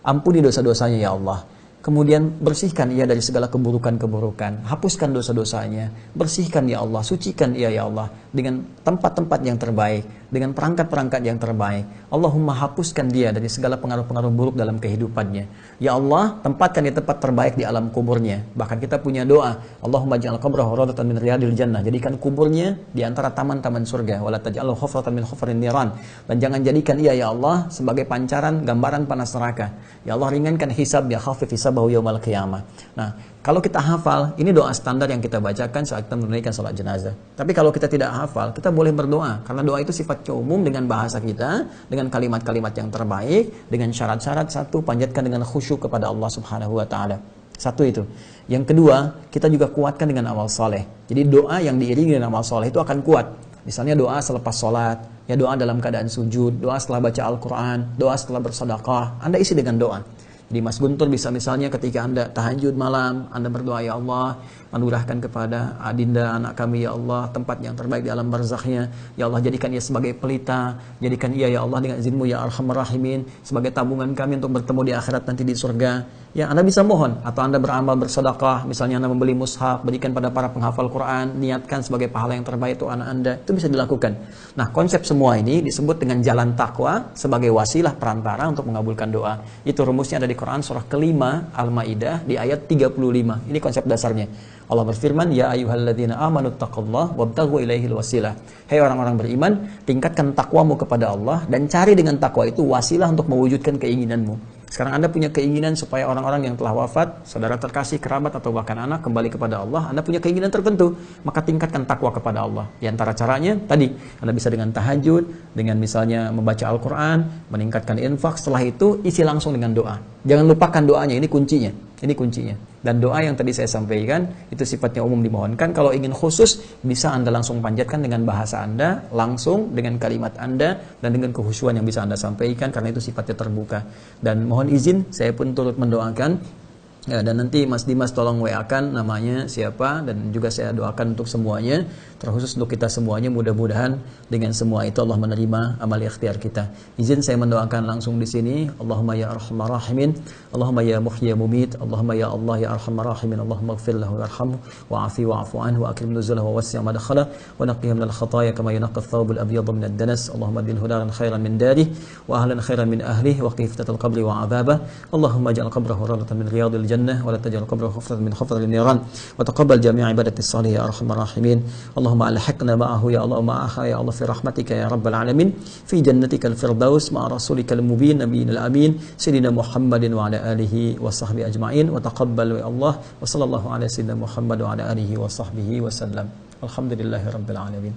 Ampuni dosa-dosanya ya Allah. Kemudian bersihkan ia dari segala keburukan-keburukan. Hapuskan dosa-dosanya. Bersihkan ya Allah. Sucikan ia ya Allah. Dengan tempat-tempat yang terbaik. Dengan perangkat-perangkat yang terbaik. Allahumma hapuskan dia dari segala pengaruh-pengaruh buruk dalam kehidupannya. Ya Allah, tempatkan dia tempat terbaik di alam kuburnya. Bahkan kita punya doa. Allahumma ja'al qabrahu rawdatan min riyadil jannah. Jadikan kuburnya di antara taman-taman surga. Wala taj'alhu hufratan min hufrin niran. Dan jangan jadikan ia ya Allah sebagai pancaran gambaran panas neraka. Ya Allah, ringankan hisab ya khafif hisabahu yaumal qiyamah. Nah, kalau kita hafal, ini doa standar yang kita bacakan saat kita menunaikan salat jenazah. Tapi kalau kita tidak hafal, kita boleh berdoa. Karena doa itu sifatnya umum dengan bahasa kita, dengan kalimat-kalimat yang terbaik, dengan syarat-syarat. Satu, panjatkan dengan khusyuk kepada Allah Subhanahu wa Ta'ala. Satu itu. Yang kedua, kita juga kuatkan dengan amal soleh. Jadi doa yang diiringi dengan amal soleh itu akan kuat. Misalnya doa selepas sholat, ya doa dalam keadaan sujud, doa setelah baca Al-Quran, doa setelah bersedekah. Anda isi dengan doa. Jadi Mas Guntur bisa misalnya ketika Anda tahajud malam, Anda berdoa, ya Allah, anugerahkan kepada adinda anak kami ya Allah tempat yang terbaik di alam barzakhnya. Ya Allah, jadikan ia sebagai pelita, jadikan ia ya Allah dengan izinmu ya Arhamar Rahimin sebagai tabungan kami untuk bertemu di akhirat nanti di surga. Ya, Anda bisa mohon, atau Anda beramal bersedekah, misalnya Anda membeli mushaf, berikan pada para penghafal Quran, niatkan sebagai pahala yang terbaik untuk anak Anda, itu bisa dilakukan. Nah, konsep semua ini disebut dengan jalan takwa sebagai wasilah perantara untuk mengabulkan doa. Itu rumusnya ada di Quran surah kelima Al-Maidah di ayat 35. Ini konsep dasarnya. Allah berfirman, ya ayyuhalladzina amanu taqullaha wabtaghu ilaihil wasilah. Hai orang-orang beriman, tingkatkan takwamu kepada Allah dan cari dengan takwa itu wasilah untuk mewujudkan keinginanmu. Sekarang Anda punya keinginan supaya orang-orang yang telah wafat, saudara terkasih, kerabat, atau bahkan anak kembali kepada Allah. Anda punya keinginan tertentu, maka tingkatkan takwa kepada Allah. Di antara caranya, tadi, Anda bisa dengan tahajud, dengan misalnya membaca Al-Quran, meningkatkan infak. Setelah itu, isi langsung dengan doa. Jangan lupakan doanya, ini kuncinya. Ini kuncinya. Dan doa yang tadi saya sampaikan, itu sifatnya umum dimohonkan. Kalau ingin khusus, bisa Anda langsung panjatkan dengan bahasa Anda, langsung dengan kalimat Anda, dan dengan kehusyuan yang bisa Anda sampaikan, karena itu sifatnya terbuka. Dan mohon izin, saya pun turut mendoakan. Ya, dan nanti Mas Dimas tolong WA-kan namanya siapa, dan juga saya doakan untuk semuanya, terkhusus untuk kita semuanya, mudah-mudahan dengan semua itu Allah menerima amal ikhtiar kita. Izin saya mendoakan langsung di sini. Allahumma ya arhamar rahimin, Allahumma ya muhyi mumit, Allahumma ya Allah ya arhamar rahimin, Allahumma ighfir lahu warhamhu wa'afi wa'fu anhu wa akrim nuzulahu wa wasi' madkhalahu wa naqqihi minal khataaya kama yunqqa ath-thawbul abyadu minad danas. Allahumma adilhu daran khairan min darihi wa ahlan khairan min ahlihi wa qih fitnatal qabri wa 'adzabahu. Allahumma ij'al qabrahu rawdatan min riyadil jannah wa la taj'al qabrahu hufratan min hufratil niran wa taqabbal jami' ibadati shalih ya arhamar rahimin. Allahumma alhiqna ma'ahu ya Allah ma'aha ya Allah fi rahmatika ya rabbal alamin fi jannatikal firdaus ma'a rasulikal mubin nabiyil amin sayyidina Muhammadin wa ala alihi wa sahbihi ajma'in wa taqabbal ya Allah wa sallallahu ala sayyidina Muhammad wa ala alihi wa sahbihi wasallam. Alhamdulillahirabbil alamin.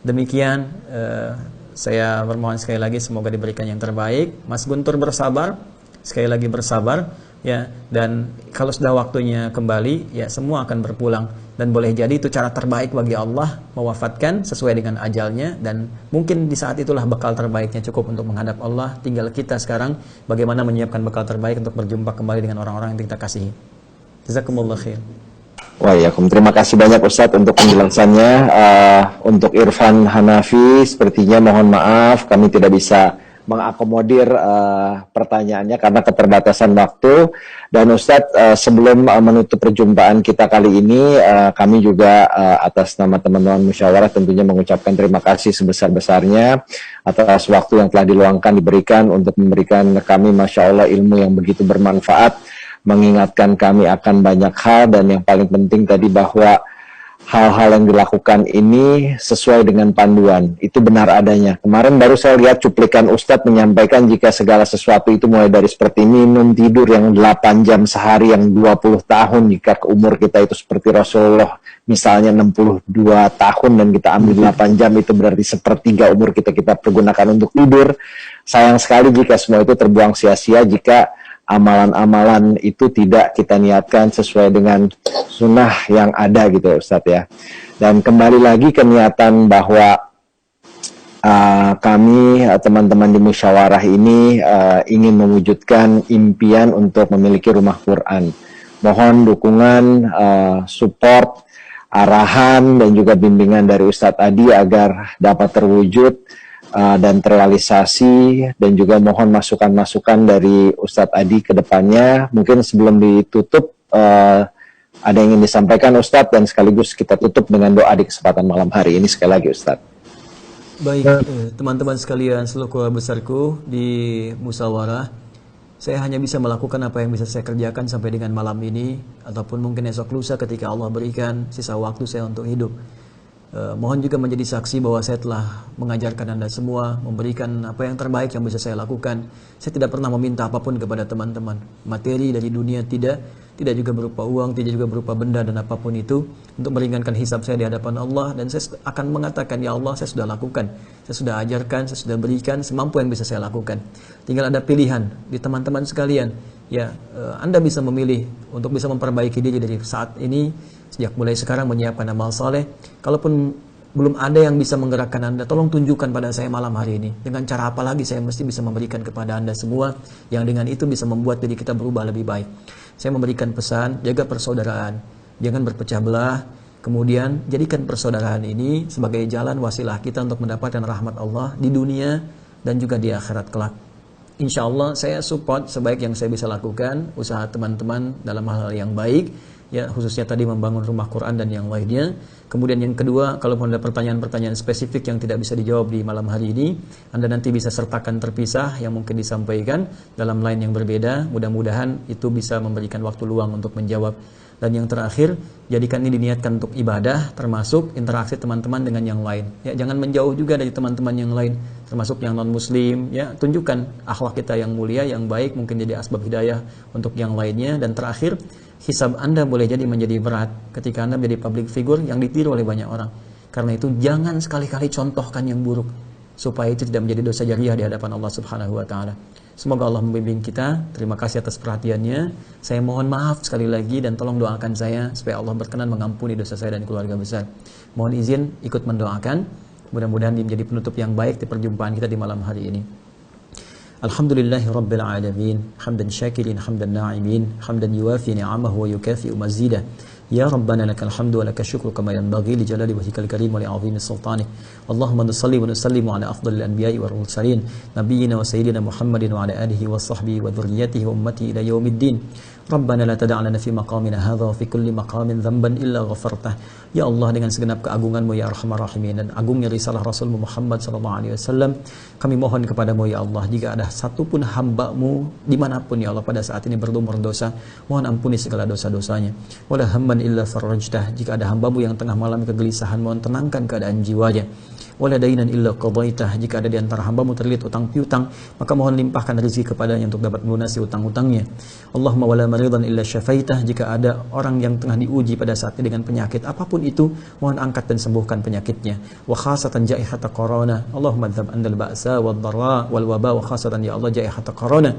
Demikian saya bermohon sekali lagi semoga diberikan yang terbaik. Mas Guntur bersabar, sekali lagi bersabar ya, dan kalau sudah waktunya kembali ya semua akan berpulang, dan boleh jadi itu cara terbaik bagi Allah mewafatkan sesuai dengan ajalnya, dan mungkin di saat itulah bekal terbaiknya cukup untuk menghadap Allah. Tinggal kita sekarang bagaimana menyiapkan bekal terbaik untuk berjumpa kembali dengan orang-orang yang kita kasihi. Jazakumullah khair. Waalaikumsalam. Terima kasih banyak Ustadz untuk penjelasannya. Untuk Irfan Hanafi, sepertinya mohon maaf kami tidak bisa mengakomodir pertanyaannya karena keterbatasan waktu. Dan Ustadz, sebelum menutup perjumpaan kita kali ini, kami juga atas nama teman-teman musyawarah tentunya mengucapkan terima kasih sebesar-besarnya atas waktu yang telah diluangkan diberikan untuk memberikan kami, Masya Allah, ilmu yang begitu bermanfaat, mengingatkan kami akan banyak hal, dan yang paling penting tadi bahwa hal-hal yang dilakukan ini sesuai dengan panduan, itu benar adanya. Kemarin baru saya lihat cuplikan Ustadz menyampaikan jika segala sesuatu itu mulai dari seperti minum, tidur yang 8 jam sehari, yang 20 tahun, jika umur kita itu seperti Rasulullah misalnya 62 tahun dan kita ambil 8 jam, itu berarti sepertiga umur kita pergunakan untuk tidur. Sayang sekali jika semua itu terbuang sia-sia jika amalan-amalan itu tidak kita niatkan sesuai dengan sunnah yang ada gitu ya Ustadz ya. Dan kembali lagi ke niatan bahwa kami teman-teman di musyawarah ini ingin mewujudkan impian untuk memiliki rumah Quran. Mohon dukungan, support, arahan dan juga bimbingan dari Ustadz Adi agar dapat terwujud dan terrealisasi, dan juga mohon masukan-masukan dari Ustadz Adi ke depannya. Mungkin sebelum ditutup ada yang ingin disampaikan Ustadz, dan sekaligus kita tutup dengan doa di kesempatan malam hari ini sekali lagi Ustadz. Baik, teman-teman sekalian, seluruh keluarga besarku di musyawarah, saya hanya bisa melakukan apa yang bisa saya kerjakan sampai dengan malam ini, ataupun mungkin esok lusa ketika Allah berikan sisa waktu saya untuk hidup. Mohon juga menjadi saksi bahwa saya telah mengajarkan Anda semua, memberikan apa yang terbaik yang bisa saya lakukan. Saya tidak pernah meminta apapun kepada teman-teman. Materi dari dunia tidak juga berupa uang, tidak juga berupa benda dan apapun itu, untuk meringankan hisab saya di hadapan Allah. Dan saya akan mengatakan, ya Allah, saya sudah lakukan, saya sudah ajarkan, saya sudah berikan semampu yang bisa saya lakukan. Tinggal ada pilihan di teman-teman sekalian. Ya, Anda bisa memilih untuk bisa memperbaiki diri dari saat ini, sejak mulai sekarang menyiapkan amal saleh. Kalaupun belum ada yang bisa menggerakkan Anda, tolong tunjukkan pada saya malam hari ini. Dengan cara apa lagi saya mesti bisa memberikan kepada Anda semua, yang dengan itu bisa membuat diri kita berubah lebih baik. Saya memberikan pesan, jaga persaudaraan, jangan berpecah belah. Kemudian jadikan persaudaraan ini sebagai jalan wasilah kita untuk mendapatkan rahmat Allah di dunia dan juga di akhirat kelak. Insya Allah saya support sebaik yang saya bisa lakukan usaha teman-teman dalam hal yang baik, ya, khususnya tadi membangun rumah Quran dan yang lainnya. Kemudian yang kedua, kalau ada pertanyaan-pertanyaan spesifik yang tidak bisa dijawab di malam hari ini, Anda nanti bisa sertakan terpisah yang mungkin disampaikan dalam line yang berbeda. Mudah-mudahan itu bisa memberikan waktu luang untuk menjawab. Dan yang terakhir, jadikan ini diniatkan untuk ibadah, termasuk interaksi teman-teman dengan yang lain. Ya, jangan menjauh juga dari teman-teman yang lain, termasuk yang non-muslim. Ya, tunjukkan akhlak kita yang mulia, yang baik, mungkin jadi asbab hidayah untuk yang lainnya. Dan terakhir, hisab Anda boleh jadi menjadi berat ketika Anda menjadi public figure yang ditiru oleh banyak orang. Karena itu jangan sekali-kali contohkan yang buruk, supaya itu tidak menjadi dosa jariah di hadapan Allah Subhanahu wa taala. Semoga Allah membimbing kita. Terima kasih atas perhatiannya. Saya mohon maaf sekali lagi dan tolong doakan saya supaya Allah berkenan mengampuni dosa saya dan keluarga besar. Mohon izin ikut mendoakan. Mudah-mudahan ini menjadi penutup yang baik di perjumpaan kita di malam hari ini. Alhamdulillahi Rabbil Alamin, hamdan syakirin, hamdan na'imin, hamdan yuwafi ni'amahu wa yukafi'u mazidah. Ya Rabbana lakal hamdu wa lakal syukru kama yanbaghi li jalali wajhikal karim wa li 'azimi sultanik. Allahumma nusalli wa nusallimu ala afdhalil anbiya'i wal mursalin nabiyyina wa sayyidina Muhammadin wa ala alihi wa sahbihi wa dhurriyyatihi wa ummatihi ila yaumiddin. Rabbana la tada' lana fi maqamina hadha wa fi kulli maqamin dhanban illa ghafartah. Ya Allah, dengan segenap keagungan-Mu ya Arhamar Rahimin dan agungnya risalah Rasul Muhammad sallallahu alaihi wasallam, kami mohon kepadamu ya Allah, jika ada satupun hamba-Mu dimanapun ya Allah pada saat ini berlumur dosa, mohon ampuni segala dosa-dosanya. Wala hamman illa farajtah, jika ada hamba-Mu yang tengah malam kegelisahan, mohon tenangkan keadaan jiwanya. Wala dainan illa qadaitah, jika ada di antara hamba-Mu terlilit utang piutang, maka mohon limpahkan rezeki kepadanya untuk dapat melunasi utang-utangnya. Allahumma wala maridan illa syafaitah, jika ada orang yang tengah diuji pada saat ini dengan penyakit apapun itu, mohon angkat dan sembuhkan penyakitnya. Wa khasatan jaihata corona, Allahumma dzab andal ba'sa wad dharra wal waba, wa khasatan ya Allah jaihata corona.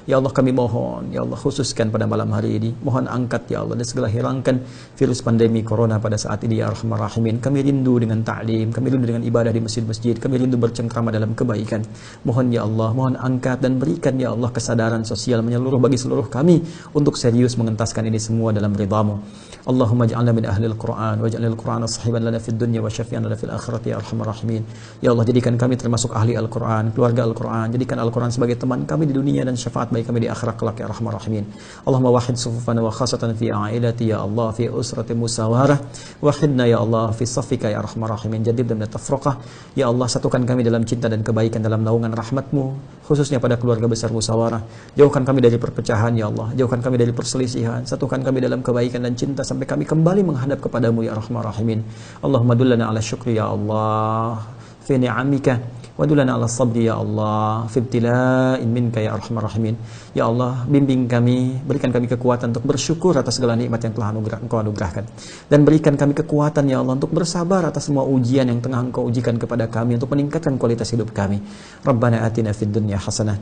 Ya Allah, kami mohon ya Allah, khususkan pada malam hari ini, mohon angkat ya Allah dan segala hilangkan virus pandemi corona pada saat ini ya Arhamar Rahimin. Kami rindu dengan ta'lim, kami rindu dengan ibadah beribadah di masjid-masjid, kami rindu bercengkrama dalam kebaikan. Mohon ya Allah, mohon angkat dan berikan ya Allah kesadaran sosial menyeluruh bagi seluruh kami untuk serius mengentaskan ini semua dalam ridha-Mu. Allahumma ij'alna min ahli al-Qur'an waj'alil Qur'ana sahiban lana fid dunya wa syafi'an lana fil akhirati ya arhamar rahimin. Ya Allah, jadikan kami termasuk ahli Al-Qur'an, keluarga Al-Qur'an. Jadikan Al-Qur'an sebagai teman kami di dunia dan syafaat bagi kami di akhirat kelak ya arhamar rahimin. Allahumma wahid sufufana wa khasatan fi ailati ya Allah, fi usrati musawarah. Wahidna ya Allah fi safika ya arhamar rahimin. Jadid dan tafraqah. Ya Allah, satukan kami dalam cinta dan kebaikan dalam naungan rahmat-Mu, khususnya pada keluarga besar Musawarah. Jauhkan kami dari perpecahan ya Allah, jauhkan kami dari perselisihan, satukan kami dalam kebaikan dan cinta sampai kami kembali menghadap kepadamu ya arhamar rahimin. Allahumma dullana ala syukri ya Allah fi ni'amika wa dullana ala sabri ya Allah fi ibtila'in minka ya arhamar rahimin. Ya Allah, bimbing kami, berikan kami kekuatan untuk bersyukur atas segala nikmat yang telah Engkau anugerahkan, dan berikan kami kekuatan ya Allah untuk bersabar atas semua ujian yang tengah Engkau ujikan kepada kami untuk meningkatkan kualitas hidup kami. Rabbana atina fid dunya hasanah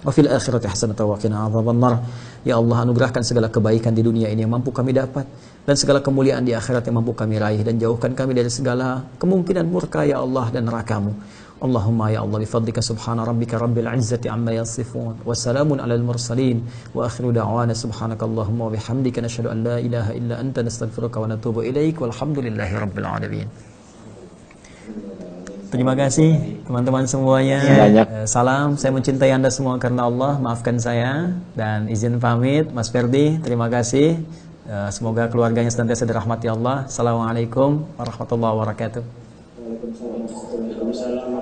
wa fil akhirati hasanah wa qina adzabannar. Ya Allah, anugerahkan segala kebaikan di dunia ini yang mampu kami dapat, dan segala kemuliaan di akhirat yang mampu kami raih, dan jauhkan kami dari segala kemungkinan murka ya Allah dan neraka-Mu. Allahumma ya Allah, bifadlika subhana rabbika rabbil izzati amma yasifun wa salamun alal mursalin wa akhiru da'wana subhanakallahumma wa bihamdika nashhadu an la ilaha illa anta nastaghfiruka wa natubu ilaik walhamdulillahi rabbil alamin. Terima kasih teman-teman semuanya. Salam, saya mencintai Anda semua karena Allah. Maafkan saya dan izin pamit. Mas Ferdi, terima kasih. Semoga keluarganya senantiasa dirahmati Allah. Assalamualaikum warahmatullahi wabarakatuh. Waalaikumsalam.